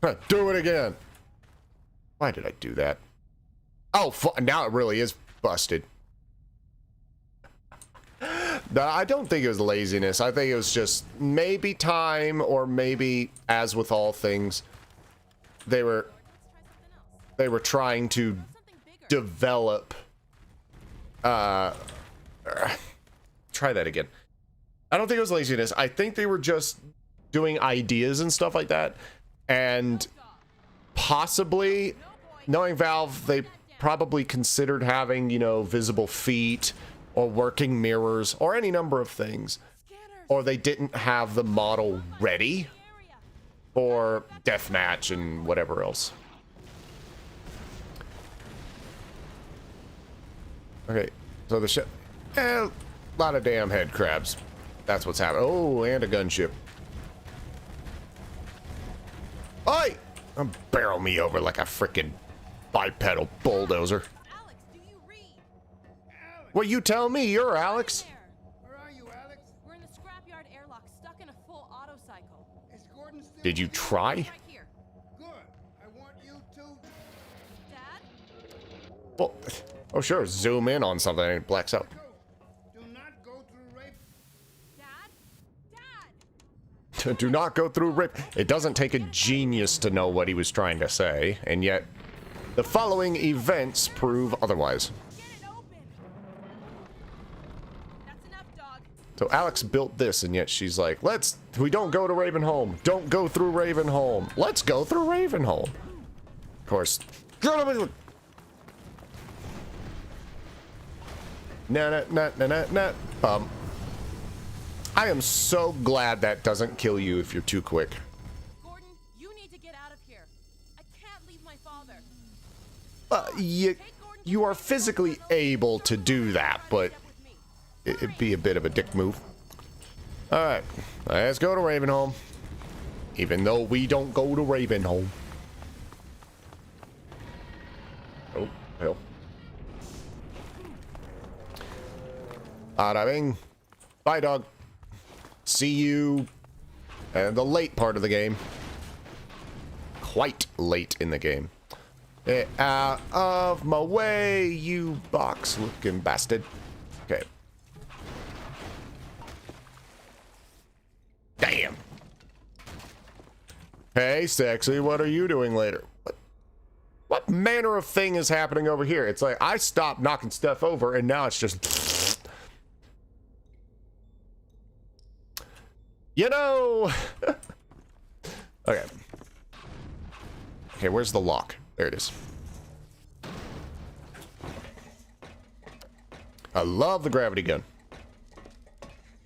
did I? Do it again. Why did I do that? Oh, now it really is busted. No, I don't think it was laziness. I think it was just maybe time, or maybe, as with all things, they were trying to develop. Try that again. I don't think it was laziness. I think they were just doing ideas and stuff like that, and possibly, knowing Valve, they probably considered having, you know, visible feet or working mirrors or any number of things, or they didn't have the model ready for deathmatch and whatever else. Okay, so the ship, a lot of damn head crabs. That's what's happening. Oh, and a gunship. Oi! Barrel me over like a frickin' Bipedal bulldozer. Alex, do you read? Well, you tell me. You're Alex. There. Where are you, Alex? We're in the scrapyard airlock, stuck in a full auto cycle. Is Gordon still Did you with try? Right here. Good. I want you to. Dad? Well, oh sure. Zoom in on something and it blacks out. Do not go through rape. Dad? Dad! Do not go through rip. It doesn't take a genius to know what he was trying to say, and yet the following events prove otherwise. Get it open! That's enough, dog. So Alex built this, and yet she's like, we don't go to Ravenholm. Don't go through Ravenholm. Let's go through Ravenholm. Of course. I am so glad that doesn't kill you if you're too quick. Gordon, you need to get out of here. I can't leave my father. You are physically able to do that, but it'd be a bit of a dick move. Alright, let's go to Ravenholm. Even though we don't go to Ravenholm. Oh, hell. Bada bing. Bye, dog. See you in the late part of the game. Quite late in the game. Get out of my way, you box-looking bastard. Okay. Damn. Hey, sexy, what are you doing later? What manner of thing is happening over here? It's like I stopped knocking stuff over, and now it's just... You know... Okay. Okay, where's the lock? There it is. I love the gravity gun.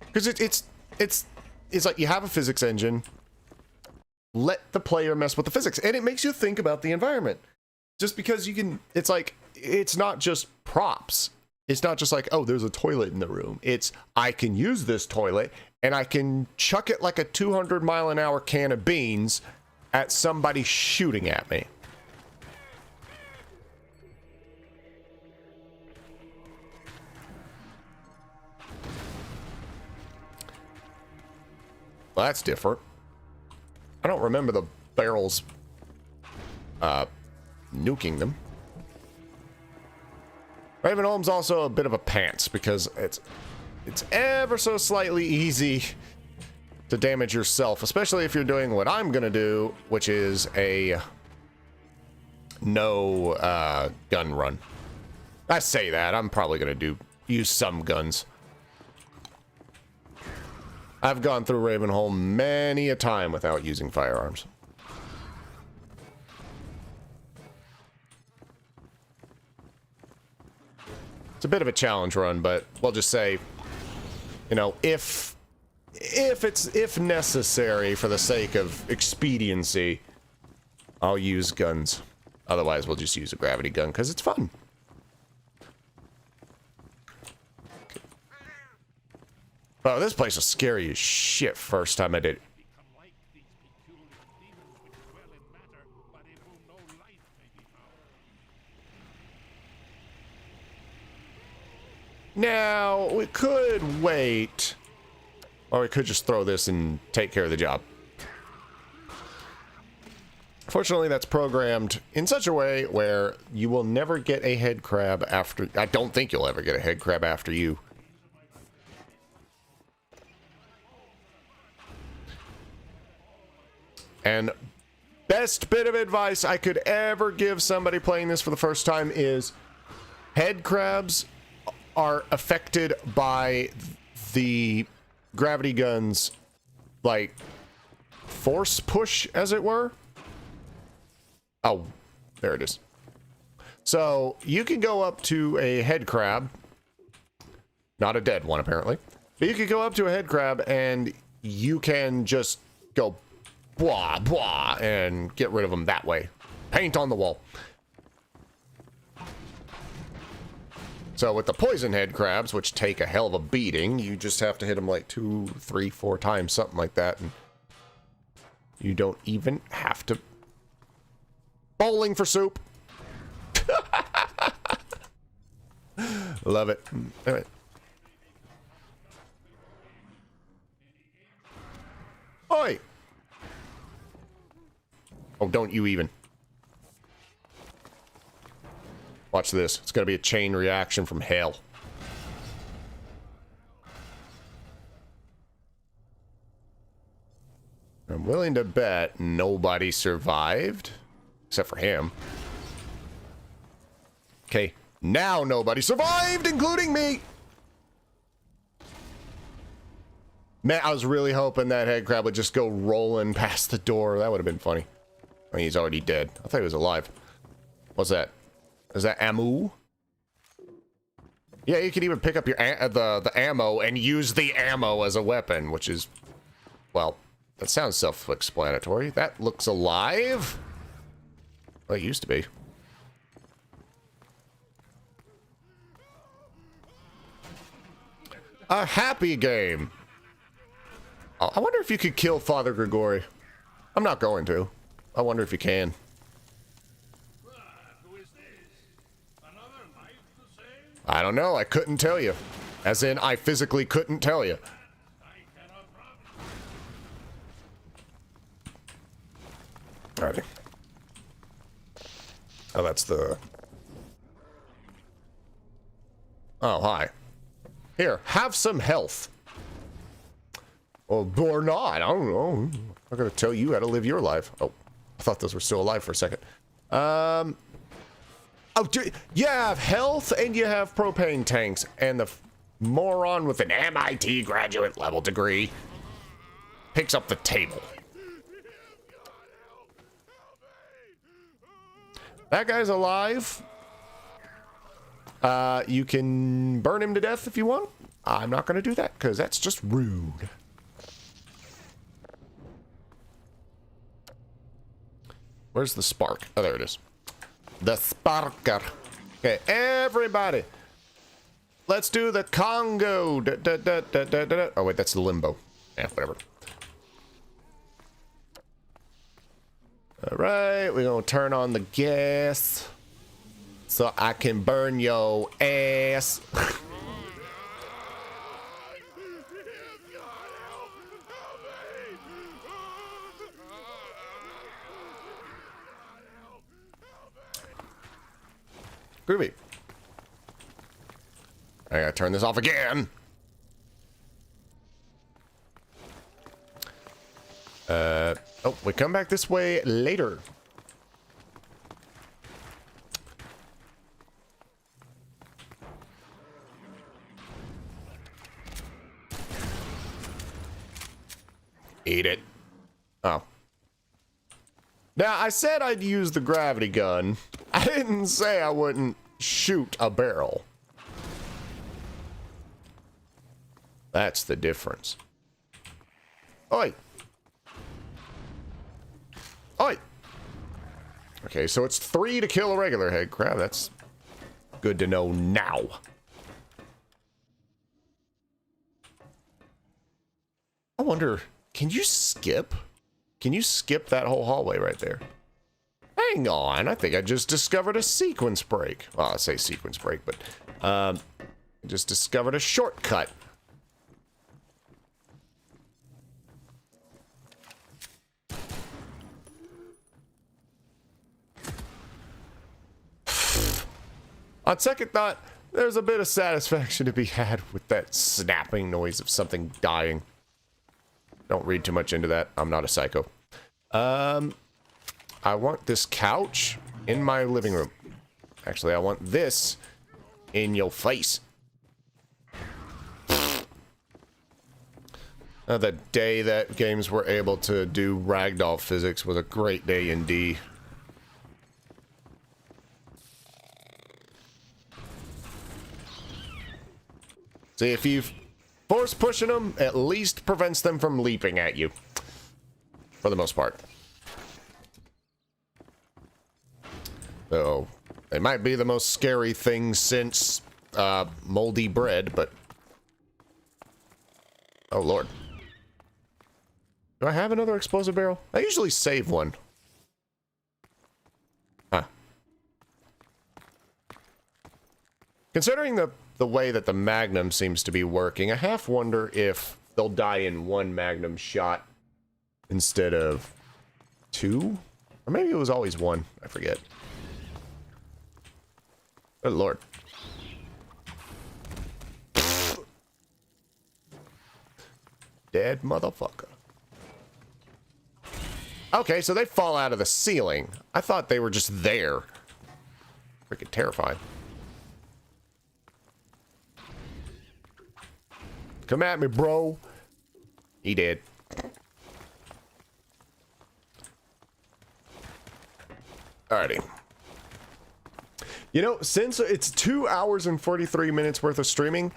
Because it's like you have a physics engine. Let the player mess with the physics. And it makes you think about the environment. Just because you can... It's like... It's not just props. It's not just like, oh, there's a toilet in the room. It's, I can use this toilet, and I can chuck it like a 200-mile-an-hour can of beans at somebody shooting at me. Well, that's different. I don't remember the barrels nuking them. Ravenholm's also a bit of a pants because it's ever so slightly easy to damage yourself, especially if you're doing what I'm gonna do, which is a no gun run. I say that, I'm probably gonna use some guns. I've gone through Ravenholm many a time without using firearms. It's a bit of a challenge run, but we'll just say, you know, if necessary for the sake of expediency, I'll use guns. Otherwise, we'll just use a gravity gun because it's fun. Okay. Oh, this place was scary as shit first time I did it. Now, we could wait, or we could just throw this and take care of the job. Fortunately, that's programmed in such a way where you will never get a head crab after... I don't think you'll ever get a head crab after you. And best bit of advice I could ever give somebody playing this for the first time is head crabs are affected by the gravity gun's, like, force push, as it were. Oh, there it is. So, you can go up to a head crab. Not a dead one, apparently. But you can go up to a head crab, and you can just go blah, blah, and get rid of them that way. Paint on the wall. So with the poison head crabs, which take a hell of a beating, you just have to hit them like 2, 3, 4 times, something like that. And you don't even have to... Bowling for soup. Love it. All right. Oi! Oh, don't you even. Watch this. It's gonna be a chain reaction from hell. I'm willing to bet nobody survived. Except for him. Okay, now nobody survived, including me! Man, I was really hoping that head crab would just go rolling past the door. That would have been funny. I mean, he's already dead. I thought he was alive. What's that? Is that ammo? Yeah, you can even pick up your the ammo and use the ammo as a weapon, which is, well, that sounds self-explanatory. That looks alive. Well, it used to be. A happy game. I wonder if you could kill Father Grigori. I'm not going to. I wonder if you can. I don't know. I couldn't tell you. As in, I physically couldn't tell you. Alrighty. Oh, that's the... Oh, hi. Here, have some health. Or not. I don't know. I'm not gonna tell you how to live your life. Oh, I thought those were still alive for a second. Oh, you have health and you have propane tanks. And the moron with an MIT graduate level degree picks up the table. That guy's alive. You can burn him to death if you want. I'm not gonna do that because that's just rude. Where's the spark? Oh, there it is. The sparker. Okay, everybody. Let's do the Congo. Oh, wait, that's the limbo. Yeah, whatever. All right, we're gonna turn on the gas so I can burn your ass. Groovy. I gotta turn this off again. Oh, we come back this way later. Eat it. Oh. Now, I said I'd use the gravity gun. I didn't say I wouldn't shoot a barrel. That's the difference. Oi. Oi. Okay, so it's 3 to kill a regular head crab. That's good to know now. I wonder, can you skip? Can you skip that whole hallway right there? Hang on, I think I just discovered a sequence break. Well, I say sequence break, but just discovered a shortcut. On second thought, there's a bit of satisfaction to be had with that snapping noise of something dying. Don't read too much into that. I'm not a psycho. I want this couch in my living room. Actually, I want this in your face. The day that games were able to do ragdoll physics was a great day indeed. See, if you force pushing them, at least prevents them from leaping at you. For the most part. So, they might be the most scary thing since moldy bread, but... Oh, Lord. Do I have another explosive barrel? I usually save one. Huh. Considering the way that the Magnum seems to be working, I half wonder if they'll die in one Magnum shot instead of 2? Or maybe it was always 1. I forget. Good lord. Dead motherfucker. Okay, so they fall out of the ceiling. I thought they were just there. Freaking terrified. Come at me, bro. He did. Alrighty. You know, since it's 2 hours and 43 minutes worth of streaming,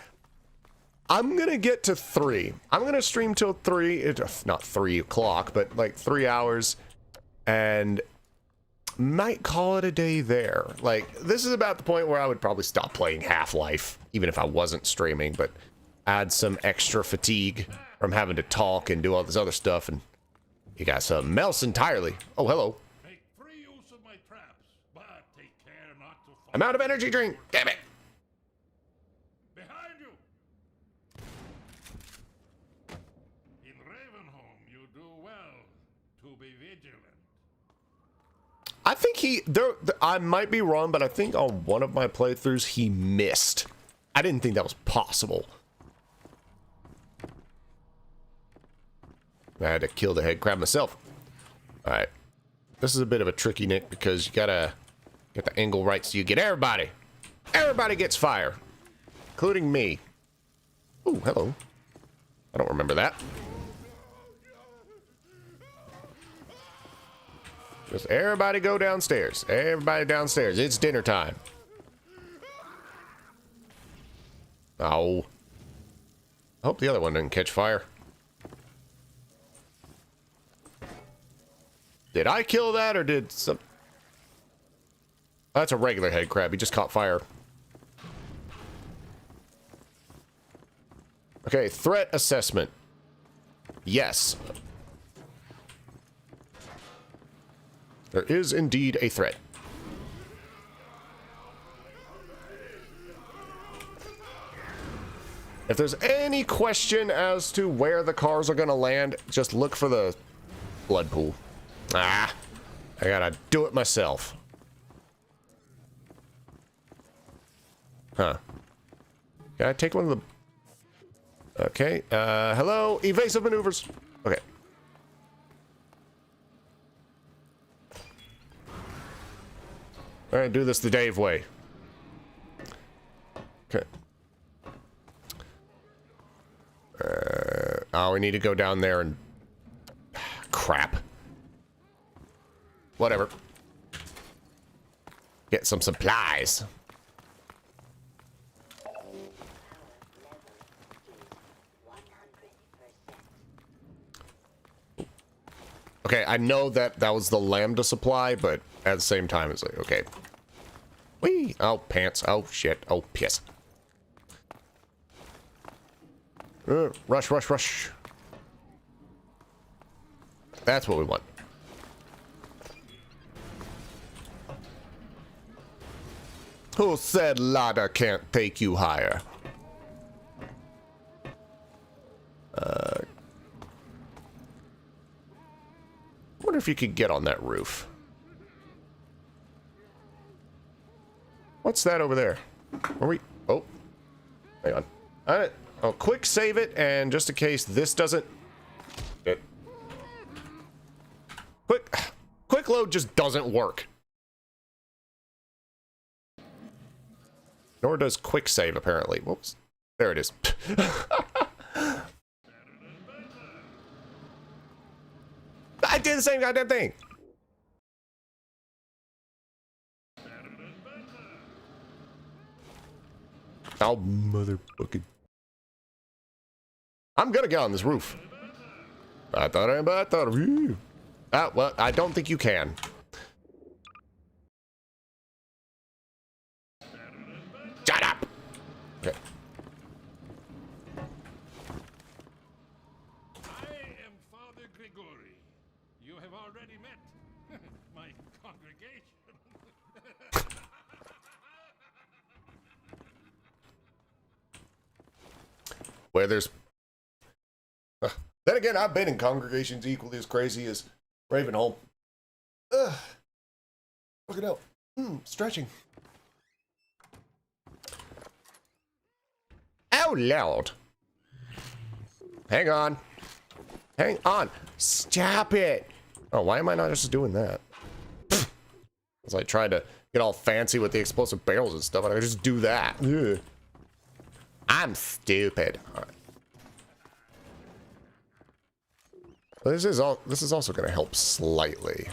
I'm gonna get to 3. I'm gonna stream till 3, not 3 o'clock, but like 3 hours, and might call it a day there. Like, this is about the point where I would probably stop playing Half-Life, even if I wasn't streaming, but add some extra fatigue from having to talk and do all this other stuff, and you got something else entirely. Oh, hello. Make free use of my traps, but take care not to fall. I'm out of energy drink. Damn it. Behind you. In Ravenholm, you do well to be vigilant. I think I might be wrong, but I think on one of my playthroughs he missed. I didn't think that was possible. I had to kill the head crab myself. Alright. This is a bit of a tricky Nick because you gotta get the angle right so you get everybody. Everybody gets fire. Including me. Ooh, hello. I don't remember that. Just everybody go downstairs. Everybody downstairs. It's dinner time. Oh. I hope the other one didn't catch fire. Did I kill that or did some... That's a regular head crab. He just caught fire. Okay, threat assessment. Yes. There is indeed a threat. If there's any question as to where the cars are gonna land, just look for the blood pool. Ah, I gotta do it myself. Huh. Can I take one of the... Okay, hello? Evasive maneuvers. Okay. Alright, do this the Dave way. Okay. Oh, we need to go down there and... Crap. Whatever. Get some supplies. Okay, I know that that was the lambda supply, but at the same time, it's like, okay. Whee! Oh, pants. Oh, shit. Oh, piss. Rush, rush, rush. That's what we want. Who said ladder can't take you higher? Wonder if you could get on that roof. What's that over there? Are we... Oh. Hang on. Alright. I'll quick save it, and just in case this doesn't... Quick load just doesn't work. Nor does quick save, apparently. Whoops. There it is. I did the same goddamn thing. Oh, motherfucking. I'm gonna get on this roof. I thought of you. Ah, well, I don't think you can. Shut up! Okay. I am Father Grigori. You have already met my congregation. where there's... Then again, I've been in congregations equally as crazy as Ravenholm. Ugh. Look it out. Stretching. Oh, Lord. Hang on. Hang on. Stop it. Oh, why am I not just doing that? As I tried to get all fancy with the explosive barrels and stuff, I just do that. Ugh. I'm stupid. All right. Well, this is also going to help slightly.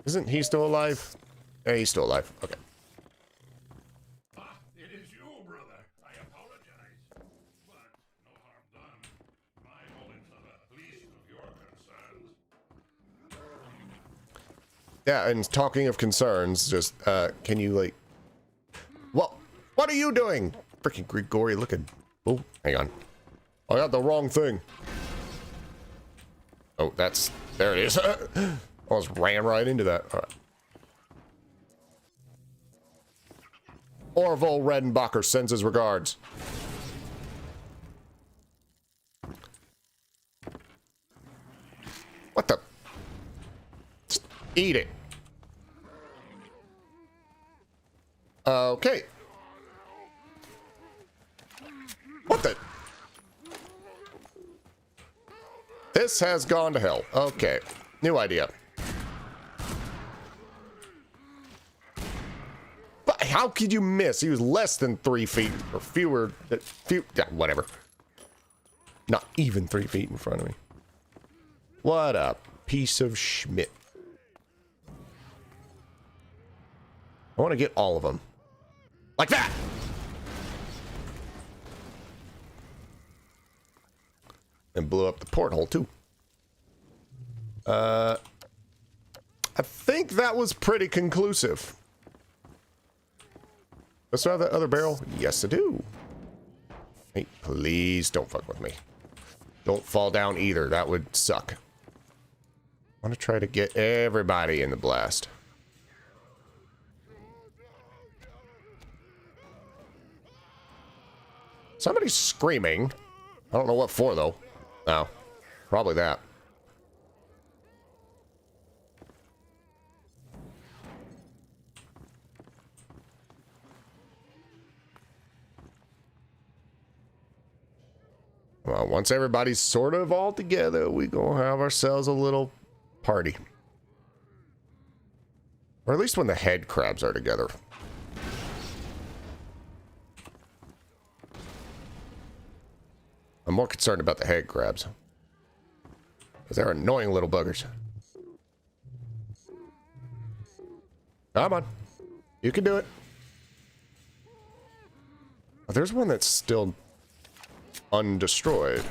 Isn't he still alive? Yeah, he's still alive. Okay. It is you, brother. I apologize. But no harm done. I'm only for the least of your concerns. Yeah, and talking of concerns, just, can you, like... Well, what are you doing? Freaking Grigori looking. Oh, hang on. I got the wrong thing. Oh, that's... There it is. Almost ran right into that. All right. Orville Redenbacher sends his regards. What the? Just eat it. Okay. What the? This has gone to hell. Okay. New idea. But how could you miss? He was less than 3 feet or fewer. Yeah, whatever. Not even 3 feet in front of me. What a piece of schmidt. I want to get all of them. Like that! And blew up the porthole, too. I think that was pretty conclusive. Let's try that other barrel. Yes, I do. Hey, please don't fuck with me. Don't fall down either. That would suck. I want to try to get everybody in the blast. Somebody's screaming. I don't know what for, though. Oh, probably that. Well, once everybody's sort of all together, we gonna have ourselves a little party. Or at least when the head crabs are together. I'm more concerned about the head crabs. Because they're annoying little buggers. Come on. You can do it. Oh, there's one that's still undestroyed.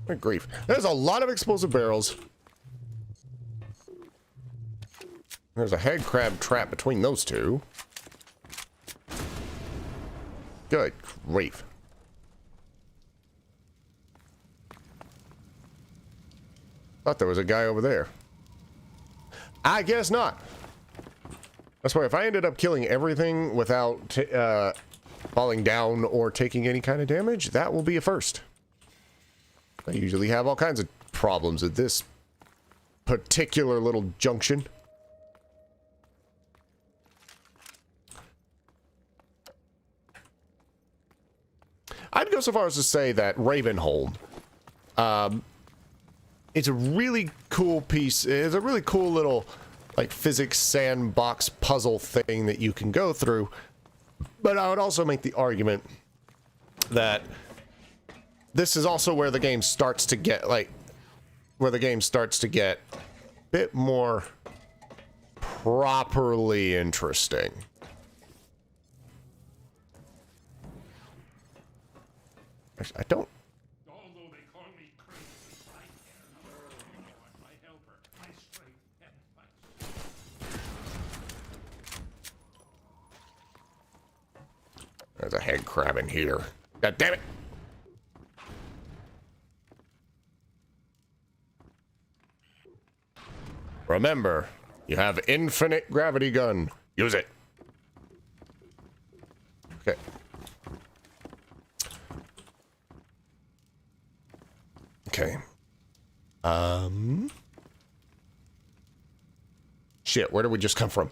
Good grief. There's a lot of explosive barrels. There's a head crab trap between those two. Good grief. Thought there was a guy over there. I guess not. That's why if I ended up killing everything without falling down or taking any kind of damage, that will be a first. I usually have all kinds of problems at this particular little junction. I'd go so far as to say that Ravenholm, it's a really cool piece. It's a really cool little, like, physics sandbox puzzle thing that you can go through. But I would also make the argument that this is also where the game starts to get, like, a bit more properly interesting. I don't. Although they call me crazy, I care about my helper, my strength, and my... There's a head crab in here. God damn it! Remember, you have infinite gravity gun. Use it. Okay. Okay. Shit, where did we just come from?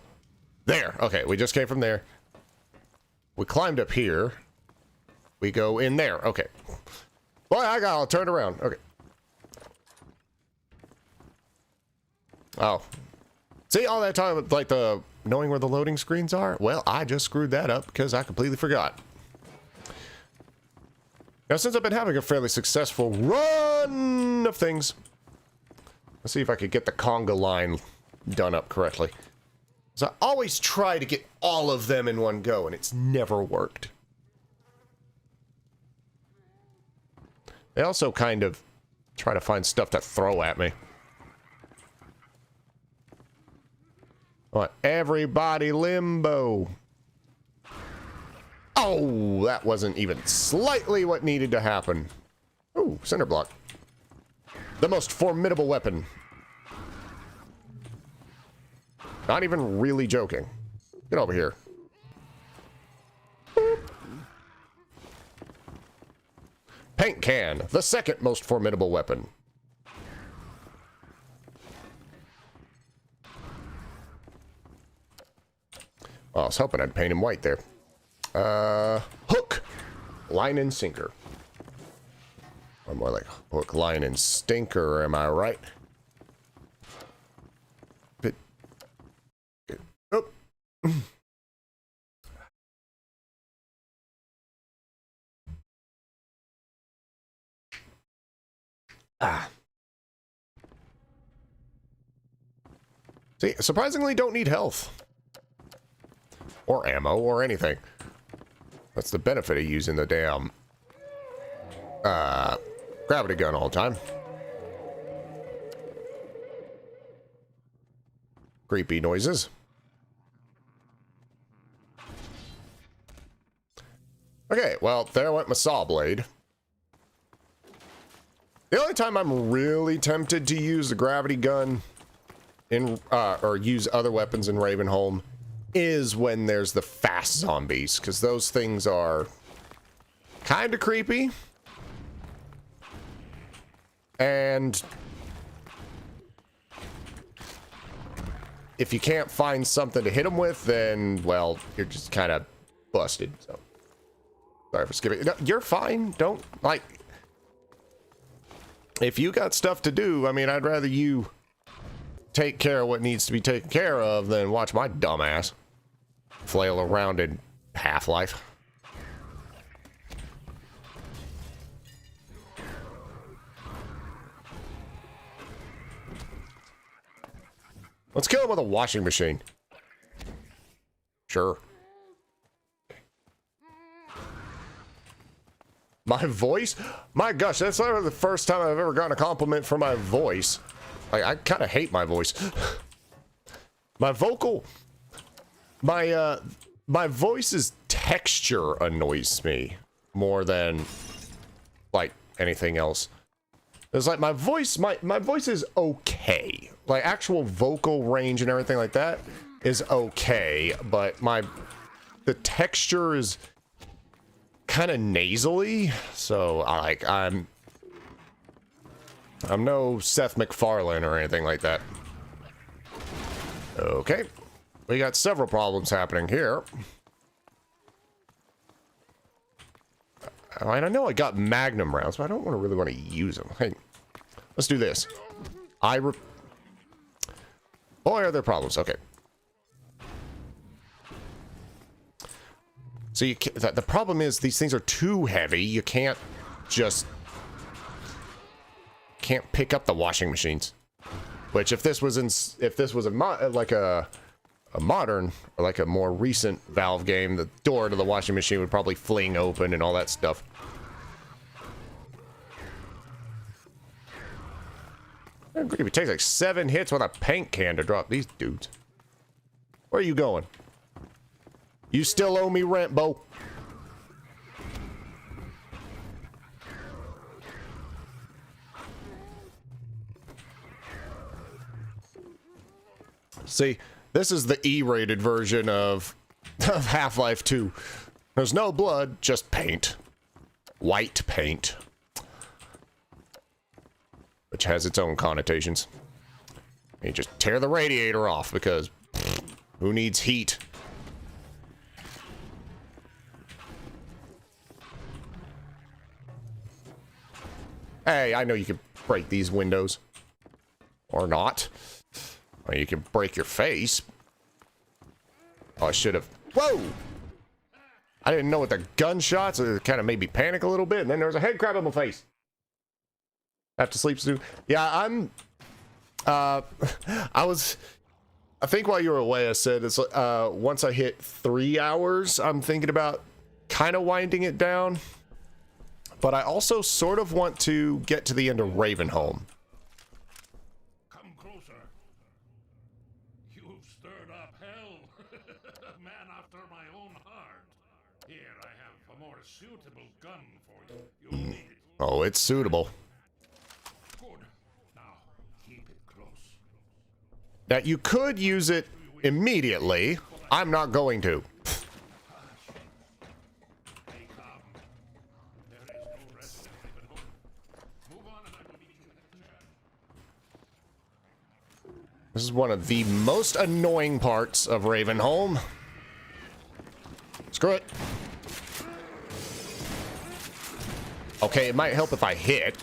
There. Okay, we just came from there. We climbed up here. We go in there. Okay. Boy, I got all turned around. Okay. Oh. See, all that time, like the knowing where the loading screens are? Well, I just screwed that up because I completely forgot. Now, since I've been having a fairly successful run of things, let's see if I could get the conga line done up correctly. So I always try to get all of them in one go, and it's never worked. They also kind of try to find stuff to throw at me. I want everybody limbo. Oh, that wasn't even slightly what needed to happen. Oh, cinder block. The most formidable weapon. Not even really joking. Get over here. Boop. Paint can, the second most formidable weapon. Oh, I was hoping I'd paint him white there. Hook, line and sinker. Or more like hook, line, and stinker, am I right? But, oh. See, surprisingly don't need health. Or ammo, or anything. That's the benefit of using the damn gravity gun all the time. Creepy noises. Okay, well, there went my saw blade. The only time I'm really tempted to use the gravity gun in, or use other weapons in Ravenholm is when there's the fast zombies, because those things are kind of creepy. And if you can't find something to hit them with, then, well, you're just kind of busted. So, sorry for skipping. No, you're fine. Don't, like, if you got stuff to do, I mean, I'd rather you take care of what needs to be taken care of than watch my dumb ass flail around in Half-Life. Let's kill him with a washing machine. Sure. My voice? My gosh, that's literally the first time I've ever gotten a compliment for my voice. Like, I kind of hate my voice. My vocal... My voice's texture annoys me more than, like, anything else. It's like my voice is okay. Like, actual vocal range and everything like that is okay, but the texture is kind of nasally, so I'm no Seth MacFarlane or anything like that. Okay. We got several problems happening here. I know I got magnum rounds, but I don't really want to use them. Hey, let's do this. Boy, are there problems. Okay. So the problem is these things are too heavy. You can't pick up the washing machines. Which, if this was a modern, or like a more recent Valve game, the door to the washing machine would probably fling open and all that stuff. It takes like 7 hits with a paint can to drop these dudes. Where are you going? You still owe me rent, Bo. See, this is the E-rated version of Half-Life 2. There's no blood, just paint. White paint. Which has its own connotations. You just tear the radiator off because who needs heat? Hey, I know you can break these windows. Or not. Or you can break your face. Oh, I should have. Whoa! I didn't know what the gunshots. It kind of made me panic a little bit. And then there was a head crab in my face. Have to sleep soon. Yeah, I'm. I think while you were away, I said it's once I hit 3 hours, I'm thinking about kind of winding it down. But I also sort of want to get to the end of Ravenholm. Come closer. You've stirred up hell. A man after my own heart. Here, I have a more suitable gun for you. You'll need it. Oh, it's suitable. Good. Now, keep it close. That you could use it immediately. I'm not going to. This is one of the most annoying parts of Ravenholm. Screw it. Okay, it might help if I hit.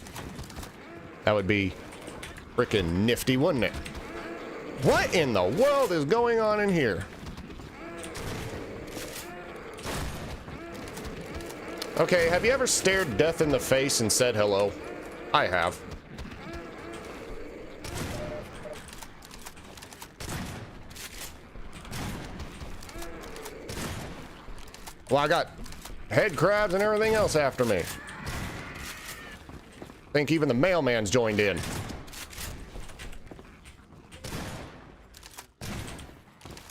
That would be freaking nifty, wouldn't it? What in the world is going on in here? Okay, have you ever stared death in the face and said hello? I have. Well, I got head crabs and everything else after me. I think even the mailman's joined in.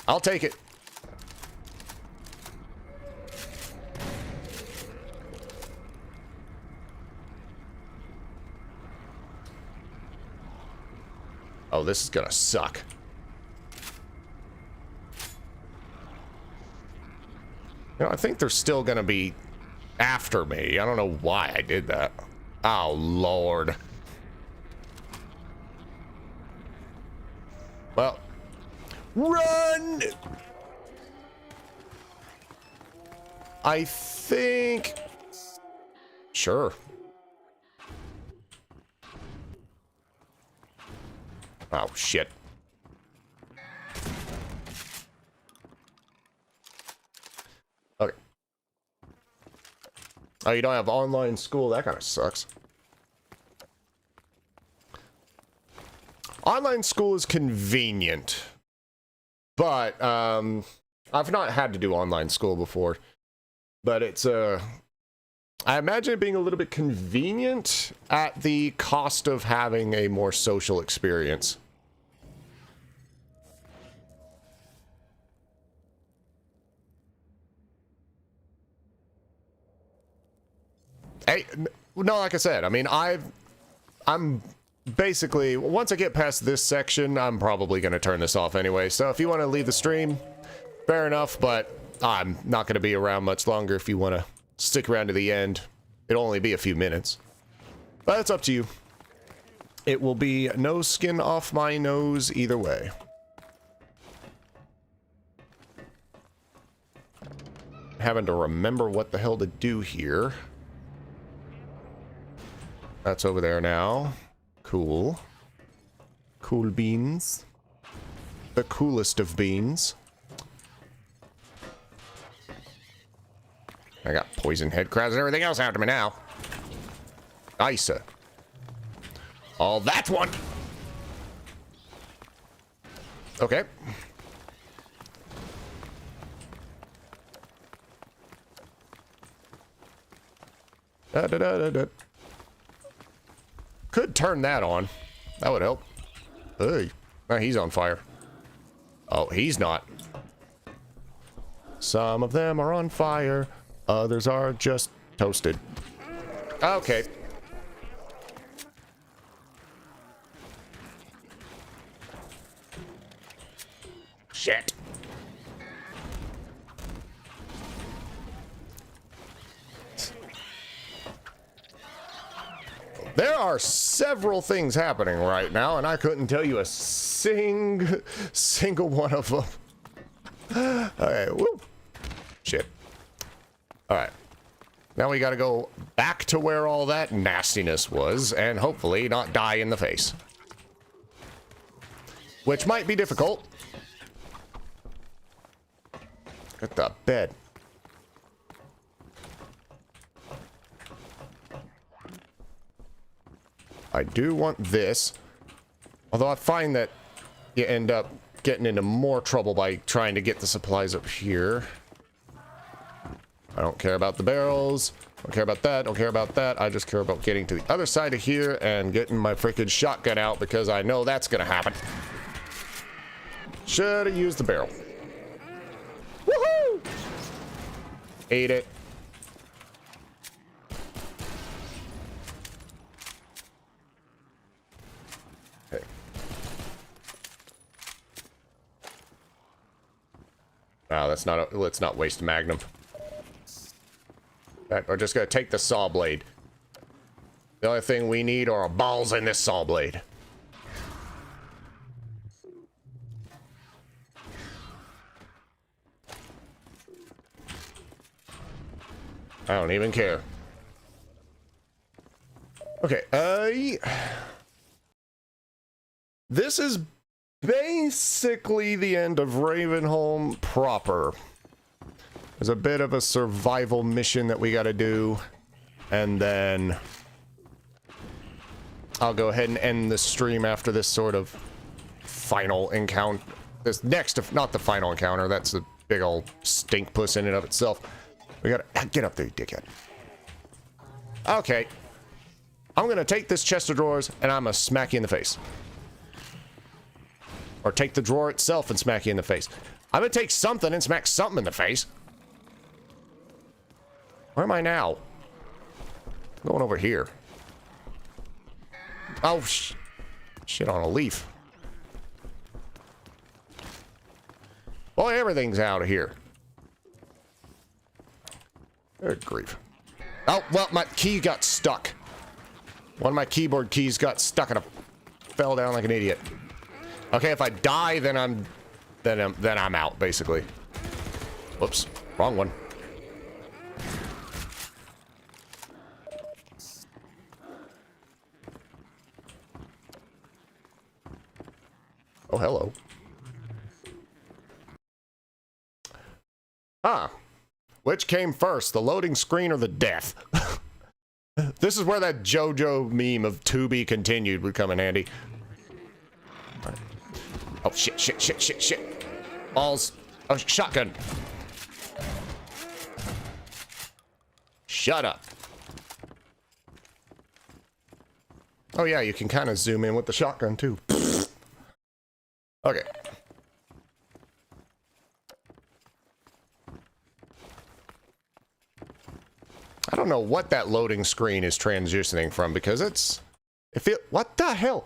I'll take it. Oh, this is gonna suck. You know, I think they're still gonna be after me. I don't know why I did that. Oh, Lord. Well, run! I think... Sure. Oh, shit. Okay. Oh, you don't have online school? That kind of sucks. Online school is convenient. But, I've not had to do online school before. But it's, I imagine it being a little bit convenient at the cost of having a more social experience. Hey, no, like I said, I mean, I'm basically, once I get past this section, I'm probably going to turn this off anyway. So if you want to leave the stream, fair enough, but I'm not going to be around much longer if you want to stick around to the end. It'll only be a few minutes. But it's up to you. It will be no skin off my nose either way. Having to remember what the hell to do here. That's over there now. Cool. Cool beans. The coolest of beans. I got poison head crabs and everything else after me now. Nice. Oh, that's one. Okay. Could turn that on. That would help. Hey. Oh, he's on fire. Oh, he's not. Some of them are on fire. Others are just toasted. Okay. Shit. There are several things happening right now, and I couldn't tell you a single one of them. Okay, woo. Shit. Alright. Now we gotta go back to where all that nastiness was, and hopefully not die in the face. Which might be difficult. Get the bed. I do want this. Although I find that you end up getting into more trouble by trying to get the supplies up here. I don't care about the barrels. Don't care about that. Don't care about that. I just care about getting to the other side of here and getting my freaking shotgun out because I know that's gonna happen. Should have used the barrel. Woohoo! Ate it. Okay. Wow, that's not a, let's not waste Magnum. We're just gonna take the saw blade. The only thing we need are balls in this saw blade. I don't even care. Okay, this is basically the end of Ravenholm proper. There's a bit of a survival mission that we gotta do, and then I'll go ahead and end the stream after this sort of final encounter. This next, not the final encounter, that's a big old stink puss in and of itself. We gotta get up there, you dickhead. Okay. I'm gonna take this chest of drawers and I'm gonna smack you in the face. Or take the drawer itself and smack you in the face. I'm gonna take something and smack something in the face. Where am I now? I'm going over here. Oh, shit on a leaf. Boy, everything's out of here. Good grief. Oh, well, my key got stuck. One of my keyboard keys got stuck and I fell down like an idiot. Okay, if I die, then I'm out, basically. Whoops, wrong one. Oh, hello. Ah. Which came first, the loading screen or the death? This is where that JoJo meme of to be continued would come in handy. Right. Oh, shit. Balls. Oh, shotgun. Shut up. Oh, yeah, you can kind of zoom in with the shotgun, too. Okay. I don't know what that loading screen is transitioning from because what the hell?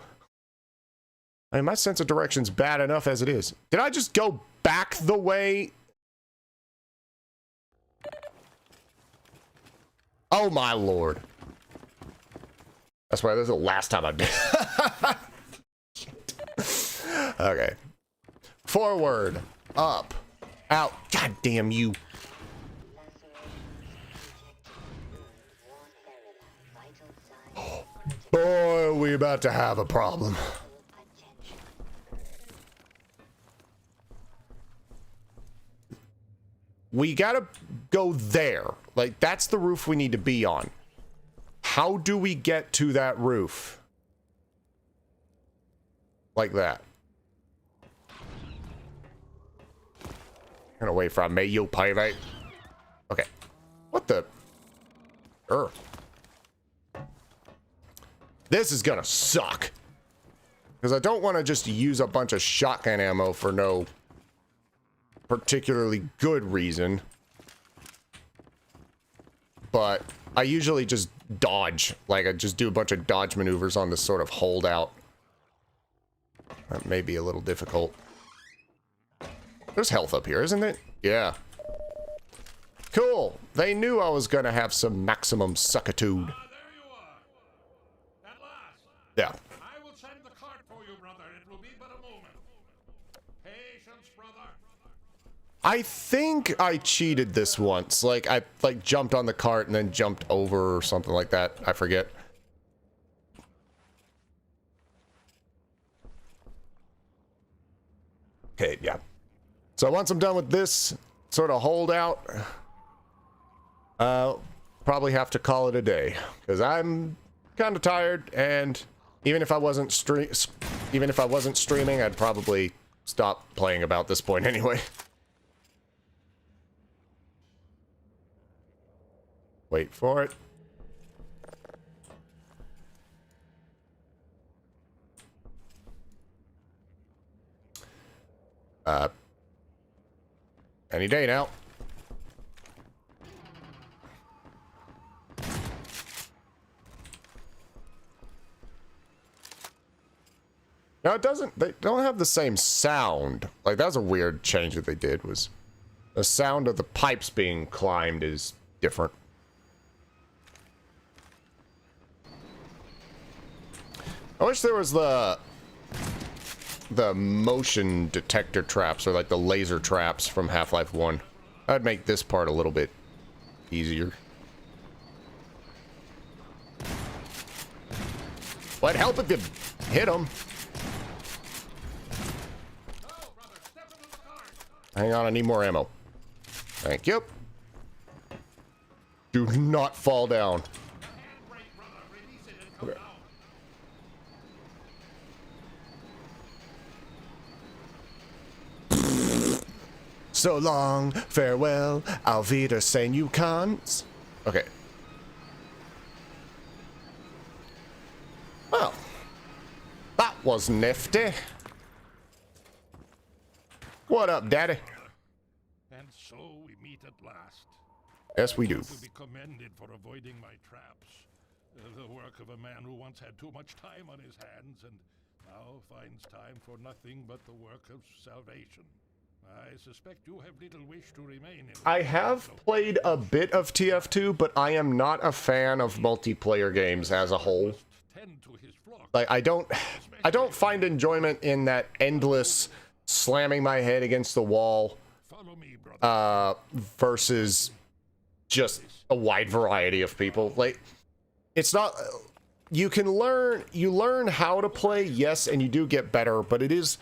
I mean, my sense of direction's bad enough as it is. Did I just go back the way? Oh my lord. That's why this is the last time I did. Okay. Forward. Up. Out. God damn you. Boy, are we about to have a problem. We gotta go there. Like, that's the roof we need to be on. How do we get to that roof? Like that. Get away from me, you pirate. Okay. What the? This is gonna suck. Because I don't want to just use a bunch of shotgun ammo for no particularly good reason. But I usually just dodge. Like, I just do a bunch of dodge maneuvers on this sort of holdout. That may be a little difficult. There's health up here, isn't it? Yeah. Cool. They knew I was gonna have some maximum suckitude. There you are. At last. Yeah. I will send the cart for you, brother. It will be but a moment. Patience, brother. I think I cheated this once. Like, I jumped on the cart and then jumped over or something like that. I forget. Okay, yeah. So once I'm done with this sort of holdout, probably have to call it a day because I'm kind of tired, and even if I wasn't streaming, I'd probably stop playing about this point anyway. Wait for it. Any day now. No, it doesn't. They don't have the same sound. Like, that's a weird change that they did, was the sound of the pipes being climbed is different. I wish there was the motion detector traps, or like the laser traps from Half-Life 1. That'd make this part a little bit easier. Well, it'd help if you hit them. Hang on, I need more ammo. Thank you. Do not fall down. Okay. So long, farewell, auf Wiedersehen, you cons. Okay. Well, that was nifty. What up, Daddy? And so we meet at last. Yes, we do. To be commended for avoiding my traps. The work of a man who once had too much time on his hands and now finds time for nothing but the work of salvation. I suspect you have little wish to remain in. I have played a bit of TF2, but I am not a fan of multiplayer games as a whole. Like, I don't find enjoyment in that endless slamming my head against the wall versus just a wide variety of people. Like, it's not, you learn how to play, yes, and you do get better, but it's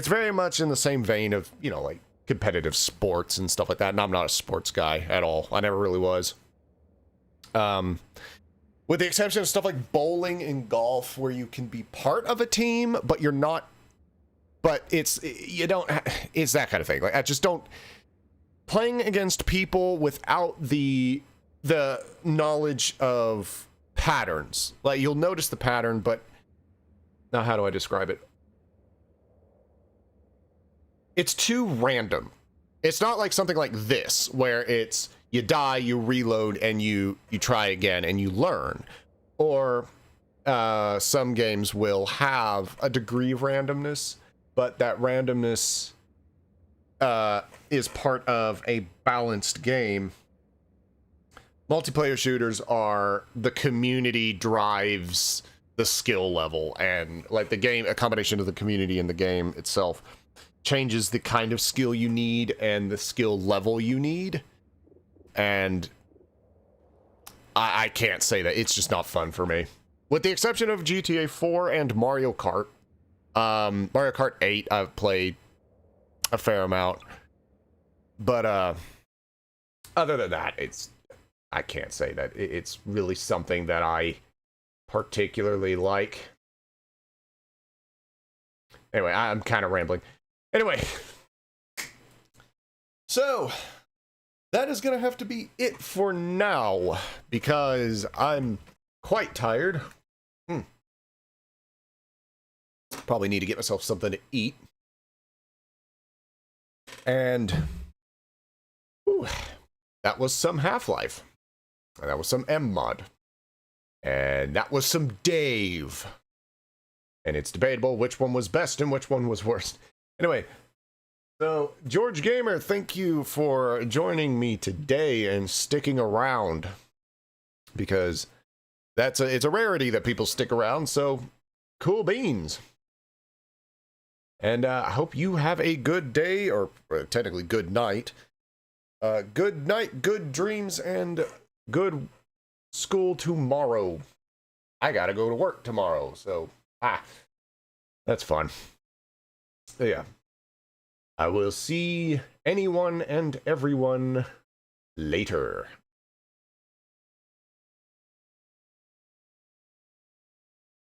very much in the same vein of, you know, like competitive sports and stuff like that. And I'm not a sports guy at all. I never really was. With the exception of stuff like bowling and golf, where you can be part of a team, but you're not. But it's that kind of thing. Like, I just don't, playing against people without the knowledge of patterns. Like, you'll notice the pattern, but now how do I describe it? It's too random. It's not like something like this, where it's you die, you reload, and you try again, and you learn. Or some games will have a degree of randomness, but that randomness is part of a balanced game. Multiplayer shooters are the community drives the skill level, and like the game, a combination of the community and the game itself changes the kind of skill you need and the skill level you need. And I can't say that. It's just not fun for me. With the exception of GTA 4 and Mario Kart. Mario Kart 8 I've played a fair amount. But other than that, I can't say that it's really something that I particularly like. Anyway, I'm kind of rambling. Anyway, so that is going to have to be it for now, because I'm quite tired. Probably need to get myself something to eat. And that was some Half-Life. And that was some MMod. And that was some Dave. And it's debatable which one was best and which one was worst. Anyway, So, George Gamer, thank you for joining me today and sticking around. Because it's a rarity that people stick around, so cool beans. And I hope you have a good day, or technically good night. Good night, good dreams, and good school tomorrow. I gotta go to work tomorrow, so that's fun. So yeah, I will see anyone and everyone later.